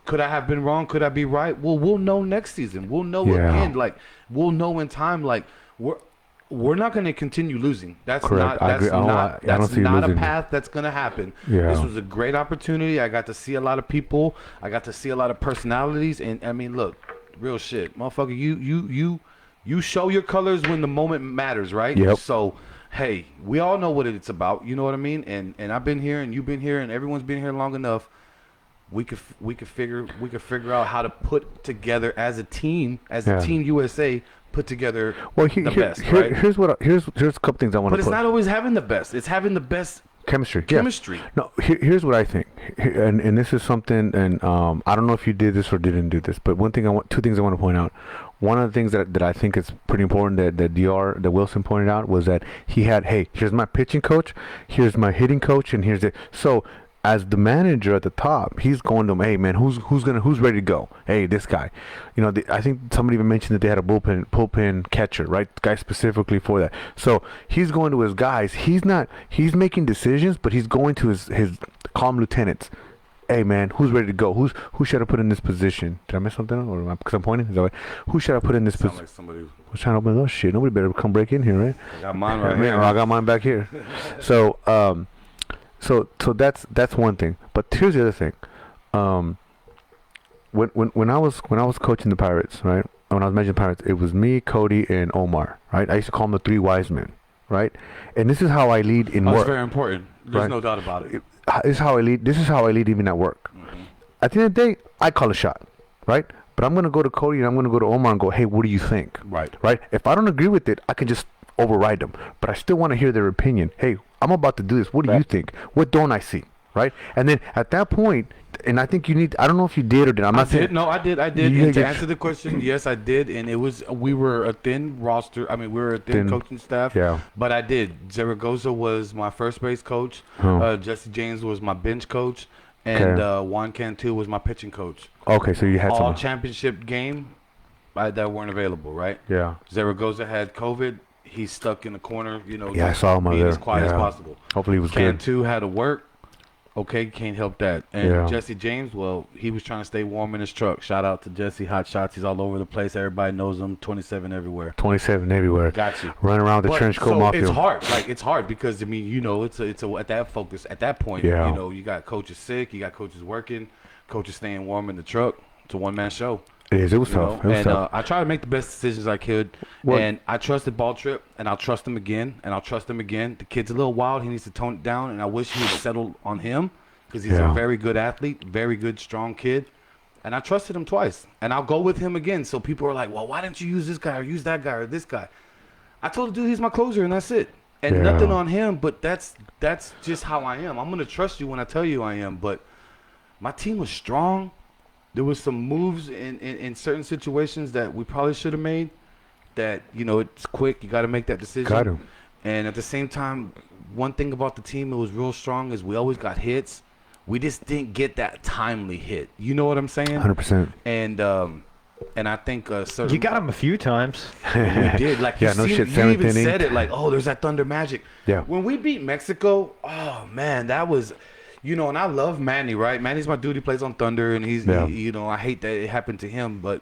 Could I have been wrong? Could I be right? Well, we'll know next season. We'll know again. Like, we'll know in time. Like, we're not going to continue losing. That's Correct. not. That's not. I don't That's see not a losing. path that's going to happen. Yeah. This was a great opportunity. I got to see a lot of people. I got to see a lot of personalities. And I mean, look, real shit, motherfucker. You show your colors when the moment matters, right? Yep. So, hey, we all know what it's about. You know what I mean? And I've been here, and you've been here, and everyone's been here long enough. We could figure out how to put together as a team, Team USA, put together the best. Right? Here's a couple things I want to But it's not always having the best. It's having the best chemistry. chemistry. Yeah. No, here's what I think, and this is something, and I don't know if you did this or didn't do this, but two things I want to point out. One of the things that I think is pretty important that Wilson pointed out was that he had, hey, here's my pitching coach, here's my hitting coach, and here's it. So as the manager at the top, he's going to him, hey man, who's ready to go? Hey, this guy. I think somebody even mentioned that they had a bullpen catcher, right? Guy specifically for that. So he's going to his guys. He's making decisions, but he's going to his calm lieutenants. Hey man, who's ready to go? Who should I put in this position? Did I miss something? Or because I'm pointing? Is that right? Who should I put in this position? Like somebody was trying to open those shit. Nobody better come break in here, right? I got mine right Man, here. I got mine back here. So that's one thing. But here's the other thing. When I was coaching the Pirates, right? When I was managing the Pirates, it was me, Cody, and Omar, right? I used to call them the 3 wise men, right? And this is how I lead in That's work. very important. There's Right. no doubt about it. This is how I lead. This is how I lead even at work. At the end of the day, I call a shot, right? But I'm gonna go to Cody and I'm gonna go to Omar and go, hey, what do you think? Right. Right. If I don't agree with it, I can just override them. But I still want to hear their opinion. Hey, I'm about to do this. What do you think? What don't I see? Right. And then at that point, and I think you need. I don't know if you did or did. I'm not saying. No, I did. You And to get- answer the question, yes, I did. And we were a thin roster. I mean, we were a thin coaching staff. Yeah. But I did. Zaragoza was my first base coach. Oh. Jesse James was my bench coach. And Juan Cantu was my pitching coach. Okay, so you had All some. championship game that weren't available, right? Yeah. Zaragoza had COVID. he's stuck in the corner. You know, Yeah, I saw him over being there. as quiet as Yeah. possible. Hopefully he was Can good. 2 had to work. Okay, can't help that. And Yeah. Jesse James, well, he was trying to stay warm in his truck. Shout out to Jesse, hot shots. He's all over the place. Everybody knows him. 27 everywhere. 27 everywhere. Got you. Running around with the But, trench coat so mafia. it's hard. Like, it's hard because, I mean, you know, it's a at that focus at that point. Yeah. You know, you got coaches sick, you got coaches working, coaches staying warm in the truck. It's a one-man show. It is. It was You tough. know? It was And tough. I try to make the best decisions I could. Well- And I trusted Ball Trip, and I'll trust him again, and I'll trust him again. The kid's a little wild. He needs to tone it down, and I wish he would settle on him because he's Yeah. a very good athlete, very good, strong kid. And I trusted him twice, and I'll go with him again. So people are like, well, why didn't you use this guy or use that guy or this guy? I told the dude he's my closer, and that's it. And Yeah. nothing on him, but that's just how I am. I'm going to trust you when I tell you I am. But my team was strong. There was some moves in certain situations that we probably should have made that, you know, it's quick. You got to make that decision. Got to. And at the same time, one thing about the team that was real strong is we always got hits. We just didn't get that timely hit. You know what I'm saying? 100%. And I think certain You got him a few times. we did. Like Yeah, you, no see, shit, you seventh even inning. said it like, oh, there's that Thunder magic. Yeah. When we beat Mexico, oh man, that was, you know, and I love Manny, right? Manny's my dude. He plays on Thunder, and he's, Yeah. you know, I hate that it happened to him, but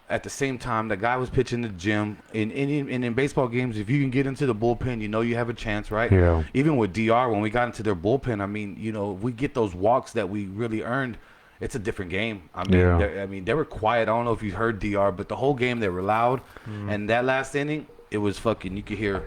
at the same time, the guy was pitching the gym. And in baseball games, if you can get into the bullpen, you know you have a chance, right? Yeah. Even with DR, when we got into their bullpen, I mean, you know, if we get those walks that we really earned, it's a different game. I mean, Yeah. they were quiet. I don't know if you heard DR, but the whole game they were loud. And that last inning, it was fucking. You could hear,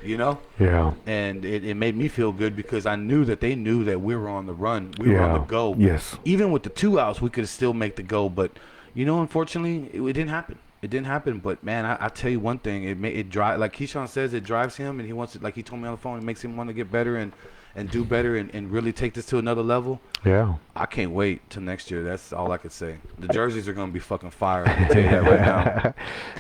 you know. Yeah. And it made me feel good because I knew that they knew that we were on the run. We were on Yeah. the go. Yes. Even with the 2 outs, we could still make the go. But, you know, unfortunately, it didn't happen. It didn't happen. But, man, I tell you one thing. It drive, like Keyshawn says, it drives him. And he wants to, like he told me on the phone, it makes him want to get better and do better and really take this to another level. Yeah. I can't wait till next year. That's all I could say. The jerseys are going to be fucking fire. I can tell you that right now.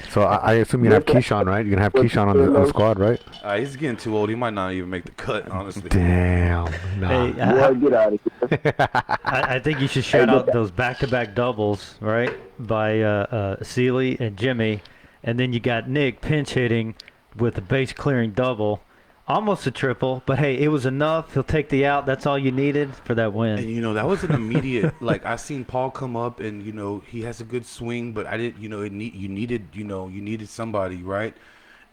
So I assume you're going to have Keyshawn, right? You're going to have Keyshawn on the squad, right? He's getting too old. He might not even make the cut, honestly. Damn. Nah. Hey, Boy, get out of here. I think you should shout out those back-to-back doubles, right, by Seeley and Jimmy, and then you got Nick pinch hitting with a base-clearing double. Almost a triple, but hey, it was enough. He'll take the out. That's all you needed for that win. And, you know, that was an immediate, like, I seen Paul come up and, you know, he has a good swing, but I didn't, you know, you needed somebody, right?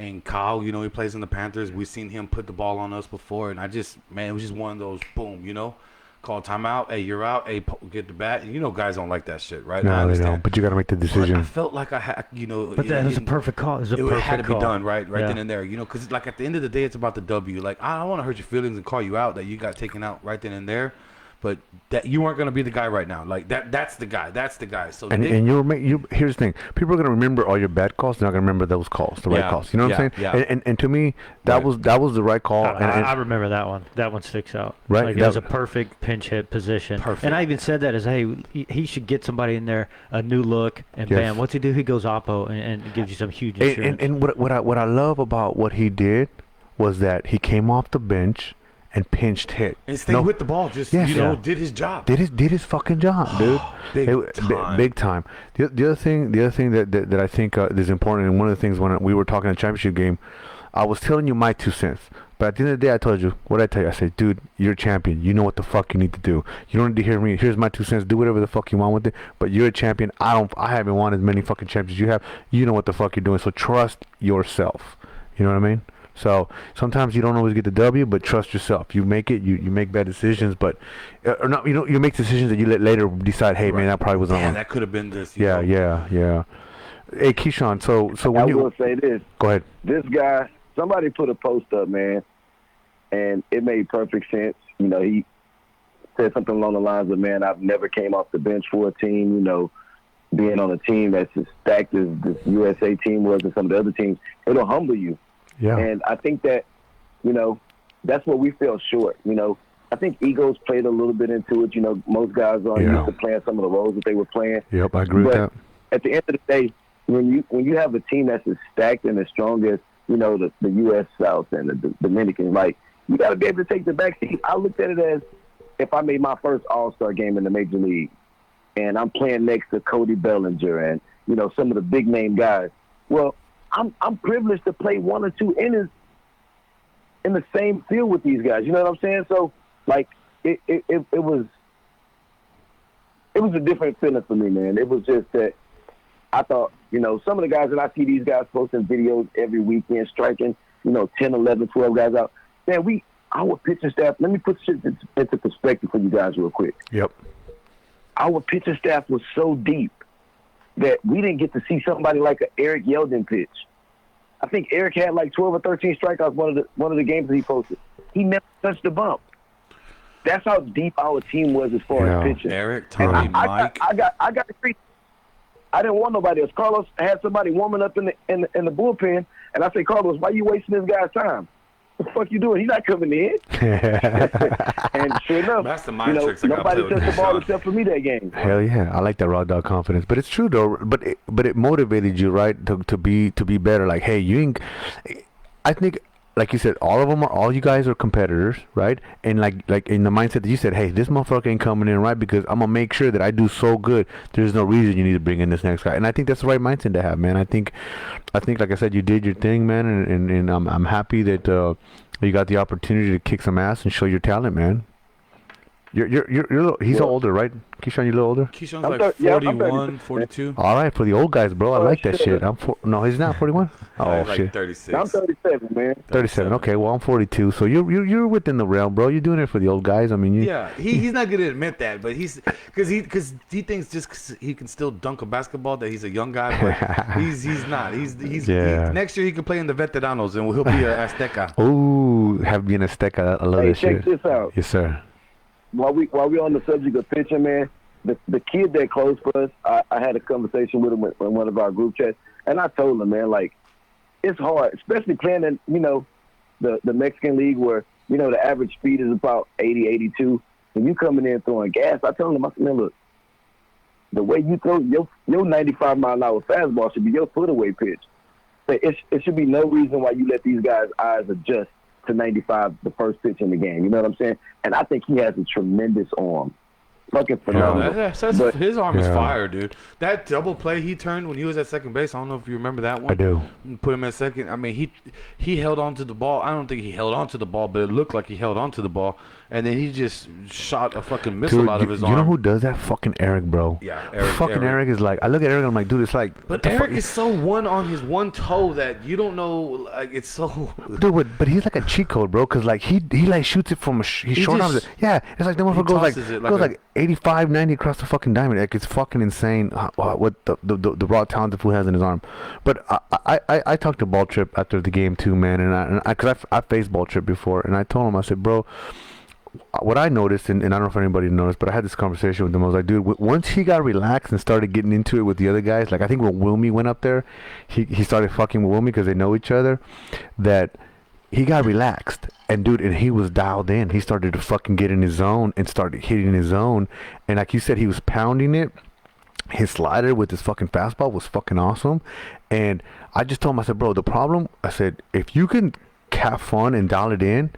And Kyle, you know, he plays in the Panthers. We've seen him put the ball on us before, and it was just one of those, boom, you know, call timeout. Hey, you're out. Hey, get the bat. And, you know, guys don't like that shit, right? I No, they understand. don't. But you got to make the But decision. I felt like I had, you know. But that was a perfect call. It was a It perfect had to be call. done right Yeah. then and there, you know, because like at the end of the day, it's about the W. Like I don't want to hurt your feelings and call you out that you got taken out right then and there, but that you weren't gonna be the guy right now. Like that's the guy. That's the guy. So And here's the thing. People are gonna remember all your bad calls. They're not gonna remember those calls, the right Yeah, calls. You know what I'm yeah, saying? yeah. And to me, that Right. was the right call. I remember that one. That one sticks out. Right, Like, it that- was a perfect pinch hit position. Perfect. And I even said that as, hey, he should get somebody in there, a new look, and Yes. bam, what's he do? He goes oppo and gives you some huge insurance. and what I love about what he did was that he came off the bench and pinched hit. and stayed with the ball, just Yes. you know, Yeah. did his job. Did his fucking job, dude. Big time. Big time. The other thing that I think is important, and one of the things when we were talking a championship game, I was telling you my 2 cents. But at the end of the day, I told you, what did I tell you? I said, dude, you're a champion. You know what the fuck you need to do. You don't need to hear me. Here's my 2 cents. Do whatever the fuck you want with it. But you're a champion. I haven't won as many fucking champions as you have. You know what the fuck you're doing. So trust yourself. You know what I mean? So sometimes you don't always get the W, but trust yourself. You make it. You make bad decisions, but or not. You know, you make decisions that you later decide. Hey, man, that probably wasn't. Damn, on. that could have been this. you know. Yeah. Hey, Keyshawn. So I when you will say this. go ahead. This guy, somebody put a post up, man, and it made perfect sense. You know, he said something along the lines of, man, I've never came off the bench for a team, you know, being on a team that's as stacked as this USA team was and some of the other teams, it'll humble you. Yeah. And I think that, you know, that's what we fell short. You know, I think egos played a little bit into it. You know, most guys aren't Yeah. used to playing some of the roles that they were playing. Yep, I agree with But that. at the end of the day, when you have a team that's as stacked and as strong as, you know, the U.S. South and the Dominican, like, you got to be able to take the back seat. I looked at it as if I made my first All-Star game in the Major League and I'm playing next to Cody Bellinger and, you know, some of the big-name guys. Well, I'm privileged to play 1 or 2 innings in the same field with these guys. You know what I'm saying? So like it was a different feeling for me, man. It was just that I thought, you know, some of the guys, and I see these guys posting videos every weekend, striking, you know, 10, 11, 12 guys out. Man, our pitching staff, let me put shit into perspective for you guys real quick. Yep. Our pitching staff was so deep that we didn't get to see somebody like a Eric Yeldon pitch. I think Eric had like 12 or 13 strikeouts one of the games that he posted. He never touched the bump. That's how deep our team was as far as pitching. Eric, Tommy, Mike. I got to agree. I didn't want nobody else. Carlos had somebody warming up in the bullpen, and I said, Carlos, why you wasting this guy's time? What the fuck you doing? He's not coming in. And sure enough, that's the mind tricks nobody touched the ball except for me that game. Hell yeah, I like that raw dog confidence. But it's true though. But it motivated you, right, to be better. Like, hey, you ain't. I think, like you said, all you guys are competitors, right? And like in the mindset that you said, hey, this motherfucker ain't coming in, right? Because I'm gonna make sure that I do so good. There's no reason you need to bring in this next guy. And I think that's the right mindset to have, man. I think, like I said, you did your thing, man, and I'm happy that you got the opportunity to kick some ass and show your talent, man. He's older, right? Keyshawn, you a little older? Keyshawn's like 41, 42. All right, for the old guys, bro. I like that shit. No, he's not 41. Oh like shit. 36. I'm 37, man. 37. Okay, well I'm 42, so you're within the realm, bro. You're doing it for the old guys. I mean, yeah, he's not gonna admit that, but because he thinks just 'cause he can still dunk a basketball that he's a young guy, but he's not. Next year he can play in the veteranos and he'll be an Azteca. Ooh, have been a Azteca. I love that shit. Check this out. Yes, sir. While we on the subject of pitching, man, the kid that closed for us, I had a conversation with him in one of our group chats, and I told him, man, like, it's hard, especially playing in, you know, the Mexican League where, you know, the average speed is about 80, 82. When you coming in throwing gas, I told him, I said, man, look, the way you throw your 95-mile-an-hour fastball should be your foot-away pitch. But it should be no reason why you let these guys' eyes adjust to 95 the first pitch in the game. You know what I'm saying? And I think he has a tremendous arm. Fucking phenomenal. His arm is fire, dude. That double play he turned when he was at second base, I don't know if you remember that one. I do. Put him at second. I mean, he held on to the ball. I don't think he held on to the ball, but it looked like he held on to the ball. And then he just shot a fucking missile out of his arm. You know who does that? Fucking Eric, bro. Yeah, Eric is like, I look at Eric and I'm like, dude, it's like. But Eric is so one on his one toe that you don't know, like, it's so. Dude, but he's like a cheat code, bro, because like he like shoots it from he short arms it. Yeah, it's like the motherfucker goes like 85, 90 across the fucking diamond. Like, it's fucking insane what the raw talent the fool has in his arm. But I talked to Ball Trip after the game too, man, and because I faced Ball Trip before, and I told him, I said, bro, what I noticed, and I don't know if anybody noticed, but I had this conversation with him. I was like, dude, once he got relaxed and started getting into it with the other guys, like I think when Wilmy went up there, he started fucking with Wilmy because they know each other, that he got relaxed. And dude, and he was dialed in. He started to fucking get in his zone and started hitting his zone. And like you said, he was pounding it. His slider with his fucking fastball was fucking awesome. And I just told him, I said, bro, the problem, I said, if you can have fun and dial it in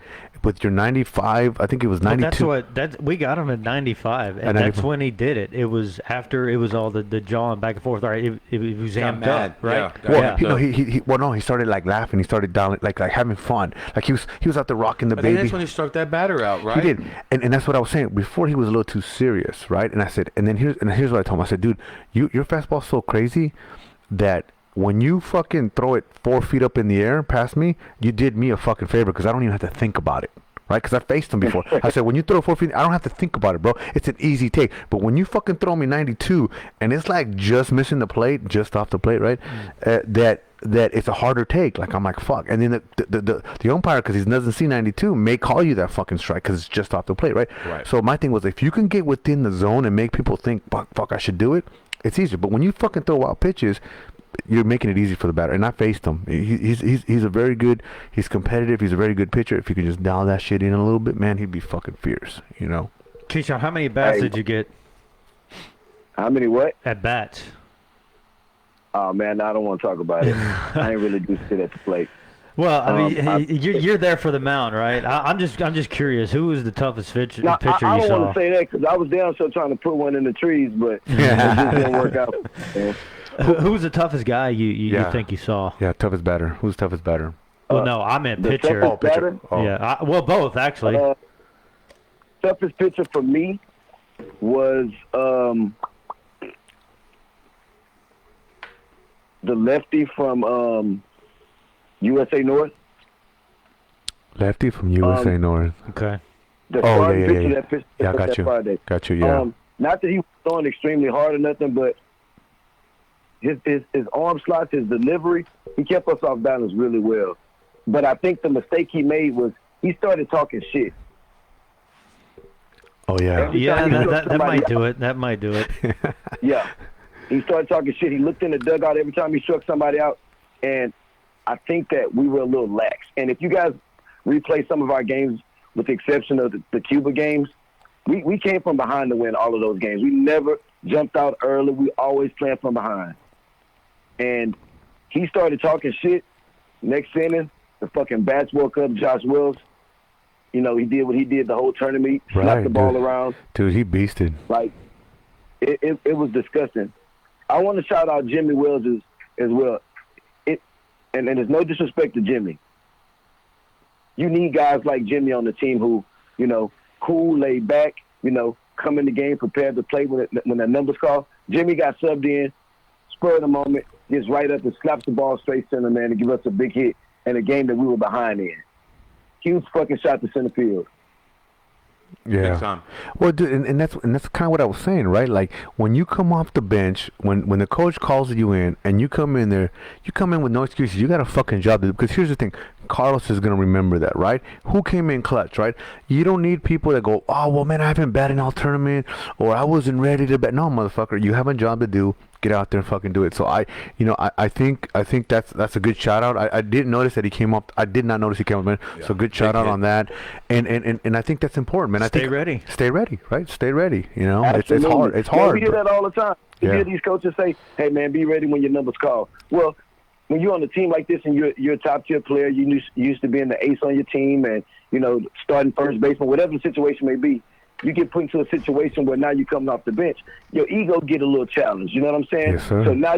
with your 95, I think it was 92. We got him at 95, and that's when he did it. It was after it was all the jawing back and forth. All right, it was amped up, right? He started like laughing. He started dialing, like having fun. Like he was out there rocking the baby. And that's when he struck that batter out, right? He did, and that's what I was saying before. He was a little too serious, right? And I said, and here's what I told him. I said, dude, your fastball's so crazy that when you fucking throw it 4 feet up in the air past me, you did me a fucking favor because I don't even have to think about it, right? Because I faced him before. I said, when you throw 4 feet, I don't have to think about it, bro. It's an easy take. But when you fucking throw me 92 and it's like just missing the plate, just off the plate, right? That it's a harder take. Like, I'm like, fuck. And then the umpire, because he doesn't see 92, may call you that fucking strike because it's just off the plate, right? So my thing was, if you can get within the zone and make people think, fuck, I should do it, it's easier. But when you fucking throw wild pitches, you're making it easy for the batter. And I faced him. He's a very good. He's competitive. He's a very good pitcher. If you can just dial that shit in a little bit, man, he'd be fucking fierce. You know. Keyshawn, how many bats did you get? How many what? At bats. Oh man, I don't want to talk about it. I ain't really do shit at the plate. Well, I mean, you're there for the mound, right? I'm just curious. Who was the toughest pitcher you saw? I don't want to say that because I was down so trying to put one in the trees, but it just didn't work out. Man. Who's the toughest guy you Yeah. think you saw? Yeah, tough is better. Who's tough is better? Well, no, I meant the pitcher. toughest batter? Oh. Yeah, well, both actually. Toughest pitcher for me was the lefty from USA North. Lefty from USA North. Okay. The Oh, starting yeah. pitcher that pitched Yeah, I got that you. Friday. Got you, yeah. Not that he was throwing extremely hard or nothing, but his arm slots, his delivery, he kept us off balance really well. But I think the mistake he made was he started talking shit. Oh, yeah. Every Yeah, time he took that somebody might do out- it. That might do it. Yeah. He started talking shit. He looked in the dugout every time he struck somebody out. And I think that we were a little lax. And if you guys replay some of our games, with the exception of the Cuba games, we came from behind to win all of those games. We never jumped out early. We always played from behind. And he started talking shit. Next inning, the fucking bats woke up Josh Wells. You know, he did what he did the whole tournament. He slapped the ball around. Dude, he beasted. Like, it was disgusting. I want to shout out Jimmy Wells as well. And there's no disrespect to Jimmy. You need guys like Jimmy on the team who, you know, cool, laid back, you know, come in the game prepared to play when the numbers call. Jimmy got subbed in, spur of the moment, gets right up and slaps the ball straight center, man, and give us a big hit in a game that we were behind in. Huge fucking shot to center field. Yeah. Big time. Well, dude, and that's kind of what I was saying, right? Like when you come off the bench, when the coach calls you in, and you come in there, you come in with no excuses. You got a fucking job to do. Because here's the thing, Carlos is gonna remember that, right? Who came in clutch, right? You don't need people that go, oh well, man, I haven't batted all tournament, or I wasn't ready to bat. No, motherfucker, you have a job to do. Get out there and fucking do it. So I think that's a good shout out. I didn't notice that he came up. I did not notice he came up, man. Yeah. So good shout out on that. And I think that's important, man. Stay ready. Stay ready, right? Stay ready. You know, it's Absolutely. hard. It's Yeah, hard. we hear that all the time. You Yeah. hear these coaches say, hey, man, be ready when your number's called. Well, when you're on a team like this and you're a top-tier player, you used to being the ace on your team and, you know, starting first baseman, whatever the situation may be, you get put into a situation where now you're coming off the bench, your ego get a little challenged. You know what I'm saying? Yes, sir. So now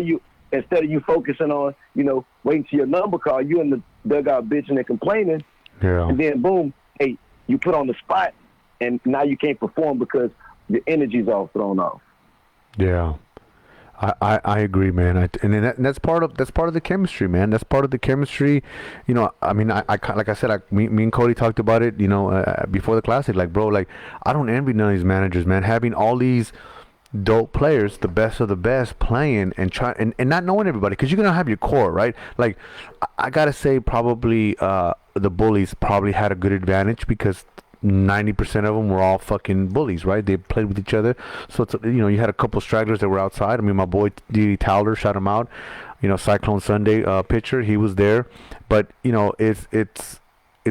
instead of you focusing on, you know, waiting till your number call, you in the dugout bitching and complaining, Yeah. and then boom, hey, you put on the spot, and now you can't perform because the energy's all thrown off. Yeah. I agree, man. And that's part of the chemistry, man. That's part of the chemistry. You know, I mean, I like I said, me and Cody talked about it. You know, before the classic, like, bro, like, I don't envy none of these managers, man. Having all these dope players, the best of the best, playing and try and not knowing everybody, because you're gonna have your core, right? Like, I gotta say, probably the bullies probably had a good advantage because 90% of them were all fucking bullies, right? They played with each other. So, it's, you know, you had a couple stragglers that were outside. I mean, my boy D.D. Towler shot him out. You know, Cyclone Sunday pitcher, he was there. But, you know, it's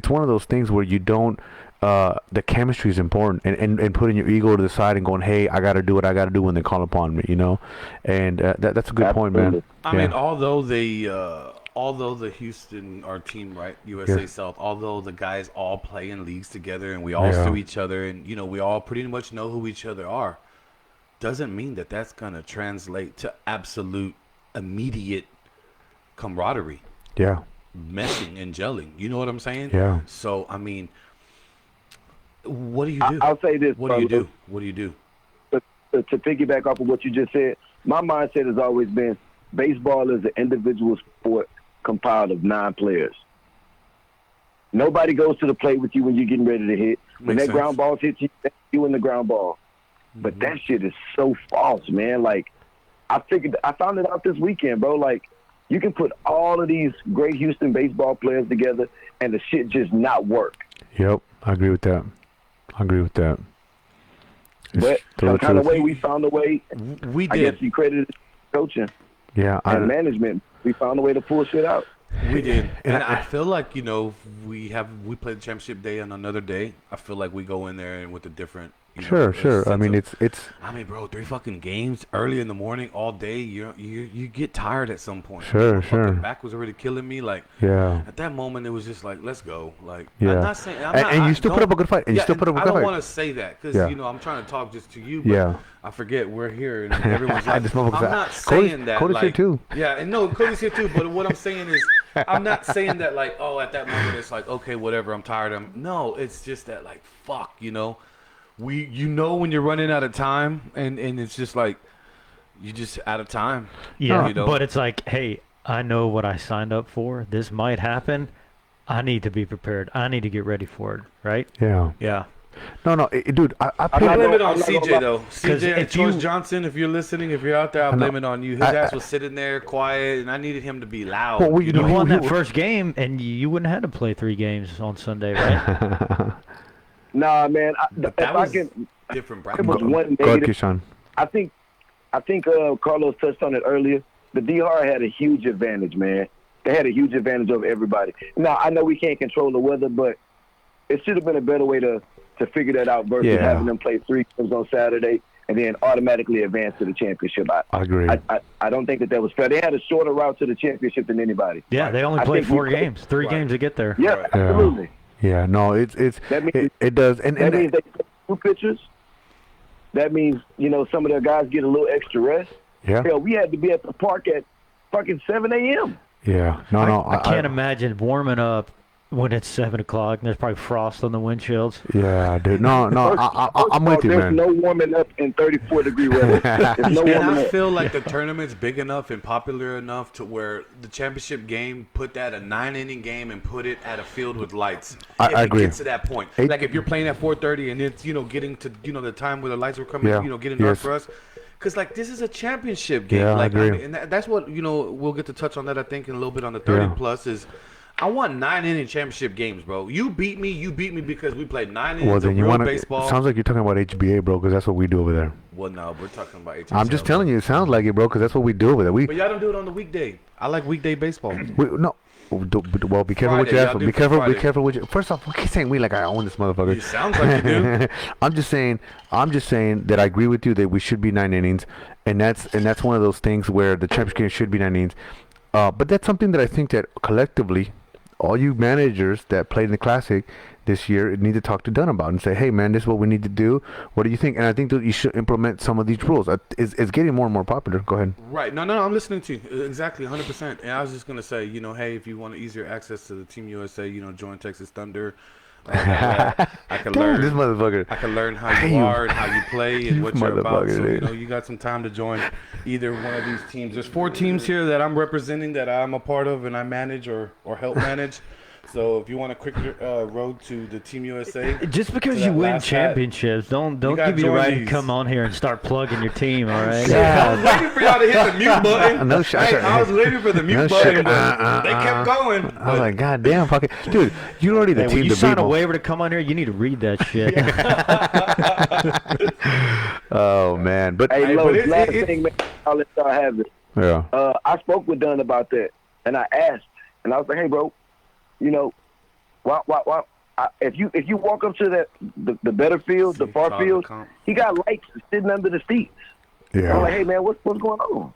one of those things where you don't, the chemistry is important, and putting your ego to the side and going, hey, I got to do what I got to do when they call upon me, you know? And that's a good point, man. I mean, although the Houston, our team, right, USA South, although the guys all play in leagues together and we all sue each other and, you know, we all pretty much know who each other are, doesn't mean that that's going to translate to absolute immediate camaraderie. Yeah. Meshing and gelling. You know what I'm saying? Yeah. So, I mean, what do you do? I'll say this. What do you do? What do you do? To piggyback off of what you just said, my mindset has always been baseball is an individual sport compiled of 9 players. Nobody goes to the plate with you when you're getting ready to hit. When Makes that sense. ground ball hits you, you in the ground ball. But that shit is so false, man. Like, I found it out this weekend, bro. Like, you can put all of these great Houston baseball players together and the shit just not work. Yep. I agree with that. But some kind of way we found a way. We I did. guess you credited coaching Yeah. and management. We found a way to pull shit out. We did, and I feel like, you know, we played the championship day on another day. I feel like we go in there and with a different You Sure, know, a sure. I sense mean, of- it's I mean, bro, 3 fucking games early in the morning, all day. You get tired at some point. Sure, My sure. fucking back was already killing me. Like yeah, at that moment, it was just like, let's go. Like yeah. I'm not saying, And you still put up a good fight. And you still put up a I good don't fight. want to say that because Yeah. you know I'm trying to talk just to you. But Yeah. I forget we're here and everyone's like, This I'm motherfucker's not Cody's- saying that. Cody's like, here too. Yeah, and no, Cody's here too. But what I'm saying is, I'm not saying that like, oh, at that moment it's like, okay, whatever, I'm tired. No, it's just that like, fuck, you know, you know when you're running out of time, and it's just like, you just out of time. Yeah, you know? but it's like, hey, I know what I signed up for. This might happen. I need to be prepared. I need to get ready for it, right? Yeah. Yeah. No, dude. I I played. blame it on I'm not gonna CJ lie. though. 'Cause CJ and if you- George Johnson, if you're listening, if you're out there, I blame it on you. His ass was sitting there quiet, and I needed him to be loud. Well, you you You know? know, won he- that first game, and you wouldn't have had to play 3 games on Sunday, right? Nah, man. But If that I was can, different it was bracket. one Go ahead, negative. Kishan. I think Carlos touched on it earlier. The D-Hard had a huge advantage, man. They had a huge advantage over everybody. Now, I know we can't control the weather, but it should have been a better way to figure that out versus Yeah. having them play 3 games on Saturday and then automatically advance to the championship. I agree. I don't think that was fair. They had a shorter route to the championship than anybody. Yeah, they only I played think we 4 played- games, 3 Right. games to get there. Yeah, Right. absolutely. Yeah. No, it does. And That means they play 2 pitchers. That means, some of their guys get a little extra rest. yeah. Hell, we had to be at the park at fucking 7 a.m. Yeah. No. I can't imagine warming up when it's 7 o'clock and there's probably frost on the windshields. Yeah, dude. No. I'm with you, There's man. no warming up in 34-degree weather. There's no And warming I up. feel like the tournament's big enough and popular enough to where the championship game put that a 9-inning game and put it at a field with lights. I if agree. It gets to that point, like if you're playing at 4:30 and it's getting to the time where the lights were coming, Yeah. getting dark Yes. for us. Because like this is a championship game. Yeah, I like, agree. mean, and that's what we'll get to touch on that I think in a little bit on the 30 Yeah. plus is. I want 9-inning championship games, bro. You beat me because we played 9 innings Well, of then you real want to. baseball. Sounds like you're talking about HBA, bro, because that's what we do over there. Well, no, we're talking about HSL. I'm just telling you, it sounds like it, bro, because that's what we do over there. But y'all don't do it on the weekday. I like weekday baseball. No. Well, be careful what Friday, you ask y'all for. do Be careful. Be Friday. careful what you. First off, keep saying we like I own this motherfucker. It sounds like you do. I'm just saying that I agree with you that we should be 9 innings, and that's one of those things where the championship game should be 9 innings. But that's something that I think that collectively, all you managers that played in the Classic this year need to talk to Dunn about and say, hey man, this is what we need to do. What do you think? And I think that you should implement some of these rules. It's getting more and more popular. Go ahead. Right. No, I'm listening to you. Exactly, 100%. And I was just going to say, hey, if you want easier access to the Team USA, join Texas Thunder. I can Damn, this learn. motherfucker. I can learn how Hey, you you- are and how you play and You what you're about. So, motherfucker, dude. you got some time to join either one of these teams. There's 4 teams here that I'm representing that I'm a part of and I manage or help manage. So if you want a quick road to the Team USA, Just because to you that win last hat, championships, don't gotta give me the join right to these. come on here and start plugging your team, all right? I was waiting for y'all to hit the mute button. No shit. Hey, I was waiting for the mute No button, shit. but they kept going. I was like, God damn, fucking dude, you're already the Hey, team when you to sign beat. a waiver to come on here, you need to read that shit. Oh man, but Hey, Hey, Lo, but it- last it- thing, man, I'll let y'all have it. yeah, I spoke with Dunn about that, and I asked, and I was like, "Hey, bro, why? If you walk up to the better field, the far field, he got lights sitting under the seats. yeah, I'm like, hey, man, what's going on?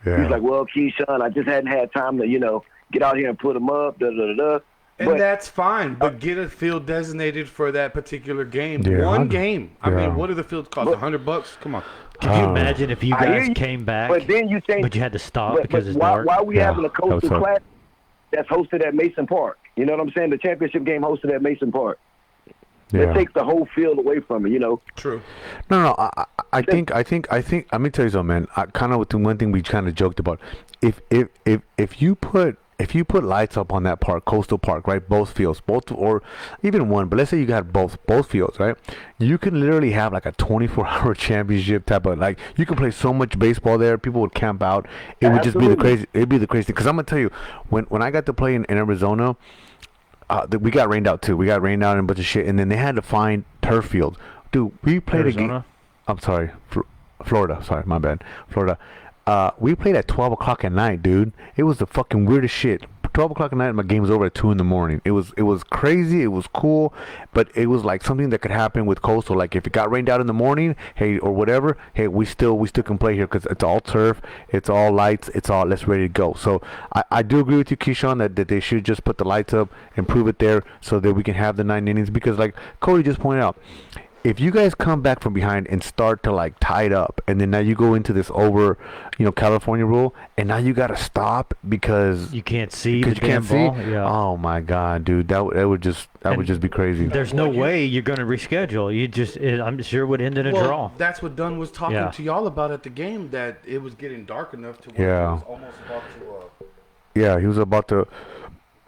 yeah. He's like, well, Keyshawn, I just hadn't had time to get out here and put them up. Da da da da. And But that's fine, but get a field designated for that particular game. Yeah, One 100. game. I Yeah. mean, what do the fields cost? $100? Come on. Can you imagine if you I hear guys you, came back, but then you change. but you had to stop But because it's why dark? are we Yeah, having a that was coastal tough. class that's hosted at Mason Park? You know what I'm saying? The championship game hosted at Mason Park. Yeah. That takes the whole field away from it. True. No. I think. Let me tell you something, man. I kind of one thing we kind of joked about. If you put lights up on that park, Coastal Park, right? Both fields, or even one. But let's say you got both fields, right? You can literally have like a 24-hour championship type of like. You can play so much baseball there. People would camp out. It would just be the Absolutely. crazy. It'd be the crazy thing. Because I'm gonna tell you, when I got to play in Arizona. We got rained out too. We got rained out and a bunch of shit, and then they had to find turf fields. Dude, we played a game. Arizona? I'm sorry, Florida. Sorry, my bad. Florida. We played at 12 o'clock at night, dude. It was the fucking weirdest shit. 12 o'clock at night. My game was over at 2 in the morning. It was crazy. It was cool, but it was like something that could happen with Coastal. Like if it got rained out in the morning, hey, or whatever, hey, we still can play here because it's all turf, it's all lights, it's all let's ready to go. So I do agree with you, Keyshawn, that they should just put the lights up and prove it there so that we can have the 9 innings. Because like Cody just pointed out, if you guys come back from behind and start to like tie it up, and then now you go into this over, California rule, and now you got to stop because you can't see the you can't damn see. ball. Yeah. Oh my God, dude, that would just be crazy. There's no way you're going to reschedule. I'm sure it would end in a draw. That's what Dunn was talking to y'all about at the game, that it was getting dark enough to where he was almost about to. Yeah, he was about to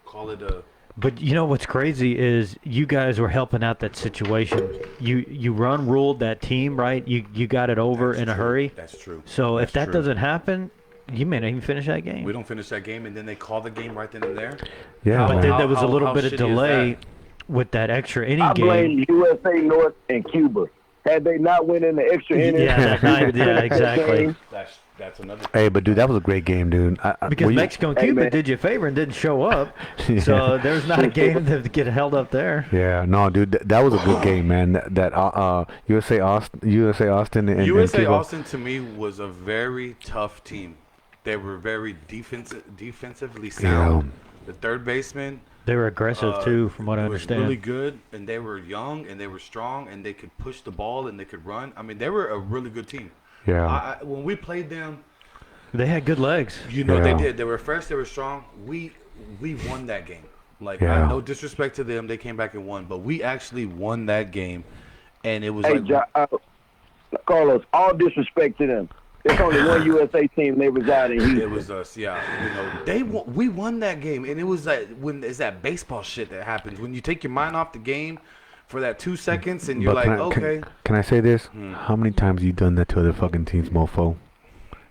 call it a. But you know what's crazy is you guys were helping out that situation. You ruled that team, right? You got it over in a hurry. That's true. So if that doesn't happen, you may not even finish that game. We don't finish that game, and then they call the game right then and there. Yeah, but then there was a little bit of shitty delay with that extra inning I game. blame USA North and Cuba. Had they not went in the extra inning, Yeah, exactly. That's another. Hey, but dude, that was a great game, dude. Because Mexico and Cuba did you a favor and didn't show up, so there's not a game to get held up there. Yeah, no, dude, that was a good game, man. That USA Austin, and USA Cuba. Austin to me was a very tough team. They were very defensively sound. The third baseman. They were aggressive too, from what I understand. Really good, and they were young, and they were strong, and they could push the ball, and they could run. I mean, they were a really good team. Yeah. When we played them, they had good legs. They did. They were fresh. They were strong. We won that game. Like, no disrespect to them, they came back and won, but we actually won that game, and it was Carlos, all disrespect to them. There's only one USA team. They reside in Houston. It was us, yeah. We won that game, and it was like it's that baseball shit that happens when you take your mind off the game for that 2 seconds, and you're okay. Can I say this? How many times you done that to other fucking teams, mofo?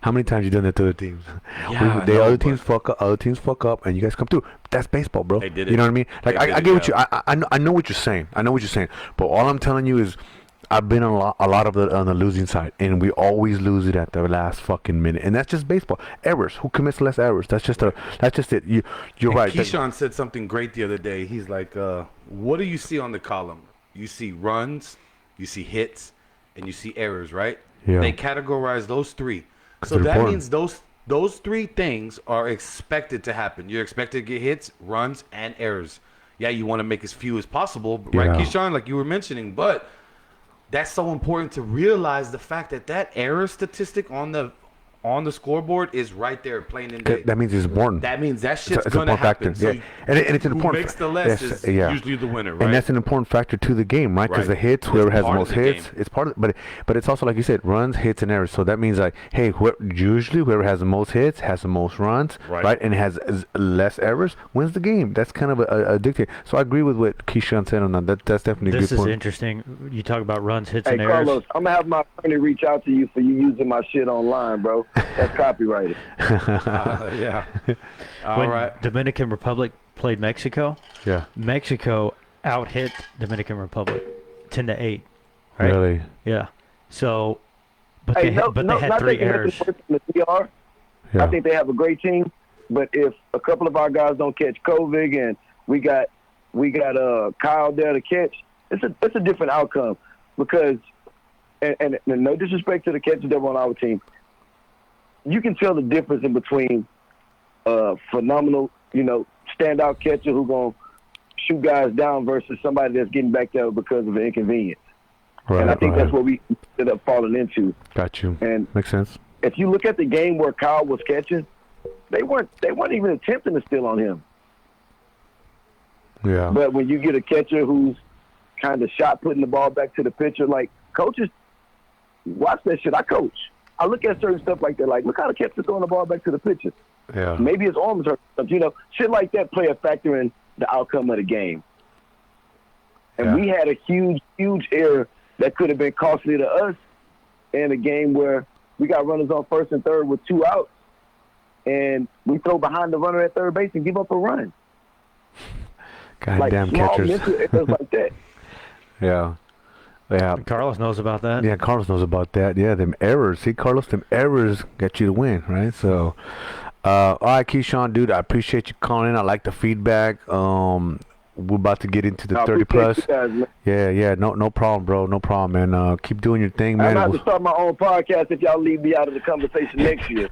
How many times you done that to other teams? Yeah, other teams fuck up, and you guys come through. That's baseball, bro. They did it. You know what I mean? Like I get what you. I know what you're saying. But all I'm telling you is, I've been on the losing side, and we always lose it at the last fucking minute, and that's just baseball. Errors. Who commits less errors? That's just it. You're right. Keyshawn said something great the other day. He's like, "What do you see on the column? You see runs, you see hits, and you see errors, right? Yeah. They categorize those three. So that means those three things are expected to happen. You're expected to get hits, runs, and errors. Yeah, you want to make as few as possible, right, Keyshawn? Like you were mentioning, but that's so important to realize the fact that error statistic on the scoreboard is right there, plain and day. That means it's important. That means that shit's going to happen. Factor. Yeah. And it's an important. Who makes the less is usually the winner, right? And that's an important factor to the game, right? Because the hits, whoever has the most hits, it's part of. But it's also like you said, runs, hits, and errors. So that means like, hey, whoever has the most hits has the most runs, right? And has less errors wins the game. That's kind of a dictate. So I agree with what Keyshawn said on that. That's definitely a good point. This is interesting. You talk about runs, hits, and errors. Hey, Carlos, I'm gonna have my attorney reach out to you for you using my shit online, bro. That's copyrighted. Yeah. All right. Dominican Republic played Mexico. Yeah. Mexico out-hit Dominican Republic 10-8. Right? Really? Yeah. So, they had 3 errors. Yeah. I think they have a great team, but if a couple of our guys don't catch COVID and we got Kyle there to catch, it's a different outcome because and no disrespect to the catchers that were on our team. You can tell the difference in between a phenomenal, standout catcher who's going to shoot guys down versus somebody that's getting back there because of an inconvenience. Right, and I think that's what we ended up falling into. Got you. And makes sense. If you look at the game where Kyle was catching, they weren't even attempting to steal on him. Yeah. But when you get a catcher who's kind of shot putting the ball back to the pitcher, like coaches watch that shit. I coach. I look at certain stuff like that, like, look how the catcher's throwing the ball back to the pitcher. Yeah. Maybe his arms hurt. Shit like that play a factor in the outcome of the game. And we had a huge, huge error that could have been costly to us in a game where we got runners on first and third with 2 outs, and we throw behind the runner at third base and give up a run. Goddamn catchers. Errors like that. Yeah. Yeah. Carlos knows about that. Yeah, Carlos knows about that. Yeah, them errors. See, Carlos, them errors get you to win, right? So, All right, Keyshawn, dude, I appreciate you calling in. I like the feedback. We're about to get into the I 30 plus. appreciate you guys, man. Yeah, no problem, bro. No problem, man. Keep doing your thing, man. I'm about to start my own podcast if y'all leave me out of the conversation next year.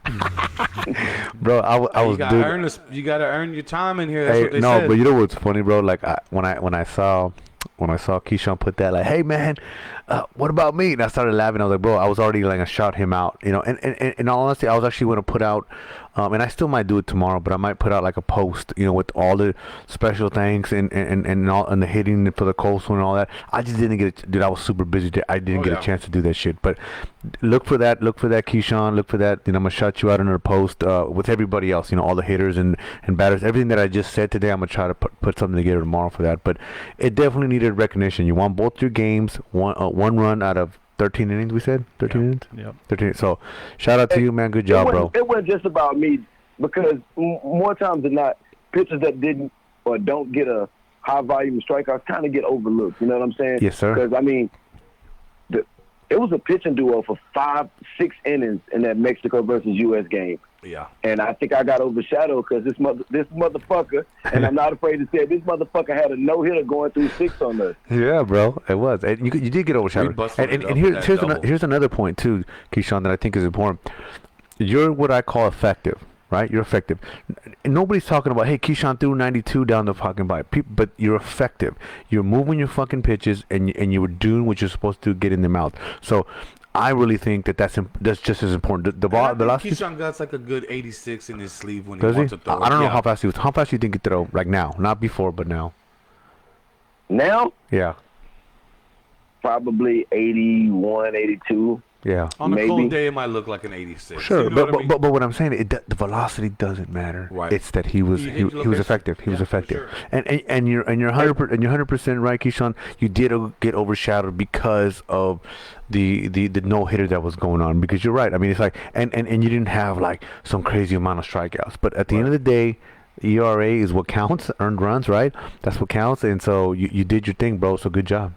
Bro, I was dude. You gotta earn your time in here. That's Hey, what they no, said. but you know what's funny, bro? Like when I saw Keyshawn put that, like, hey man, what about me? And I started laughing. I was like, bro, I was already like, I shout him out, you know. And in all honesty, I was actually going to put out, and I still might do it tomorrow, but I might put out like a post, you know, with all the special thanks and all and the hitting for the coastal and all that. I just didn't get it, dude. I was super busy. I didn't get a chance to do that shit. But look for that, Keyshawn. Look for that. You know, I'm gonna shout you out in a post with everybody else. You know, all the hitters and batters, everything that I just said today. I'm gonna try to put something together tomorrow for that. But it definitely needed recognition. You won both your games, one run out of 13 innings, we said? 13 innings? Yep. 13. So, shout out to you, man. Good job, bro. It wasn't just about me because more times than not, pitchers that didn't or don't get a high volume of strikeouts kind of get overlooked. You know what I'm saying? Yes, sir. Because, I mean, it was a pitching duo for 5-6 innings in that Mexico versus U.S. game. Yeah. And I think I got overshadowed because this motherfucker, and I'm not afraid to say it, this motherfucker had a no-hitter going through 6 on us. Yeah, bro, it was. And you did get overshadowed. And here's another point, too, Keyshawn, that I think is important. You're what I call effective, right? You're effective. Nobody's talking about, hey, Keyshawn threw 92 down the fucking pipe. But you're effective. You're moving your fucking pitches, and you were doing what you're supposed to get in the mouth. So I really think that's just as important. The last Keyshawn got like a good 86 in his sleeve when he does wants he? to throw. I don't know how fast he was. How fast do you think he throw? Like now, not before, but now. Now, Yeah. probably 81, 82. Yeah. On a Maybe. cold day, it might look like an 86. Sure, You know what I mean? but what I'm saying, the velocity doesn't matter. Right. It's that he was effective. He was Yeah, for effective. sure. And you're 100% right, Keyshawn. You did get overshadowed because of the no hitter that was going on. Because you're right. I mean, it's like and you didn't have like some crazy amount of strikeouts. But at the end of the day, ERA is what counts. Earned runs, right? That's what counts. And so you did your thing, bro. So good job.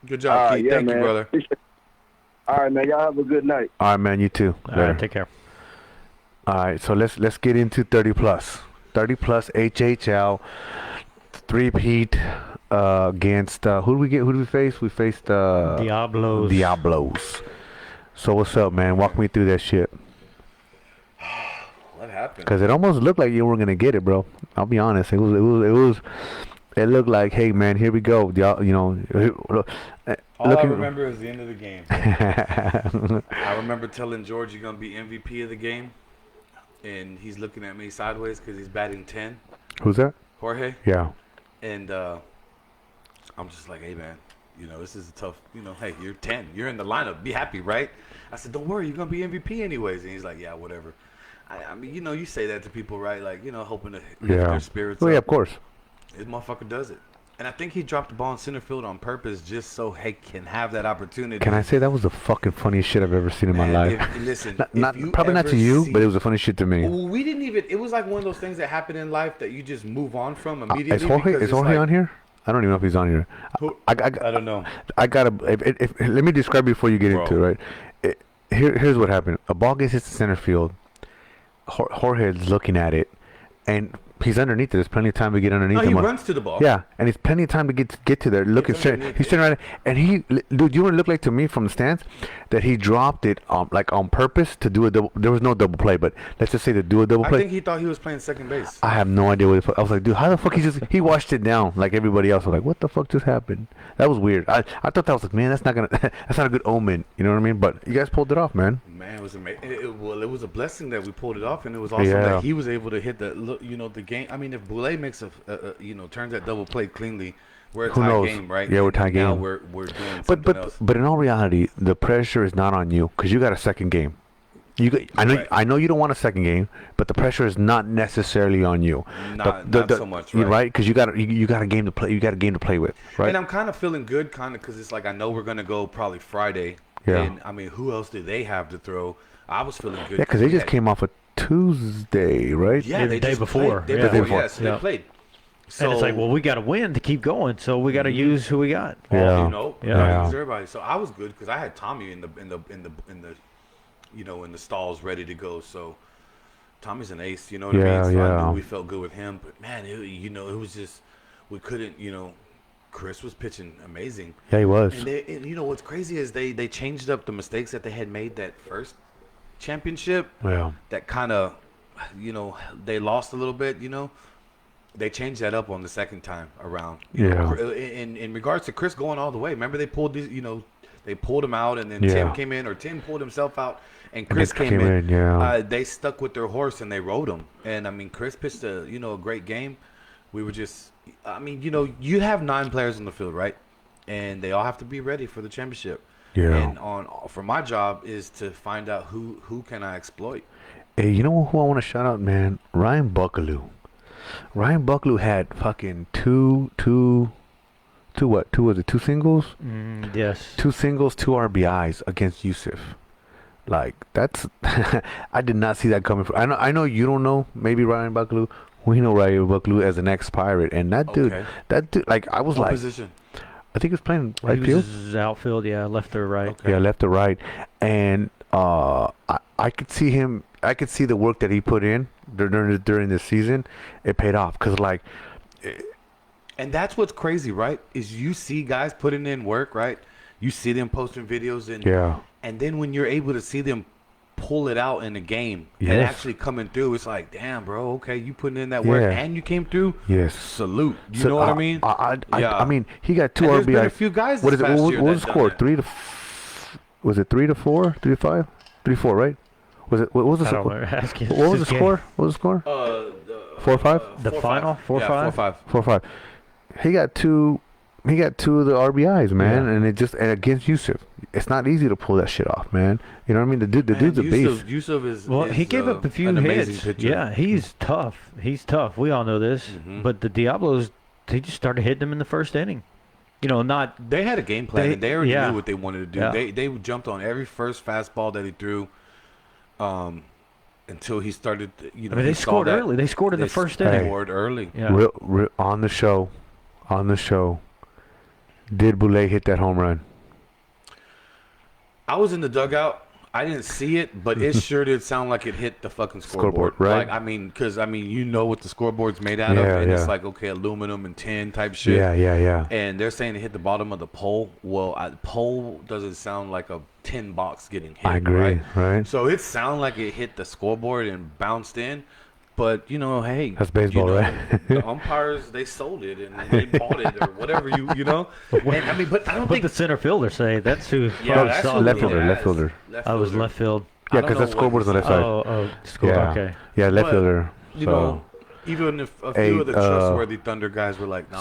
Good job, Keith. Yeah, Thank man. you, brother. All right, man. Y'all have a good night. All right, man. You too. All right, take care. All right, so let's get into 30 plus. 30 plus HHL three-peat against who do we get? Who do we face? We faced Diablos. So what's up, man? Walk me through that shit. What happened? Cause it almost looked like you weren't gonna get it, bro. I'll be honest. It looked like, hey, man, here we go. You know. All I remember is the end of the game. I remember telling George you're going to be MVP of the game, and he's looking at me sideways because he's batting 10. Who's that? Jorge. Yeah. And I'm just like, hey, man, you know, this is a tough, you know, hey, you're 10. You're in the lineup. Be happy, right? I said, don't worry, you're going to be MVP anyways. And he's like, yeah, whatever. I mean, you know, you say that to people, right? Like, you know, hoping to lift their spirits up. Yeah, of course. This motherfucker does it. And I think he dropped the ball in center field on purpose just so he can have that opportunity. Can I say that was the fucking funniest shit I've ever seen in my life? Probably not to you, but it was the funniest shit to me. Well, we didn't even. It was like one of those things that happen in life that you just move on from immediately. Is Jorge on here? I don't even know if he's on here. I don't know. I gotta. Let me describe before you get into it. Right. Here's what happened. A ball gets hit to center field. Jorge's looking at it, and he's underneath it. There's plenty of time to get underneath him. He runs to the ball. Yeah, and it's plenty of time to get to there. Looking straight. He's turning around, and dude, you want to look like to me from the stands that he dropped it like on purpose to do a double. There was no double play, but let's just say to do a double play. I think he thought he was playing second base. I have no idea what I was like, dude. How the fuck he washed it down like everybody else? I was like, what the fuck just happened? That was weird. I thought that was like, man, that's not a good omen. You know what I mean? But you guys pulled it off, man. Man, it was amazing. It was a blessing that we pulled it off, and it was awesome that he was able to hit the game. I mean, if Boulay makes turns that double play cleanly, we're a tie game, right? Yeah, we're tie game. Now we're doing something else. But in all reality, the pressure is not on you because you got a second game. I know you don't want a second game, but the pressure is not necessarily on you. Not so much, right? Because you got a game to play. You got a game to play with, right? And I'm kind of feeling good, because it's like I know we're gonna go probably Friday. Yeah. And I mean, who else do they have to throw? I was feeling good. Yeah, because they just came off a Tuesday, right? Yeah, the day before. They played. So, and it's like, well, we got to win to keep going, so we got to use who we got. Yeah. Use everybody. So I was good because I had Tommy in the stalls ready to go. So Tommy's an ace. You know what I mean? So I Yeah. knew we felt good with him. But man, it was just we couldn't. Chris was pitching amazing. Yeah, he was. And what's crazy is they changed up the mistakes that they had made that first championship. Yeah. That kind of, they lost a little bit. They changed that up on the second time around. In regards to Chris going all the way, remember they pulled these. They pulled him out, and then Tim came in, or Tim pulled himself out, and Chris came in. Yeah. They stuck with their horse and they rode him. And I mean, Chris pitched a great game. We were just, you have 9 players on the field, right? And they all have to be ready for the championship. Yeah. And for my job is to find out who can I exploit. Hey, you know who I want to shout out, man? Ryan Buckaloo. Ryan Buckaloo had fucking two what? Two was it? 2 singles? Yes. 2 singles, 2 RBIs against Yusuf. Like that's, I did not see that coming. I know you don't know. Maybe Ryan Buckaloo. We know Ryan Buckaloo as an ex-Pirate, and that dude, like I was What like, position? I think he was playing right He field. was outfield, left or right. Okay. Yeah, left or right, and I could see him. I could see the work that he put in during the season. It paid off because And that's what's crazy, right? Is you see guys putting in work, right? You see them posting videos, and then when you're able to see them pull it out in the game and actually coming through, it's like, damn, bro, okay, you putting in that work and you came through. Yes. Salute. You know what I mean? I mean, he got 2 And there's RBI. been a few guys What this is it? past What year was the that score? done 3 to. Was it 3 to 4? 3 to 5? 3 to 4, right? Was it? What was the I don't score? know. Ask you. What was the score? What was the score? 4-5. The final? 4-5? 4-5. 4-5. He got 2. He got 2 of the RBIs, man, and and against Yusuf, it's not easy to pull that shit off, man. You know what I mean? The dude's a beast. Yusuf is. Well, is, he gave up a few an amazing hits. pitcher. Yeah, he's tough. He's tough. We all know this. But the Diablos, they just started hitting him in the first inning. They had a game plan, and they already knew what they wanted to do. Yeah. They jumped on every first fastball that he threw, until he started. they scored early. They scored in the first They inning. scored early. Yeah. On the show, did Boulay hit that home run? I was in the dugout. I didn't see it, but it sure did sound like it hit the fucking scoreboard. Right? Like, because you know what the scoreboard's made out of, and it's like, okay, aluminum and tin type shit. Yeah. And they're saying it hit the bottom of the pole. Well, the pole doesn't sound like a tin box getting hit. I agree, right? So it sounded like it hit the scoreboard and bounced in. But, hey. That's baseball, right? The umpires, they sold it and they bought it or whatever, you know? And, but I don't What think. the center fielder say? That's who. That's saw who it. left fielder, it left is. fielder. I was left field. Yeah, I don't because know that scoreboard's on what the left side. Score. Yeah. Okay. Yeah, left But, fielder. Even if a few of the trustworthy Thunder guys were like, no,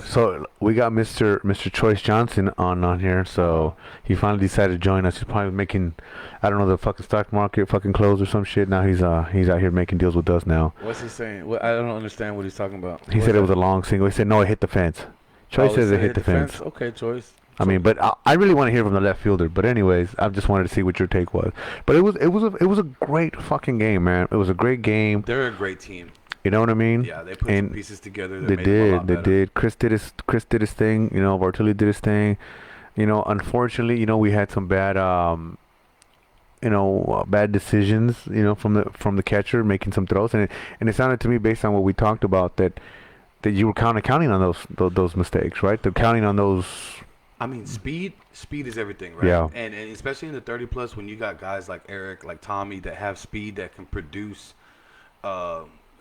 So we got Mr. Choice Johnson on here. So he finally decided to join us. He's probably making, I don't know, the fucking stock market fucking closed or some shit. Now he's out here making deals with us now. What's he saying? I don't understand what he's talking about. He said it was a long single. He said no, it hit the fence. Choice says it hit the fence. Okay, Choice. I mean, but I really want to hear from the left fielder. But anyways, I just wanted to see what your take was. But it was a great fucking game, man. It was a great game. They're a great team. You know what I mean? Yeah, they put some pieces together. They did. Chris did his thing. Bartoli did his thing. Unfortunately, we had some bad bad decisions. From the catcher making some throws, and it sounded to me based on what we talked about that you were counting on those mistakes, right? They're counting on those. I mean, speed is everything, right? Yeah. And especially in the 30+ when you got guys like Eric, like Tommy that have speed that can produce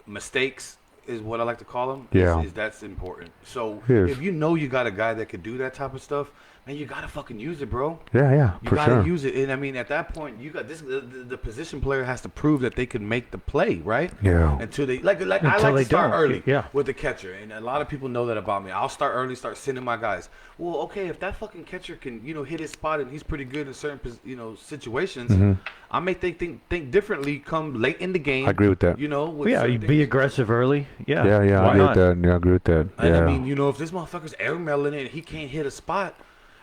mistakes is what I like to call them. Yeah. That's important. So Yes. if you got a guy that could do that type of stuff, man, you gotta fucking use it, bro. Yeah, You for gotta sure. use it. And I mean, at that point, you got this. The position player has to prove that they can make the play, right? Yeah. Until they I like Until to they start don't. early. Yeah. With the catcher, and a lot of people know that about me. I'll start early, start sending my guys. Well, okay, if that fucking catcher can hit his spot and he's pretty good in certain situations, I may think differently come late in the game. I agree with that. With Yeah, certain you be things. aggressive early. Yeah. Yeah, Why I agree not? with that. Yeah, I agree with that. And Yeah. I mean, if this motherfucker's air melting it and he can't hit a spot,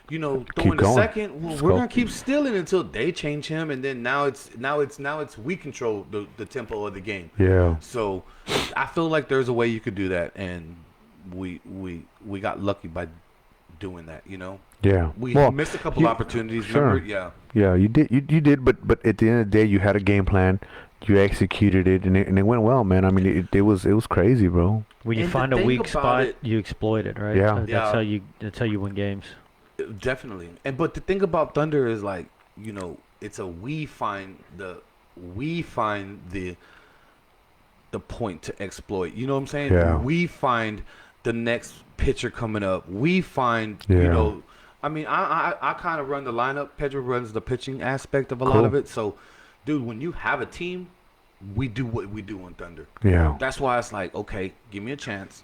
throwing the going. second, well, Let's we're go. gonna keep stealing until they change him, and then now it's we control the tempo of the game. Yeah. So I feel like there's a way you could do that, and we got lucky by doing that. Yeah. We Well, missed a couple opportunities. sure. Remember? Yeah. Yeah, you did. You did. But at the end of the day, you had a game plan. you executed it, and it went well, man. I mean, it was crazy, bro. When you And the find a thing weak about spot, it- you exploit it, right? Yeah. That's how you win games. Definitely. But the thing about Thunder is like, it's a we find the point to exploit. You know what I'm saying? Yeah. We find the next pitcher coming up. We find Yeah. I mean, I kind of run the lineup. Pedro runs the pitching aspect of a lot Cool. of it. So, dude, when you have a team, we do what we do on Thunder. Yeah. That's why it's like, okay, give me a chance.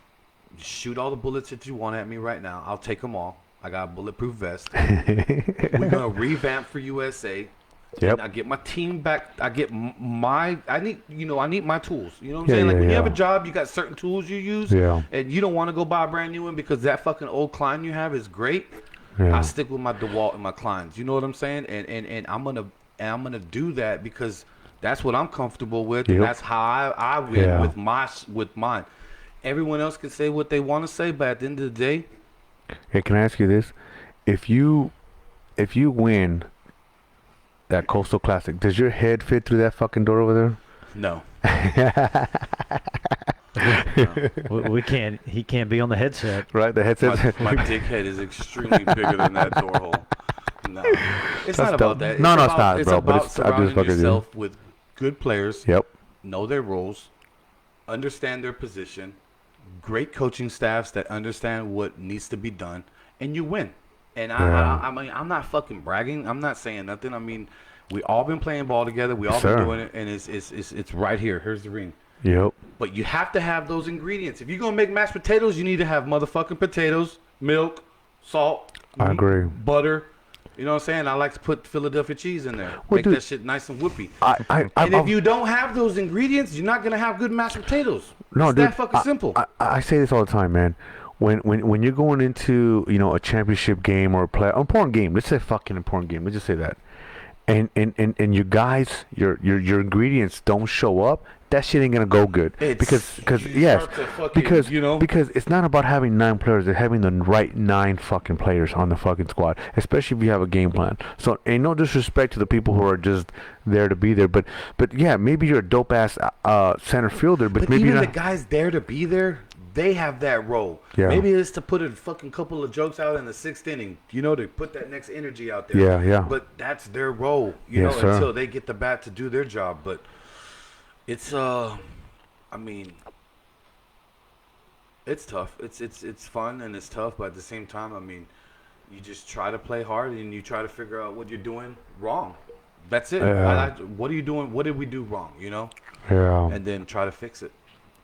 Shoot all the bullets that you want at me right now. I'll take them all. I got a bulletproof vest. We're gonna revamp for USA. Yep. And I get my team back. I get I need my tools. You know what I'm Yeah, saying? Like yeah, when you have a yeah. job, you got certain tools you use. Yeah. And you don't want to go buy a brand new one because that fucking old Klein you have is great. Yeah. I stick with my DeWalt and my Kleins. You know what I'm saying? And I'm gonna do that because that's what I'm comfortable with. Yep. And that's how I win Yeah. with mine. Everyone else can say what they want to say, but at the end of the day, Hey, can I ask you this? If you win that Coastal Classic, does your head fit through that fucking door over there? no. We can't. He can't be on the headset. Right, the headset. My dick head is extremely bigger than that door hole. No, it's That's not dope. about that. No, It's it's not, it's bro, but about it's- I'm just surrounding fucking with you. yourself with good players, Yep. know their roles, understand their position, great coaching staffs that understand what needs to be done, and you win. And Yeah. I mean, I'm not fucking bragging. I'm not saying nothing. I mean, we all been playing ball together. We all Sir. been doing it, and it's right here. Here's the ring. Yep. But you have to have those ingredients. If you're gonna make mashed potatoes, you need to have motherfucking potatoes, milk, salt, I agree. butter. You know what I'm saying? I like to put Philadelphia cheese in there. Well, Make dude, that shit nice and whippy. And And if you don't have those ingredients, you're not gonna have good mashed potatoes. No, It's dude, that fucking simple. I say this all the time, man. When you're going into a championship game or an important game, let's say fucking important game. Let's just say that, and your guys, your ingredients don't show up. That shit ain't gonna go good because you yes, start to fucking, because it's not about having 9 players. It's having the right 9 fucking players on the fucking squad, especially if you have a game plan. So ain't no disrespect to the people who are just there to be there, but yeah, maybe you're a dope ass center fielder, but maybe even you're the not. guys there to be there, they have that role. Yeah. Maybe it's to put a fucking couple of jokes out in the 6th inning, to put that next energy out there. Yeah, yeah. But that's their role, Yes, sir. until they get the bat to do their job. But it's I mean, it's tough. It's fun and it's tough, but at the same time, I mean, you just try to play hard and you try to figure out what you're doing wrong. That's it. Yeah. What are you doing? What did we do wrong? Yeah, And then try to fix it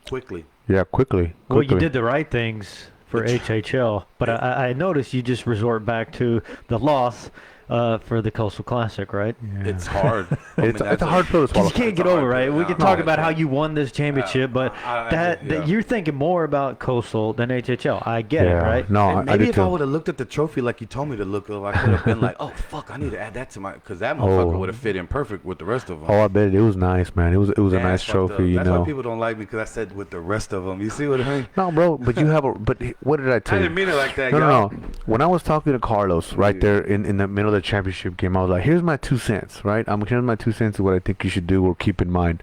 quickly. yeah, quickly. Well, you did the right things for HHL, but I noticed you just resort back to the loss for the Coastal Classic, right? It's hard. I mean, It's a that's hard pill to You swallow. can't It's get a hard over, right? pill. We can No, talk I about how can't. you won this championship, but I- yeah. you're thinking more about Coastal than HHL. I get it, Yeah, right? no, And I maybe did if I too. would have looked at the trophy like you told me to look at, I could have been like, oh fuck, I need to add that to my, because that motherfucker Oh. would have fit in perfect with the rest of them. Oh, I bet it was nice, man. It was a Man, nice that's fucked trophy, up. That's why know. people don't like me, because I said with the rest of them. You see what I mean? No, bro, but you have a. But what did I I tell you? didn't mean it like that, No, y'all. no, no. When I was talking to Carlos right Yeah. there in the middle of the championship game, I was like, "Here's my 2 cents, right? Here's my 2 cents of what I think you should do or keep in mind."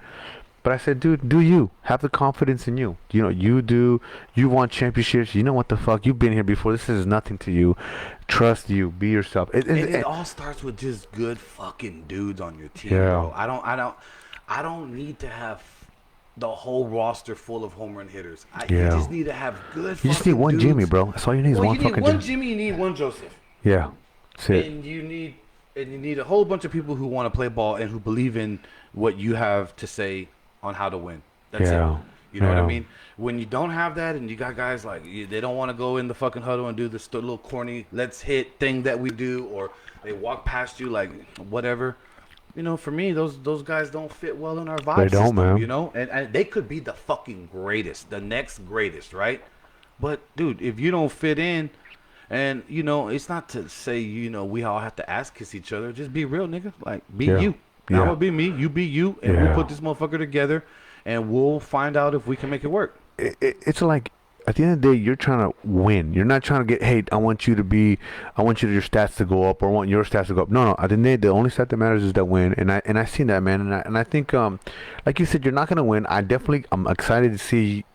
But I said, "Dude, do you have the confidence in you? You do. You want championships. You know what the fuck? You've been here before. This is nothing to you. Trust you. Be yourself." And it all starts with just good fucking dudes on your team, Yeah. bro. I don't need to have the whole roster full of home run hitters. You Yeah. just need to have good. You just need fucking one dudes. Jimmy, bro. That's all you need is Well, one you need fucking one Jimmy. Jimmy. You need one Joseph. Yeah, that's it. And you need a whole bunch of people who want to play ball and who believe in what you have to say on how to win. That's Yeah. it. You know what I Yeah. mean? When you don't have that and you got guys like they don't want to go in the fucking huddle and do this little corny let's hit thing that we do, or they walk past you like whatever. For me, those guys don't fit well in our vibe They don't, system, man. And they could be the fucking greatest, the next greatest, right? But dude, if you don't fit in, and it's not to say we all have to ass kiss each other. Just be real, nigga. Like be Yeah. you. Yeah. I'm gonna be me. You be you, and we'll Yeah. put this motherfucker together, and we'll find out if we can make it work. It's like at the end of the day, you're trying to win. You're not trying to get, hey, I want you to your stats to go up, or I want your stats to go up. No. At the end of the day, the only stat that matters is that win. And I seen that, man. And I think, like you said, you're not gonna win. I'm excited to see.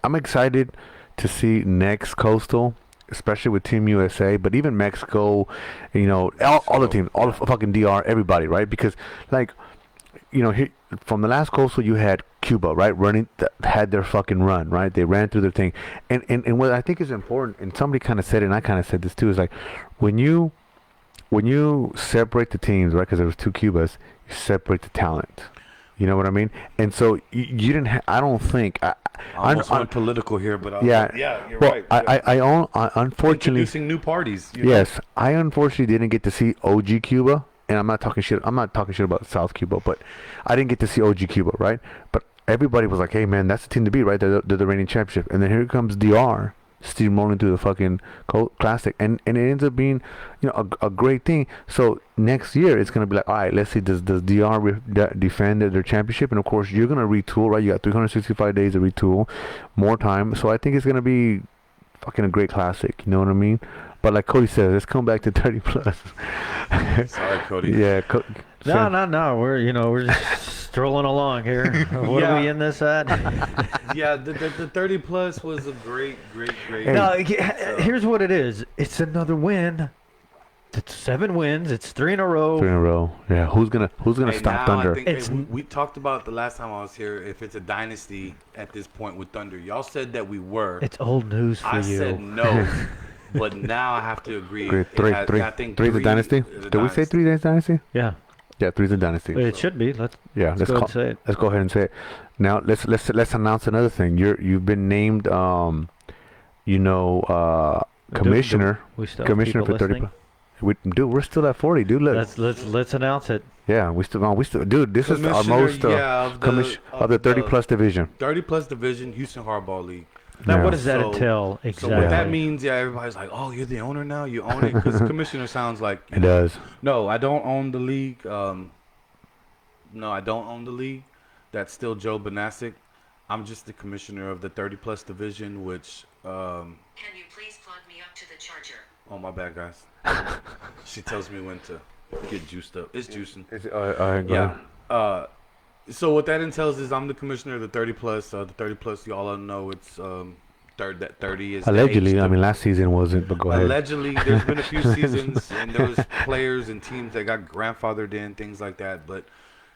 I'm excited to see next Coastal, especially with Team USA, but even Mexico, all the teams, all the fucking DR, everybody, right? Because, like, here, from the last Coastal, you had Cuba, right, had their fucking run, right? They ran through their thing. And what I think is important, and somebody kind of said it, and I kind of said this too, is like, when you separate the teams, right, because there was two Cubas, you separate the talent. You know what I mean? And so you didn't. I don't think. I almost went political here, but yeah, you're well, right. I unfortunately introducing new parties. Yes, I unfortunately didn't get to see OG Cuba, and I'm not talking shit about South Cuba, but I didn't get to see OG Cuba, right? But everybody was like, "Hey, man, that's the team to beat, right? They're the reigning championship." And then here comes DR steamrolling through the fucking classic, and it ends up being, a great thing. So next year it's gonna be like, all right, let's see, does DR defend their championship? And of course you're gonna retool, right? You got 365 days to retool, more time. So I think it's gonna be fucking a great classic. You know what I mean? But like Cody said, let's come back to 30 plus. Sorry, Cody. Yeah. No. We're just strolling along here. What are we in this at? Yeah, the 30 plus was a great. No, here's what it is. It's another win. It's 7 wins. It's 3 in a row. 3 in a row. Yeah. Who's gonna stop Thunder? We talked about the last time I was here, if it's a dynasty at this point with Thunder. Y'all said that we were. It's old news for you. I said no. But now I have to agree. I think three is a dynasty. Did we say 3 days dynasty? Yeah. Yeah, 3 is a dynasty. It should be. Let's go ahead and say it. Let's go ahead and say it. Now let's announce another thing. You've been named commissioner. Commissioner for 30. We're still at 40, dude. Look. Let's announce it. Yeah, we still, dude. This is our most of the 30 plus division. 30 plus division, Houston Hardball League. Now, what does that entail exactly? So what that means, everybody's like, "Oh, you're the owner now. You own it," because commissioner sounds like it does. No, I don't own the league. No, I don't own the league. That's still Joe Banasic. I'm just the commissioner of the 30 plus division, which. Can you please plug me up to the charger? Oh, my bad, guys. She tells me when to get juiced up. It's juicing. Yeah. So what that entails is I'm the commissioner of the 30 plus. The 30 plus, y'all know it's that 30 is allegedly. I mean, last season wasn't, but go ahead. Allegedly, there's been a few seasons, and there was players and teams that got grandfathered in, things like that. But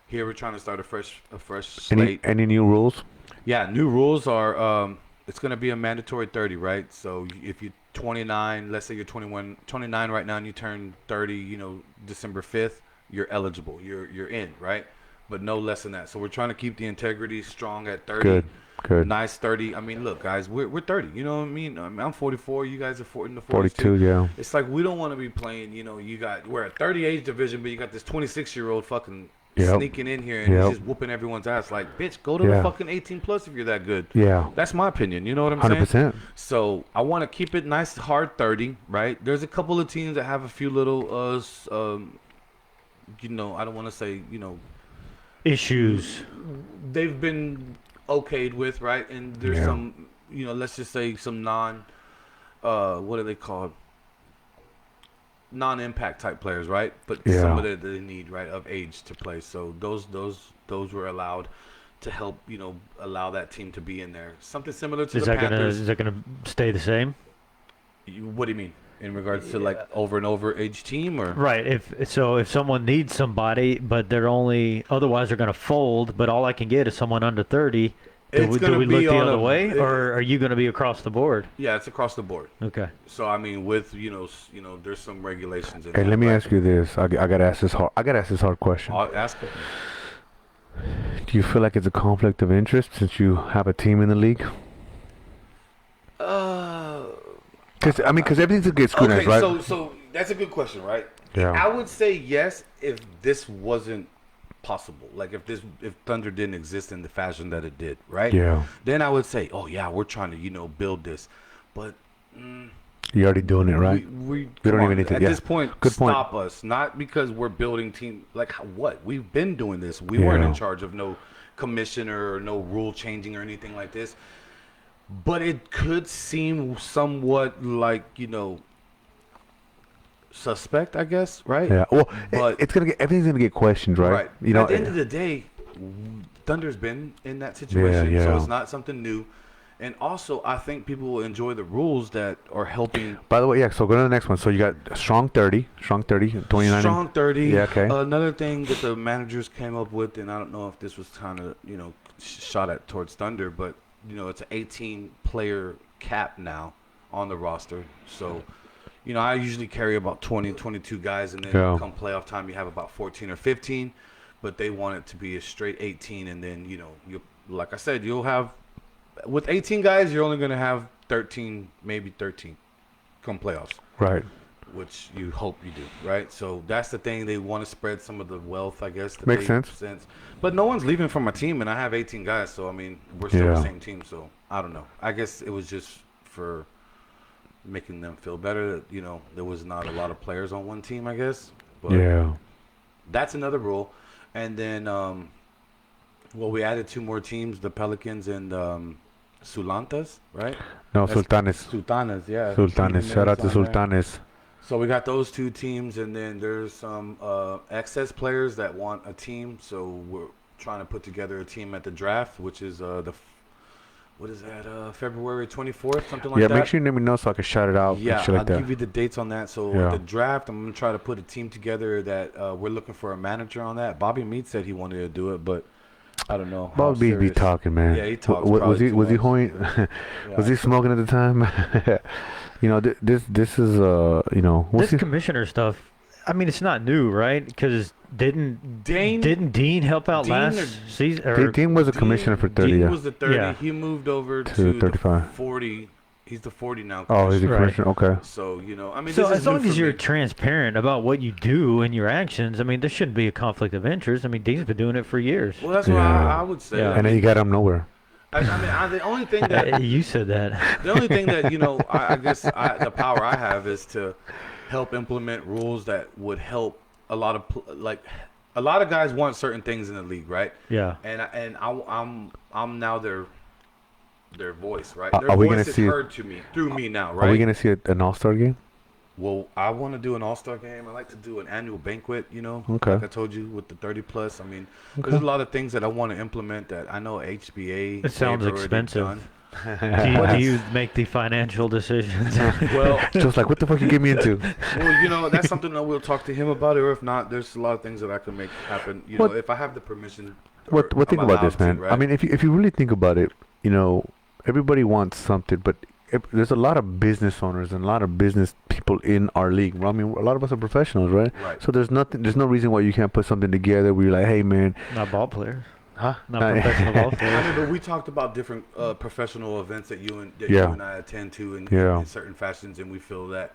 here we're trying to start a fresh slate. Any new rules? Yeah, new rules are it's going to be a mandatory 30, right? So if you're 29, let's say you're 29 right now, and you turn 30, December 5th, you're eligible. You're in, right? But no less than that. So we're trying to keep the integrity strong at 30. Good. Nice 30. I mean, look, guys, we're 30. You know what I mean? I'm 44. You guys are in the 42. Yeah. It's like we don't want to be playing. We're a 30 age division, but you got this 26-year-old fucking sneaking in here and he's just whooping everyone's ass. Like, bitch, go to the fucking 18 plus if you're that good. Yeah. That's my opinion. You know what I'm 100%. saying? 100%. So I want to keep it nice, hard 30. Right? There's a couple of teams that have a few little I don't want to say issues they've been okayed with, right? And there's some, let's just say some what are they called? Non-impact type players, right? But some of the need, right, of age to play. So those were allowed to help, allow that team to be in there. Something similar to the Panthers. Is that gonna stay the same? What do you mean? In regards to like over and over age team, or right? If someone needs somebody, but otherwise they're going to fold. But all I can get is someone under 30. Do we look the other way, or are you going to be across the board? Yeah, it's across the board. Okay. So I mean, with there's some regulations. Hey, let me ask you this. I gotta ask this hard question. I'll ask it. Do you feel like it's a conflict of interest since you have a team in the league? Because everything's a good scrutinized, right? So that's a good question, right? Yeah. I would say yes if this wasn't possible. Like if Thunder didn't exist in the fashion that it did, right? Yeah. Then I would say, oh yeah, we're trying to build this, but you're already doing it, right? We don't even need to. At this point, stop us. Not because we're building team. Like what? We've been doing this. We weren't in charge of no commissioner or no rule changing or anything like this. But it could seem somewhat like, suspect, I guess, right? Yeah. Well, But it's gonna get everything's gonna get questioned, right? right. You know. At the end of the day, Thunder's been in that situation, Yeah. so it's not something new. And also, I think people will enjoy the rules that are helping. By the way, yeah. So go to the next one. So you got strong 30, 29. Strong 30. Yeah. Okay. Another thing that the managers came up with, and I don't know if this was kind of, shot at towards Thunder, but, it's an 18-player cap now on the roster. So, I usually carry about 20, 22 guys, and then come playoff time, you have about 14 or 15. But they want it to be a straight 18, and then, like I said, you'll have, with 18 guys, you're only going to have 13, maybe 13 come playoffs. Right. Which you hope you do, right? So that's the thing. They want to spread some of the wealth, I guess. That Makes sense. But no one's leaving from my team, and I have 18 guys. So, I mean, we're still the same team. So, I don't know. I guess it was just for making them feel better that, there was not a lot of players on one team, I guess. But that's another rule. And then, we added 2 more teams, the Pelicans and Sulantas, right? No, Sultanes. Sultanas, yeah. Sultanes. Shout out to on there. Sultanes. So we got those 2 teams, and then there's some excess players that want a team. So we're trying to put together a team at the draft, which is February 24th, something like that. Yeah, make sure you let me know so I can shout it out. Yeah, and shit like I'll that. give you the dates on that. So at the draft, I'm going to try to put a team together that we're looking for a manager on that. Bobby Mead said he wanted to do it, but I don't know. Bobby be talking, man. Yeah, he talks. Was he much. hoing? Was he smoking at the time? This is this commissioner stuff. I mean, it's not new, right? Because didn't Dean help out last season? Dean was a commissioner for 30. Dean was the 30. Yeah. He moved over to 35. The 40. He's the 40 now. Oh, he's a commissioner. Okay. So I mean, so this is as long new as for you're me. transparent about what you do and your actions, I mean, there shouldn't be a conflict of interest. I mean, Dean's been doing it for years. Well, that's what I would say. Yeah. And then you got him nowhere. The only thing that You said that. the only thing that I guess the power I have is to help implement rules that would help a lot of guys want certain things in the league, right? Yeah. And I'm now their voice, right? Are Their we voice gonna is see heard to me through me now, right? Are we gonna see an All-Star game? Well, I want to do an All-Star game. I like to do an annual banquet, Okay. like I told you with the 30 plus. I mean, there's a lot of things that I want to implement that I know HBA. It sounds they've already expensive. done. Do you make the financial decisions? Well, Just like, what the fuck you get me into? well, that's something that we'll talk to him about, or if not, there's a lot of things that I can make happen. If I have the permission. What think I'm about this, allowed man? to, right? I mean, if you really think about it, everybody wants something, but there's a lot of business owners and a lot of business people in our league. I mean, a lot of us are professionals, right? Right. So there's no reason why you can't put something together where you're like, hey, man. Not ball players. Huh? Not professional ball I players. mean, but we talked about different professional events that you Yeah. and I attend to in certain fashions, and we feel that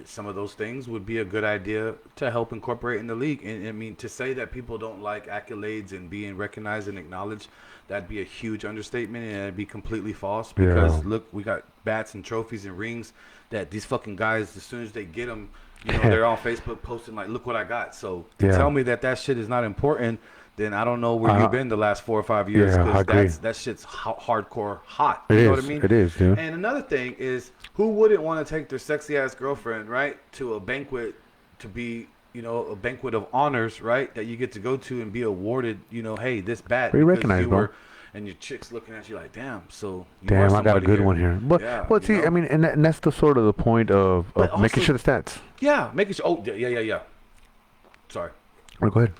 some of those things would be a good idea to help incorporate in the league. And I mean, to say that people don't like accolades and being recognized and acknowledged, that'd be a huge understatement, and it'd be completely false. Because look, we got bats and trophies and rings that these fucking guys, as soon as they get them, they're on Facebook posting like, "Look what I got." So to tell me that shit is not important, then I don't know where you've been the last 4 or 5 years, Yeah, I agree. because that shit's hardcore hot. It You know is. what I mean? It is, dude. And another thing is, who wouldn't want to take their sexy ass girlfriend, right, to a banquet to be, a banquet of honors, right, that you get to go to and be awarded, hey, this bat. Pretty because recognized, you bro. were, and your chick's looking at you like, damn. So you Damn, are I got a somebody good one here. But see, I mean, and that's the sort of the point of But making also- sure the stats. Yeah, making sure. Oh, yeah. Sorry. Oh, go ahead.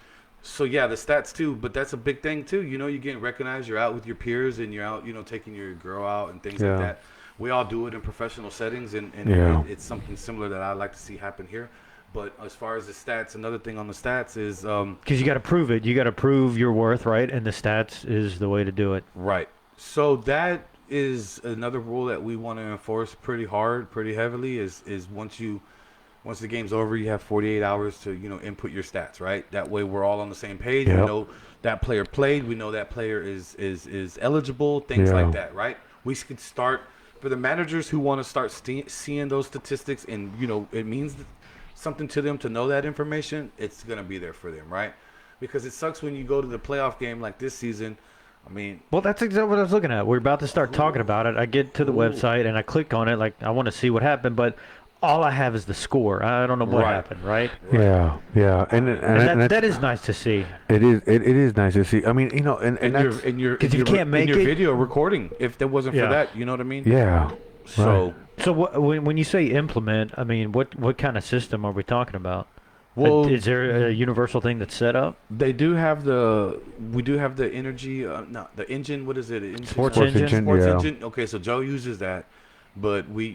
So yeah, the stats too, but that's a big thing too. You're getting recognized. You're out with your peers, and you're out, taking your girl out and things like that. We all do it in professional settings, and it's something similar that I'd like to see happen here. But as far as the stats, another thing on the stats is Because you got to prove it. You got to prove your worth, right? And the stats is the way to do it. right. So that is another rule that we want to enforce pretty hard, pretty heavily. Is once the game's over, you have 48 hours to input your stats, right? That way we're all on the same page. Yep. We know that player played. We know that player is eligible. Things like that, right? We could start for the managers who want to start seeing those statistics, and it means something to them to know that information. It's gonna be there for them, right? Because it sucks when you go to the playoff game like this season. I mean, Well, that's exactly what I was looking at. We're about to start talking about it. I get to the website and I click on it, like I want to see what happened, but all I have is the score. I don't know what Right. happened, right? Yeah, And that is nice to see. it is nice to see. I mean, you know, and and that's your 'Cause you can't make your it- video recording, if there wasn't Yeah. for that, you know what I mean? yeah. So, So when you say implement, I mean, what kind of system are we talking about? well, Is there a universal thing that's set up? we do have the energy, no, the engine. What is it? Engine, Sports engine? Sports yeah. engine. Okay, so Joe uses that, but we're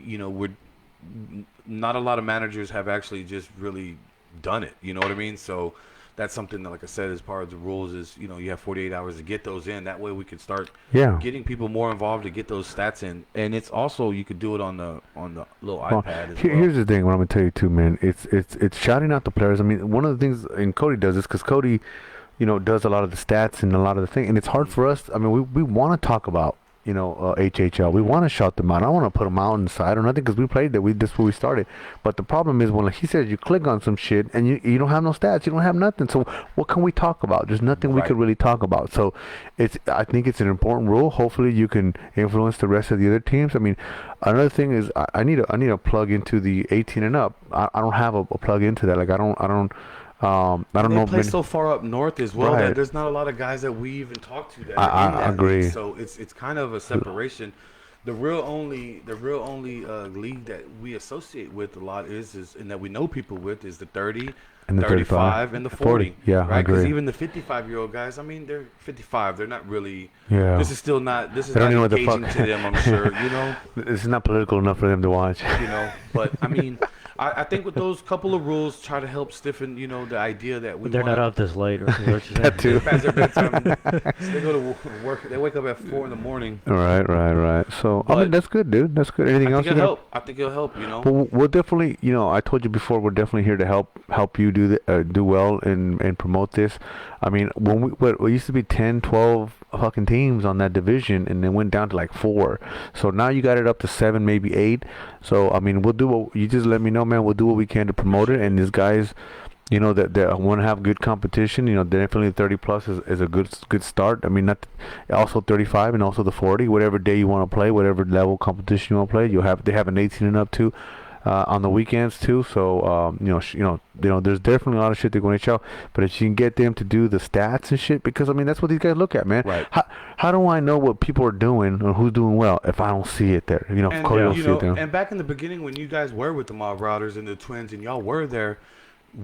not a lot of managers have actually just really done it. You know what I mean? So that's something that, like I said, as part of the rules is, you have 48 hours to get those in. That way we could start Yeah. getting people more involved to get those stats in. And it's also, you could do it on the little Well, iPad as here's the thing. What I'm gonna tell you too, man. It's shouting out the players. I mean, one of the things, and Cody does this because Cody, does a lot of the stats and a lot of the thing, and it's hard for us. I mean, we want to talk about HHL. We want to shout them out. I don't want to put them out inside or nothing because we played that. That's where we started. But the problem is when, like he says, you click on some shit and you don't have no stats. You don't have nothing. So what can we talk about? There's nothing we Right. could really talk about. So I think it's an important rule. Hopefully you can influence the rest of the other teams. I mean, another thing is I need a plug into the 18 and up. I don't have a plug into that. Like I don't They know. play so far up north as well Right. that there's not a lot of guys that we even talk to that I are in that agree. league. So it's kind of a separation. The real only league that we associate with a lot is and that we know people with is the 30, And the 35, and the 40. Yeah, I right? Because agree. even the 55-year-old guys, I mean, they're 55. They're not really. Yeah. This is They don't not know what the engaging fuck- to them. I'm sure. This is not political enough for them to watch. But I mean. I think with those couple of rules, try to help stiffen, the idea that we. They're not up this late. Or what you're That saying. too. Past their bedtime. They go to work. They wake up at 4 in the morning. Right. So I mean, But- that's good, dude. That's good. Anything I else? think it'll help. I think it'll help. Well, we'll definitely, I told you before, we're definitely here to help you do well and promote this. I mean, when what used to be 10, 12 fucking teams on that division, and then went down to like 4. So now you got it up to 7, maybe 8. So I mean, we'll do what you just let me know, man. We'll do what we can to promote it. And these guys, that want to have good competition. Definitely 30 plus is a good start. I mean, not also 35 and also the 40. Whatever day you want to play, whatever level competition you want to play, they have an 18 and up too. On the weekends too, so there's definitely a lot of shit they're going to show. But if you can get them to do the stats and shit, because I mean that's what these guys look at, man. Right. How do I know what people are doing or who's doing well if I don't see it there? If And, Cody don't see it there. and back in the beginning when you guys were with the Mob Riders and the Twins and y'all were there,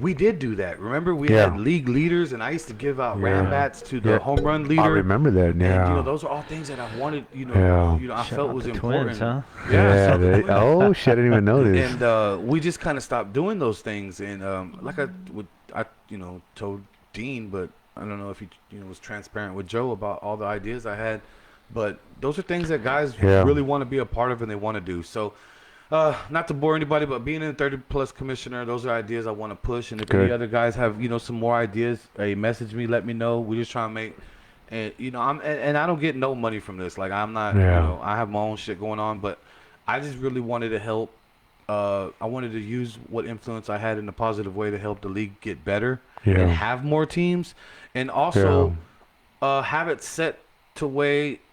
we did do that. Remember, we Yeah. had league leaders, and I used to give out ram Yeah. bats to the Yeah. home run leader. I remember that. Yeah. And, those are all things that I wanted. Yeah. I Shout felt out was the important. Twins, huh? Yeah. so the Twins. Oh shit! I didn't even notice. And we just kind of stopped doing those things. And like I told Dean, but I don't know if he was transparent with Joe about all the ideas I had. But those are things that guys Yeah. really want to be a part of and they want to do. So not to bore anybody, but being a 30-plus commissioner, those are ideas I want to push. And if Good. any other guys have some more ideas, hey, message me, let me know. We're just trying to make. And I don't get no money from this. Like I'm not, Yeah. I have my own shit going on, but I just really wanted to help. I wanted to use what influence I had in a positive way to help the league get better Yeah. and have more teams, and also have it set to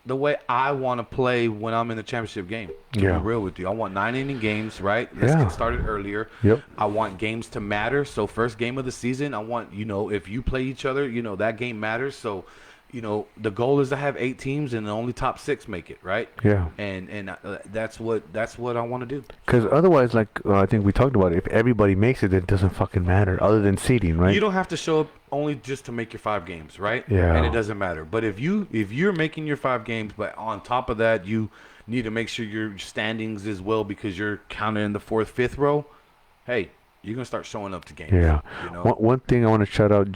the way I want to play when I'm in the championship game. To Yeah. be real with you, I want 9-inning games, right? Let's Yeah. get started earlier. Yep. I want games to matter. So first game of the season, I want if you play each other, that game matters. So the goal is to have 8 teams and the only top 6 make it, right? Yeah. And that's what I want to do. Because otherwise, like I think we talked about, if everybody makes it, it doesn't fucking matter. Other than seeding, right? You don't have to show up only just to make your 5 games, right? Yeah. And it doesn't matter. But if you're making your 5 games, but on top of that, you need to make sure your standings as well because you're counted in the 4th, 5th row. Hey, you're gonna start showing up to games. Yeah. You know? One thing I want to shout out,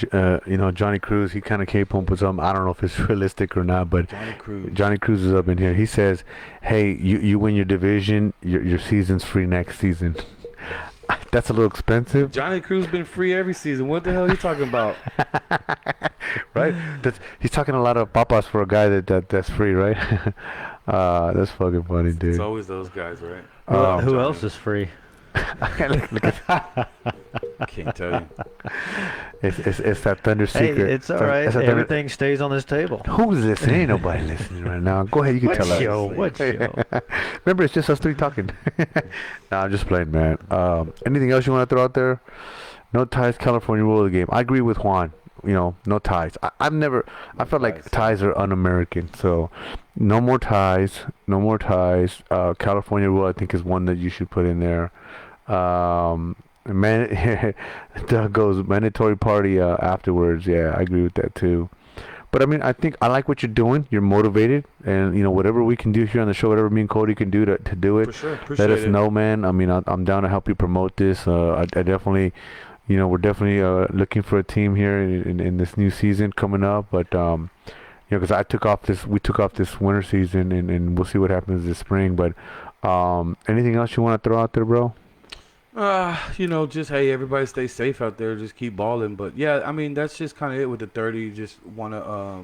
Johnny Cruz. He kind of came up with something. I don't know if it's realistic or not, but Johnny Cruz is up in here. He says, "Hey, you win your division, your season's free next season." That's a little expensive, Johnny Cruz been free every season. What the hell are you talking about? right? He's talking a lot of papas for a guy that's free, right? That's fucking funny, dude. It's always those guys, right? Who else is free? Look at Can't tell you. it's that Thunder Hey, secret. it's all right. It's that Thunder- Everything stays on this table. Who's listening? Ain't nobody listening right now. Go ahead, you can What tell us. show? What show? Remember, it's just us three talking. Nah, I'm just playing, man. Anything else you want to throw out there? No ties, California rule of the game. I agree with Juan. You know, no ties. I felt like ties are un-American. So, no more ties. No more ties. California rule, I think, is one that you should put in there. Doug goes mandatory party afterwards. Yeah, I agree with that too. But I mean, I think I like what you're doing. You're motivated, and you know whatever we can do here on the show, whatever me and Cody can do to do it. For sure. Appreciate Let us it. know, man. I mean, I'm down to help you promote this. I definitely, you know, we're definitely looking for a team here in this new season coming up. But you know, because we took off this winter season, and we'll see what happens this spring. But anything else you want to throw out there, bro? You know, just hey, everybody stay safe out there. Just keep balling. But yeah, I mean, that's just kind of it with the 30. Just want to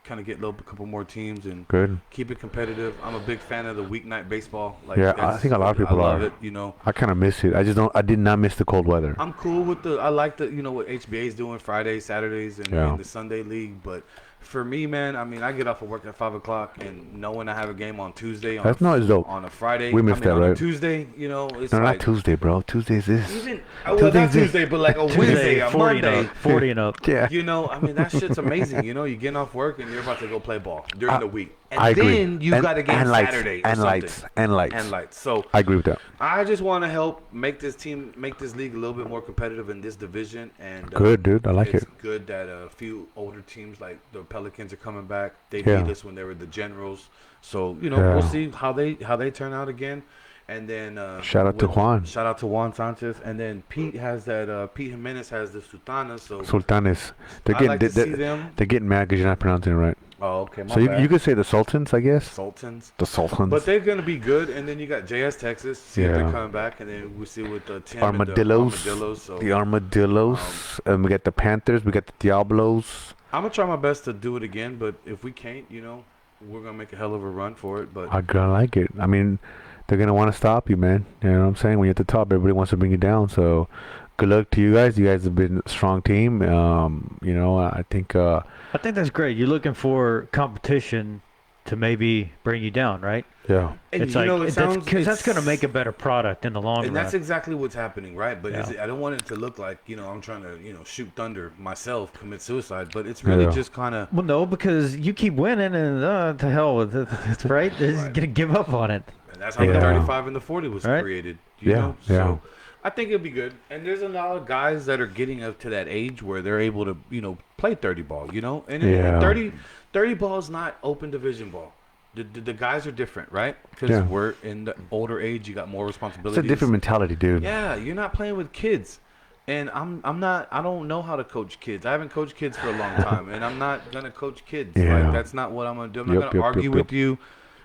kind of get a couple more teams and Good. keep it competitive. I'm a big fan of the weeknight baseball. Like, Yeah, I think a lot of people I love are. it. You know, I kind of miss it. I did not miss the cold weather. I'm cool with I like you know, what HBA is doing Fridays, Saturdays, and the Sunday league. But for me, man, I mean, I get off of work at 5 o'clock, and knowing I have a game on Tuesday, That's not as dope. on a Friday, We missed that, on right? a Tuesday, you know, it's No, like not Tuesday, bro. Tuesday's this. even well, not Tuesday, but like a Wednesday, a 40 Monday. and up. 40 and up. Yeah. You know, I mean, that shit's amazing. You know, you're getting off work and you're about to go play ball during the week. And I agree. then you got a game and lights, Saturday or and something. lights. And lights. So I agree with that. I just want to help make this league a little bit more competitive in this division. And Good, dude. I like it's it. good that a few older teams like the Pelicans are coming back. They Yeah. beat us when they were the Generals. So, you know, Yeah. we'll see how they turn out again. And then Shout out to Juan. Shout out to Juan Sanchez. And then Pete Jimenez has the Sultanas. So Sultanes. They're I getting like to see them. they're getting mad because you're not pronouncing it right. Oh, okay. My So you bad. could say the Sultans, I guess. Sultans. The Sultans. But they're going to be good. And then you got JS Texas. See if Yeah. they're coming back. And then we'll see with the Tim Armadillos. And the Armadillos. So The Armadillos. We got the Panthers. We got the Diablos. I'm going to try my best to do it again. But if we can't, you know, we're going to make a hell of a run for it. But I like it. I mean, they're gonna want to stop you, man. You know what I'm saying? When you're at the top, everybody wants to bring you down. So, good luck to you guys. You guys have been a strong team. You know, I think. I think that's great. You're looking for competition to maybe bring you down, right? Yeah. and It's you like know, it sounds, because that's going to make a better product in the long And run. that's exactly what's happening, right? But Yeah. I don't want it to look like, you know, I'm trying to, you know, shoot thunder myself, commit suicide. But it's really Yeah. just kind of. Well, no, because you keep winning, and to hell with it, it's right. It's Right. gonna give up on it. And that's how Yeah. the 35 and the 40 was Right? created. You Yeah, know? yeah. So I think it'll be good. And there's a lot of guys that are getting up to that age where they're able to, you know, play 30 ball, you know? And Yeah. 30 ball is not open division ball. The guys are different, right? Because Yeah. we're in the older age, you got more It's responsibilities. a different mentality, dude. Yeah, you're not playing with kids. And I'm not, I don't know how to coach kids. I haven't coached kids for a long time, and I'm not going to coach kids. Yeah. Like, that's not what I'm going to do. I'm Yep, not going to yep, argue yep, with you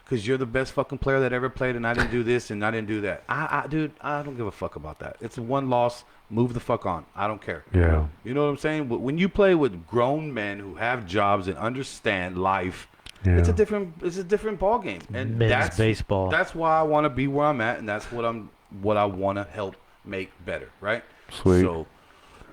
because you're the best fucking player that ever played, and I didn't do this, and I didn't do that. Dude, I don't give a fuck about that. It's one loss. Move the fuck on. I don't care. Yeah. You know what I'm saying? But when you play with grown men who have jobs and understand life, Yeah. it's a different ball game. And Men's that's baseball. That's why I want to be where I'm at, and that's what I want to help make better, right? Sweet. So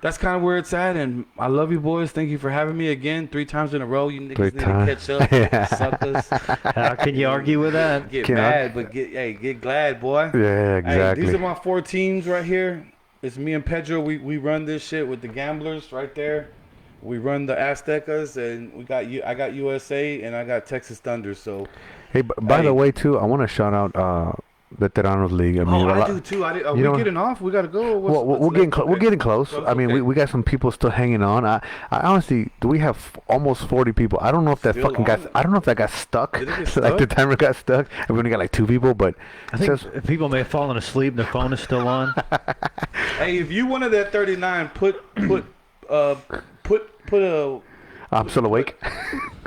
that's kind of where it's at, and I love you boys. Thank you for having me again 3 times in a row. You niggas Three need times. to catch up, suckers. How can you argue with that? Get Can I- mad, but get glad, boy. Yeah, Hey, exactly. these are my 4 teams right here. It's me and Pedro. We run this shit with the Gamblers right there. We run the Aztecas, and I got USA, and I got Texas Thunder. So Hey, by Hey. the way, too, I want to shout out Veteranos League. I mean, a I lot- do too. Are you we know- getting off? We gotta go. Well, we're getting left? we're Okay. getting close. Close, I mean, okay. we got some people still hanging on. I honestly, do we have almost 40 people? I don't know if that Still fucking got. on? I don't know if that got stuck. Did it get Like the stuck? timer got stuck. And we only got like 2 people, but I think says- people may have fallen asleep and their phone is still on. Hey, if you wanted that 39, put a I'm still awake.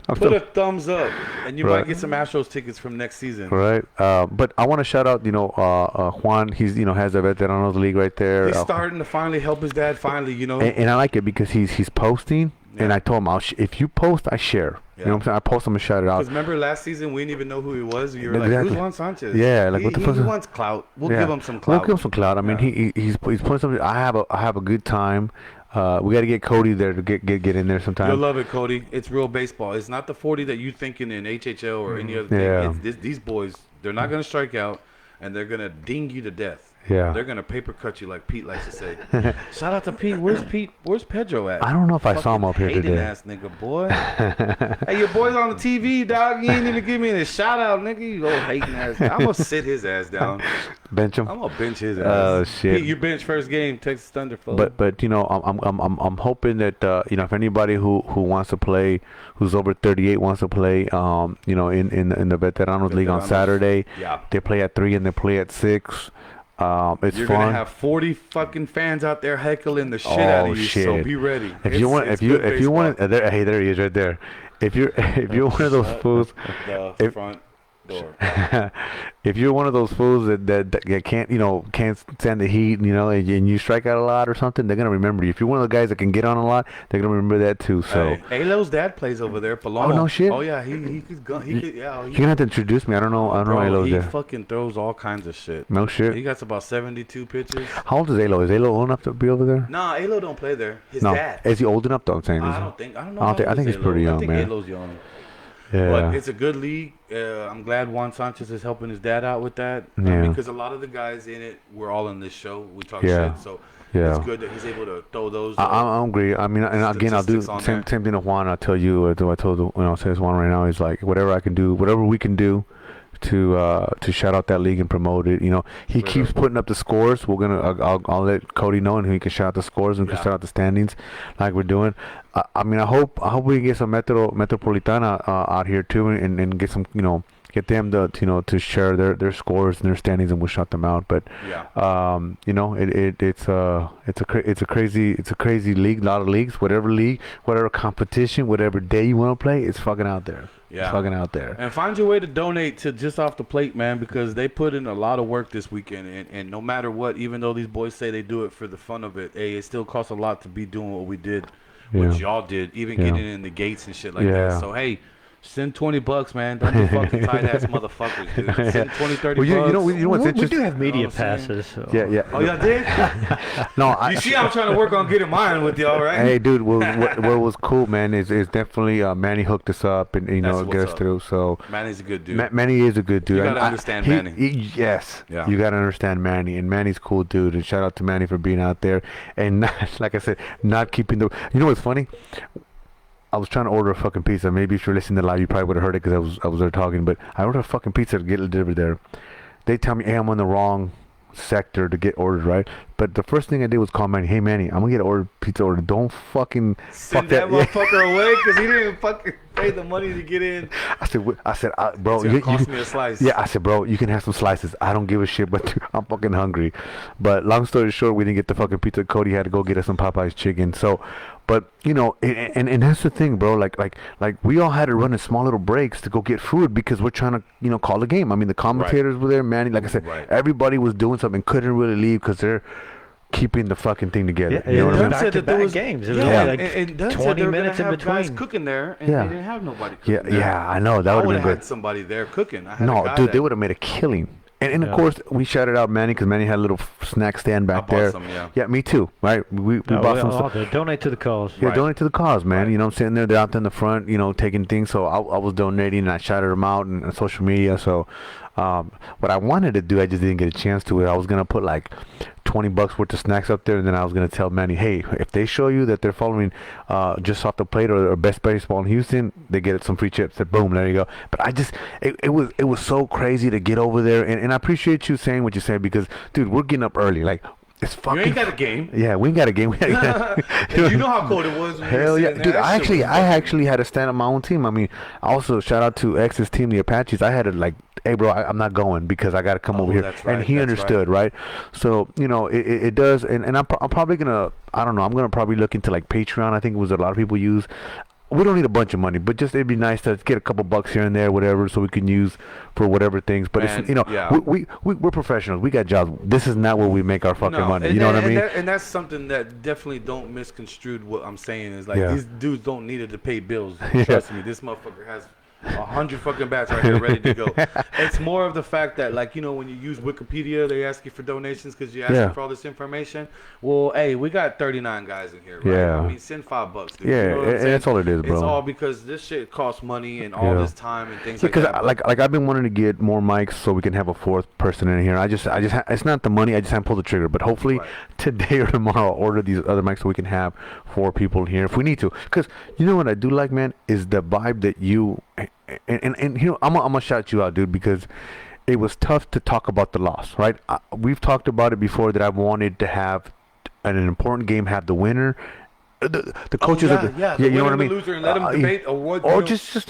I'm put still a thumbs up, and you Right. might get some Astros tickets from next season. right. But I want to shout out, Juan. He's has the Veteranos League right there. He's starting to finally help his dad. Finally, you know. And I like it because he's posting, and Yeah. I told him if you post, I share. You know what I'm saying? I post him and shout it out. Because remember last season, we didn't even know who he was. You were like, Exactly. who's Juan Sanchez? Yeah, like, what the fuck He is- wants clout. We'll Yeah. give him some We'll clout. give him some clout. I mean, he's putting something. I have a good time. We got to get Cody there to get in there sometime. You'll love it, Cody. It's real baseball. It's not the 40 that you're thinking in HHL or any other thing. Yeah. These boys, they're not going to strike out, and they're going to ding you to death. Yeah. They're going to paper cut you like Pete likes to say. Shout out to Pete. Where's Pete? Where's Pedro at? I don't know if I saw him up here Hating today. ass nigga, boy. Hey, your boy's on the TV, dog. You ain't even give me a shout out, nigga. You old hating ass. I'm going to sit his ass down. Bench him. I'm going to bench his ass. Oh, shit. Pete, you bench first game, Texas Thunder, fool. But you know, I'm hoping that you know, if anybody who wants to play, who's over 38 wants to play, you know, in the Veteranos League on Veteranos. Saturday, Yeah. they play at 3 and they play at 6. It's You're fun. gonna have 40 fucking fans out there heckling the shit out of you, so shit. be ready. If you want, It's if you good want, baseball. hey, there he is, right there. If you're one of those fools, The if- front door. if you're one of those fools that can't stand the heat, you know, and you strike out a lot or something, they're gonna remember you. If you're one of the guys that can get on a lot, they're gonna remember that too. So Hey, Alo's dad plays over there, Palomo. Oh, no shit? Oh yeah, he could go. He could, yeah. you're gonna have to introduce me. I don't know. Bro, Alo's he there. fucking throws all kinds of shit. No shit. He got about 72 pitches. How old is Alo? Is Alo old enough to be over there? Nah, Alo don't play there. His No. dad. Is he old enough though? I'm saying. I don't know. I don't how think- I old think is he's pretty Alo. young, I think man. Alo's young. Yeah. But it's a good league. I'm glad Juan Sanchez is helping his dad out with that. Yeah. Because a lot of the guys in it were all in this show. We talk Yeah. shit. So Yeah. it's good that he's able to throw those. I agree. I mean, and again, I'll do statistics on same there. thing to Juan. I'll tell you. I told says Juan right now. He's like, whatever I can do, whatever we can do to shout out that league and promote it. You know, he Straight keeps up. putting up the scores. We're gonna. I'll let Cody know, and he can shout out the scores and Yeah. can shout out the standings, like we're doing. I mean, I hope we can get some Metropolitana out here too, and get some, you know, get them to share their scores and their standings, and we'll shout them out. But Yeah. you know, it's a crazy league. A lot of leagues, whatever competition, whatever day you want to play, it's fucking out there. Yeah. It's fucking out there. And find your way to donate to Just Off the Plate, man, because they put in a lot of work this weekend. And no matter what, even though these boys say they do it for the fun of it, hey, it still costs a lot to be doing what we did, what Yeah. y'all did, even Yeah. getting in the gates and shit like Yeah. that. So, hey, send $20, man. Don't be fucking tight-ass motherfuckers, dude. Send 20, 30 Well, you bucks. know what's we interesting? do have media You know what I'm saying? passes. So. Yeah. Oh, y'all did? No, You see I'm trying to work on getting mine with y'all, right? Hey, dude, what was cool, man, is definitely Manny hooked us up and That's get what's us up. through. So Manny's a good dude. Manny is a good dude. You gotta And understand Manny. Yes, Yeah. you gotta understand Manny, and Manny's a cool dude. And shout out to Manny for being out there and not, like I said, not keeping the. You know what's funny? I was trying to order a fucking pizza. Maybe if you're listening to live, you probably would have heard it because I was there talking. But I ordered a fucking pizza to get delivered there. They tell me, hey, I'm on the wrong sector to get ordered, right? But the first thing I did was call Manny. Hey, Manny, I'm gonna get an pizza order. Don't fucking Send fuck that Yeah. motherfucker away because he didn't fucking pay the money to get in. I said, bro, It's gonna cost me a slice. Yeah, I said, bro, you can have some slices. I don't give a shit, but I'm fucking hungry. But long story short, we didn't get the fucking pizza. Cody had to go get us some Popeye's chicken. So, but you know, and that's the thing, bro. Like we all had to run in small little breaks to go get food because we're trying to, call the game. I mean, the commentators were there, Manny. Like I said, Right. everybody was doing something, couldn't really leave because they're keeping the fucking thing together. Yeah, you know what I mean? back to back games. It was Yeah, only like and Dunn 20 said they were minutes gonna in have guys between. cooking there, and Yeah. they didn't have nobody Yeah, cooking there. yeah, I know. That I would would have have been had good. somebody there cooking. I had a No, guy dude, that- they would have made a killing. And Yeah. of course, we shouted out Manny because Manny had a little snack stand back bought there. some, yeah. Yeah, me too. Right? We No, bought we some all stuff. do. Donate to the cause. Yeah, Right. donate to the cause, man. Right. You know, I'm sitting there, they're out there in the front, taking things. So I was donating, and I shouted them out on social media. So what I wanted to do, I just didn't get a chance to it. I was gonna put like $20 worth of snacks up there, and then I was gonna tell Manny, hey, if they show you that they're following Just Off the Plate or Best Baseball in Houston, they get some free chips. Said, boom, there you go. But I just, it was so crazy to get over there, and I appreciate you saying what you said because, dude, we're getting up early, like. It's fucking. You ain't got a game. Yeah, we ain't got a game. And you know how cold it was. When you Hell were yeah, sitting dude! there. I That shit was actually had to stand up my own team. I mean, also shout out to X's team, the Apaches. I had to like, hey, bro, I'm not going because I got to come over here, that's right, and he that's understood, right? So it does, and I'm probably gonna, I don't know, I'm gonna probably look into like Patreon. I think it was a lot of people use. we don't need a bunch of money, but just it'd be nice to get a couple bucks here and there, whatever, so we can use for whatever things. But Man, it's, you know, yeah. we're professionals. We got jobs. This is not where we make our fucking money. And You know what I mean? And that's something that definitely don't misconstrue what I'm saying. Is like Yeah. these dudes don't need it to pay bills. Yeah. Trust me, this motherfucker has 100 fucking bats right here ready to go. It's more of the fact that, like, you know, when you use Wikipedia, they ask you for donations because you ask Yeah. for all this information. Well, hey, we got 39 guys in here, right? Yeah. I mean, send $5, dude. Yeah, You know what I'm and saying? that's all it is, bro. It's all because this shit costs money and all Yeah. this time and things Because like that. like I've been wanting to get more mics so we can have a fourth person in here. It's not the money. I just haven't pulled the trigger. But hopefully Right. today or tomorrow I'll order these other mics so we can have 4 people in here if we need to. Because you know what I do like, man, is the vibe that you and you know I'm gonna shout you out, dude, because it was tough to talk about the loss, right? We've talked about it before that I wanted to have an important game have the winner. The coaches are the you know what I winner, mean? the loser, and let them debate or what. Or you know, just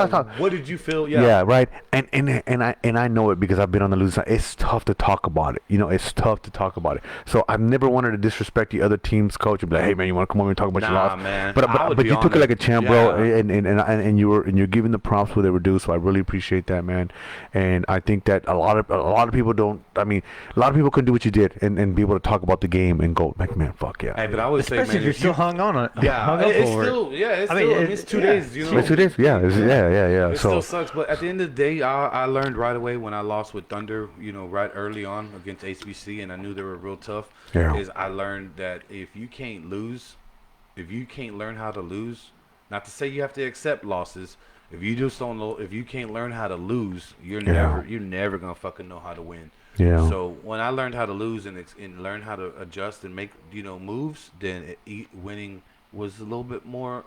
talk. What did you feel? Yeah, right. And I know it because I've been on the losing side. It's tough to talk about it. You know, it's tough to talk about it. So I've never wanted to disrespect the other team's coach and be like, hey man, you want to come over and talk about your loss? Man. But you took it like a champ, bro, and you're giving the props where they were due. So I really appreciate that, man. And I think that a lot of people don't. I mean, a lot of people couldn't do what you did and be able to talk about the game and go like, man, fuck yeah. Hey, but I would say, Especially man, if you're still hung on it. Hung up it's over it. still, it's I mean, still, it's 2 days, you know. It's 2 days. Yeah, yeah. It So still sucks, but at the end of the day, I learned right away when I lost with Thunder, you know, right early on against HBC, and I knew they were real tough. Yeah. Is I learned that if you can't learn how to lose, not to say you have to accept losses. If you just don't know, if you can't learn how to lose, you're never gonna fucking know how to win. yeah. So when I learned how to lose and learn how to adjust and make, you know, moves, then winning was a little bit more.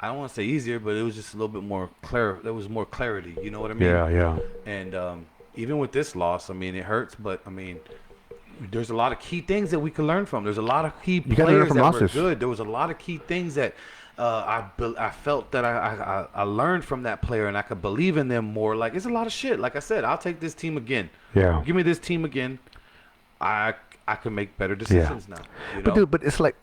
I don't want to say easier, but it was just a little bit more clear. There was more clarity. You know what I mean? Yeah. And even with this loss, I mean, it hurts, but I mean, there's a lot of key things that we can learn from. There's a lot of key gotta learn players from that losses. were good. There was a lot of key things that I felt that I learned from that player, and I could believe in them more. Like, it's a lot of shit. Like I said, I'll take this team again. Yeah. Give me this team again. I can make better decisions now. You know? But it's like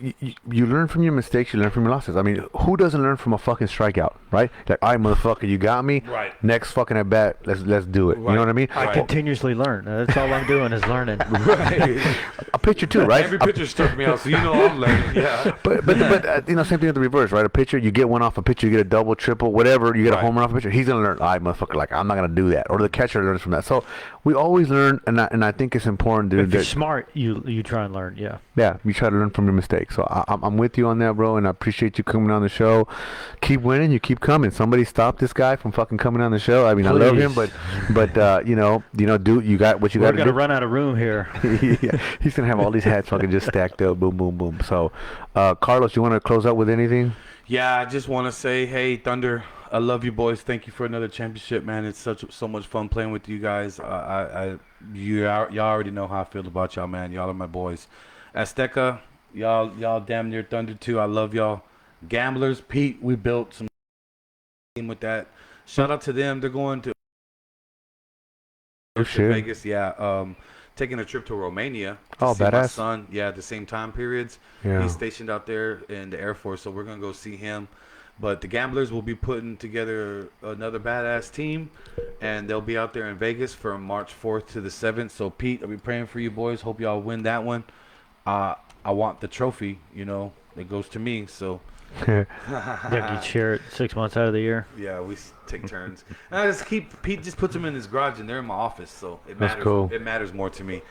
you learn from your mistakes, you learn from your losses. I mean, who doesn't learn from a fucking strikeout, right? Like, all right, motherfucker, you got me. Right. Next fucking at bat, let's do it. Right. You know what I mean? I continuously learn. That's all I'm doing is learning. Right. A pitcher too, right? Every pitcher struck me out, so you know I'm learning. Yeah. But you know, same thing with the reverse, right? A pitcher, you get one off a pitcher, you get a double, triple, whatever, you get a Right. home run off a pitcher. He's gonna learn. All right, motherfucker, like I'm not gonna do that. Or the catcher learns from that. So we always learn, and I think it's important to If you're smart, you try and learn. Yeah. Yeah, you try to learn from your mistakes. So I'm with you on that, bro, and I appreciate you coming on the show. Keep winning, you keep coming. Somebody stop this guy from fucking coming on the show. I mean, I love him, but you know, you got what you got to do. We're gonna run out of room here. Yeah, he's gonna have all these hats fucking just stacked up, boom, boom, boom. So, Carlos, you want to close out with anything? Yeah, I just want to say, hey, Thunder, I love you boys. Thank you for another championship, man. It's so much fun playing with you guys. Y'all already know how I feel about y'all, man. Y'all are my boys. Azteca, y'all damn near Thunder too. I love y'all. Gamblers, Pete, we built some team with that. Shout out to them. They're going to Vegas. Yeah. Taking a trip to Romania. To see my badass. son. Yeah, at the same time periods. Yeah. He's stationed out there in the Air Force, so we're gonna go see him. But the Gamblers will be putting together another badass team, and they'll be out there in Vegas from March 4th to the 7th. So Pete, I'll be praying for you boys. Hope y'all win that one. I want the trophy. You know, it goes to me. So Yeah, you share it 6 months out of the year. yeah, we take turns. And I just Pete just puts them in his garage, and they're in my office, so it That's matters. cool. It matters more to me.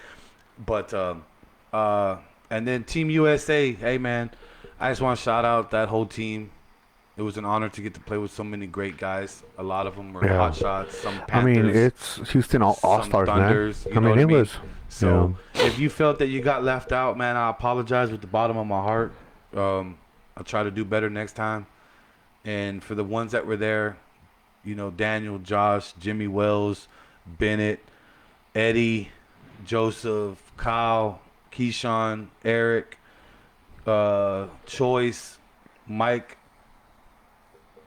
But and then Team USA, hey man, I just want to shout out that whole team. It was an honor to get to play with so many great guys. A lot of them were Yeah. hot shots. Some Panthers. I mean, it's Houston all some stars, man. Thunders, you I know mean, what it I mean? was. So if you felt that you got left out, man, I apologize with the bottom of my heart. I'll try to do better next time. And for the ones that were there, you know, Daniel, Josh, Jimmy Wells, Bennett, Eddie, Joseph, Kyle, Keyshawn, Eric, Choice, Mike,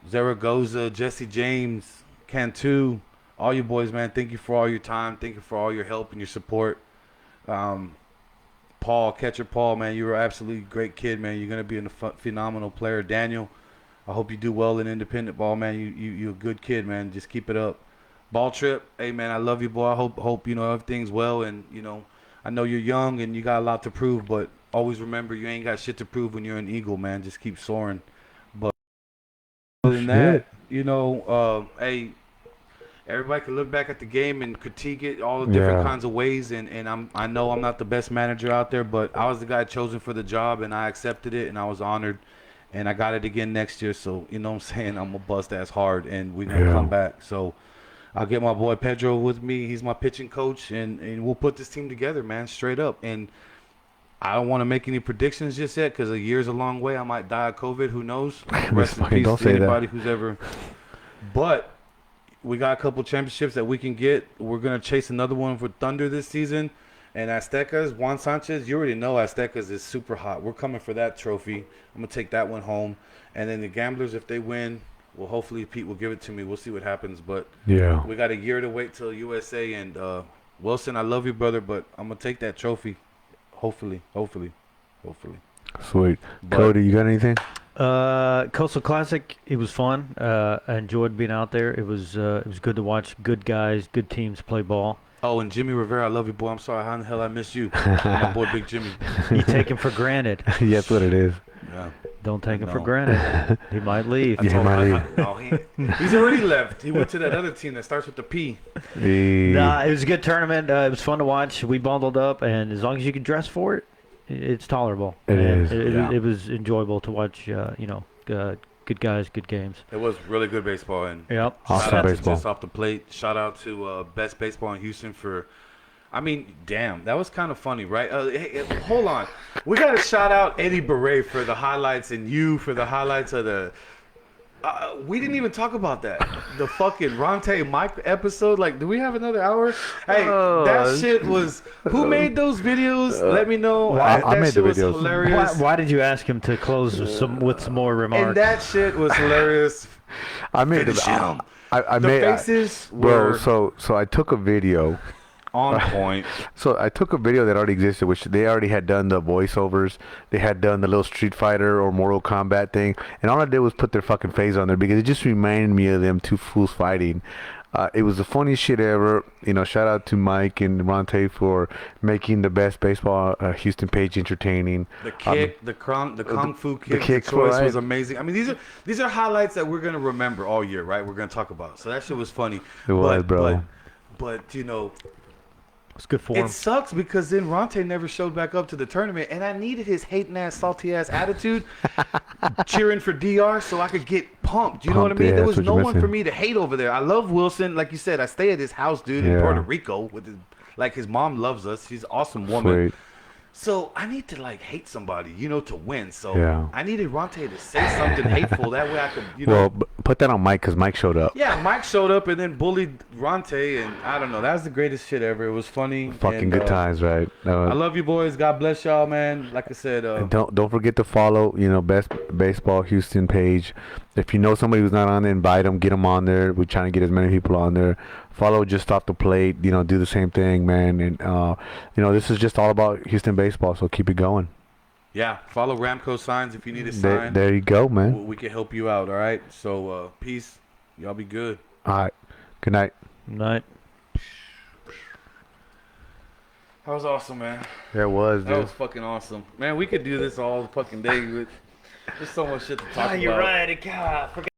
Zaragoza, Jesse James, Cantu, all you boys, man. Thank you for all your time. Thank you for all your help and your support. Paul, catcher Paul, man, you were absolutely great kid, man. You're gonna be a phenomenal player. Daniel, I hope you do well in independent ball, man. You're a good kid, man. Just keep it up. Ball trip, hey man, I love you, boy. I hope you know everything's well, and you know, I know you're young and you got a lot to prove, but always remember you ain't got shit to prove when you're an Eagle, man. Just keep soaring. But other than that, you know, hey, everybody can look back at the game and critique it all the different kinds of ways, and I know I'm not the best manager out there, but I was the guy chosen for the job, and I accepted it, and I was honored, and I got it again next year. So you know what I'm saying, I'm gonna bust ass hard, and we're gonna come back. So I'll get my boy Pedro with me. He's my pitching coach, and we'll put this team together, man, straight up. And I don't want to make any predictions just yet because a year's a long way. I might die of COVID. Who knows? Rest in peace to anybody who's ever. But we got a couple championships that we can get. We're going to chase another one for Thunder this season. And Aztecas, Juan Sanchez, you already know Aztecas is super hot. We're coming for that trophy. I'm going to take that one home. And then the Gamblers, if they win, well, hopefully Pete will give it to me. We'll see what happens. But yeah, we got a year to wait till USA. And Wilson, I love you, brother, but I'm going to take that trophy. Hopefully. Sweet. Cody, you got anything? Coastal Classic, it was fun. I enjoyed being out there. It was good to watch good guys, good teams play ball. Oh, and Jimmy Rivera, I love you, boy. I'm sorry. How in the hell I missed you? My boy, Big Jimmy. You take him for granted. Yeah, that's what it is. Yeah. Don't take him for granted. He might leave. He might leave. No, he's already left. He went to that other team that starts with the P. Nah, it was a good tournament. It was fun to watch. We bundled up, and as long as you can dress for it, it's tolerable. It was enjoyable to watch. Good guys, good games. It was really good baseball. And yep. Awesome shout out baseball. to Just Off the Plate. Shout out to Best Baseball in Houston for. I mean, damn, that was kind of funny, right? Hey, hold on. We got to shout out Eddie Beret for the highlights and you for the highlights of the... we didn't even talk about that. The fucking Ronte Mike episode. Like, do we have another hour? Hey, that shit was... Who made those videos? Let me know. I made the videos. Was hilarious. Why did you ask him to close with some more remarks? And that shit was hilarious. I made Finish him. I The made faces were so I took a video. on point. So I took a video that already existed, which they already had done the voiceovers. They had done the little Street Fighter or Mortal Kombat thing, and all I did was put their fucking face on there because it just reminded me of them two fools fighting. It was the funniest shit ever. You know, shout out to Mike and Ronte for making the Best Baseball Houston page entertaining. The kick, the kung fu kick, kick, the choice right? was amazing. I mean, these are highlights that we're gonna remember all year, right? We're gonna talk about. So that shit was funny. It was, bro. But you know, It's good for him. it sucks because then Ronte never showed back up to the tournament, and I needed his hating ass, salty ass attitude, cheering for DR, so I could get pumped. You know what I mean? Yeah, There was that's no what you're one for missing. me to hate over there. I love Wilson, like you said. I stay at his house, dude, in Yeah. Puerto Rico with his mom loves us. She's an awesome woman. Sweet. So I need to like hate somebody, you know, to win. So Yeah. I needed Ronte to say something hateful. That way I could, you Well, know. put that on Mike because Mike showed up. Yeah, Mike showed up and then bullied Ronte, and I don't know. That was the greatest shit ever. It was funny. Fucking and, good times, right? I love you boys. God bless y'all, man. Like I said, And don't forget to follow, Best Baseball Houston page. If you know somebody who's not on there, invite them, get them on there. We're trying to get as many people on there. Follow Just Off the Plate. Do the same thing, man. And this is just all about Houston baseball. So keep it going. yeah, follow Ramco Signs if you need a sign. There you go, man. We can help you out. All right. So peace. Y'all be good. All right. Good night. Night. That was awesome, man. There was, That was fucking awesome, man. We could do this all fucking day. There's so much shit to talk about. You're right. God, I forgot.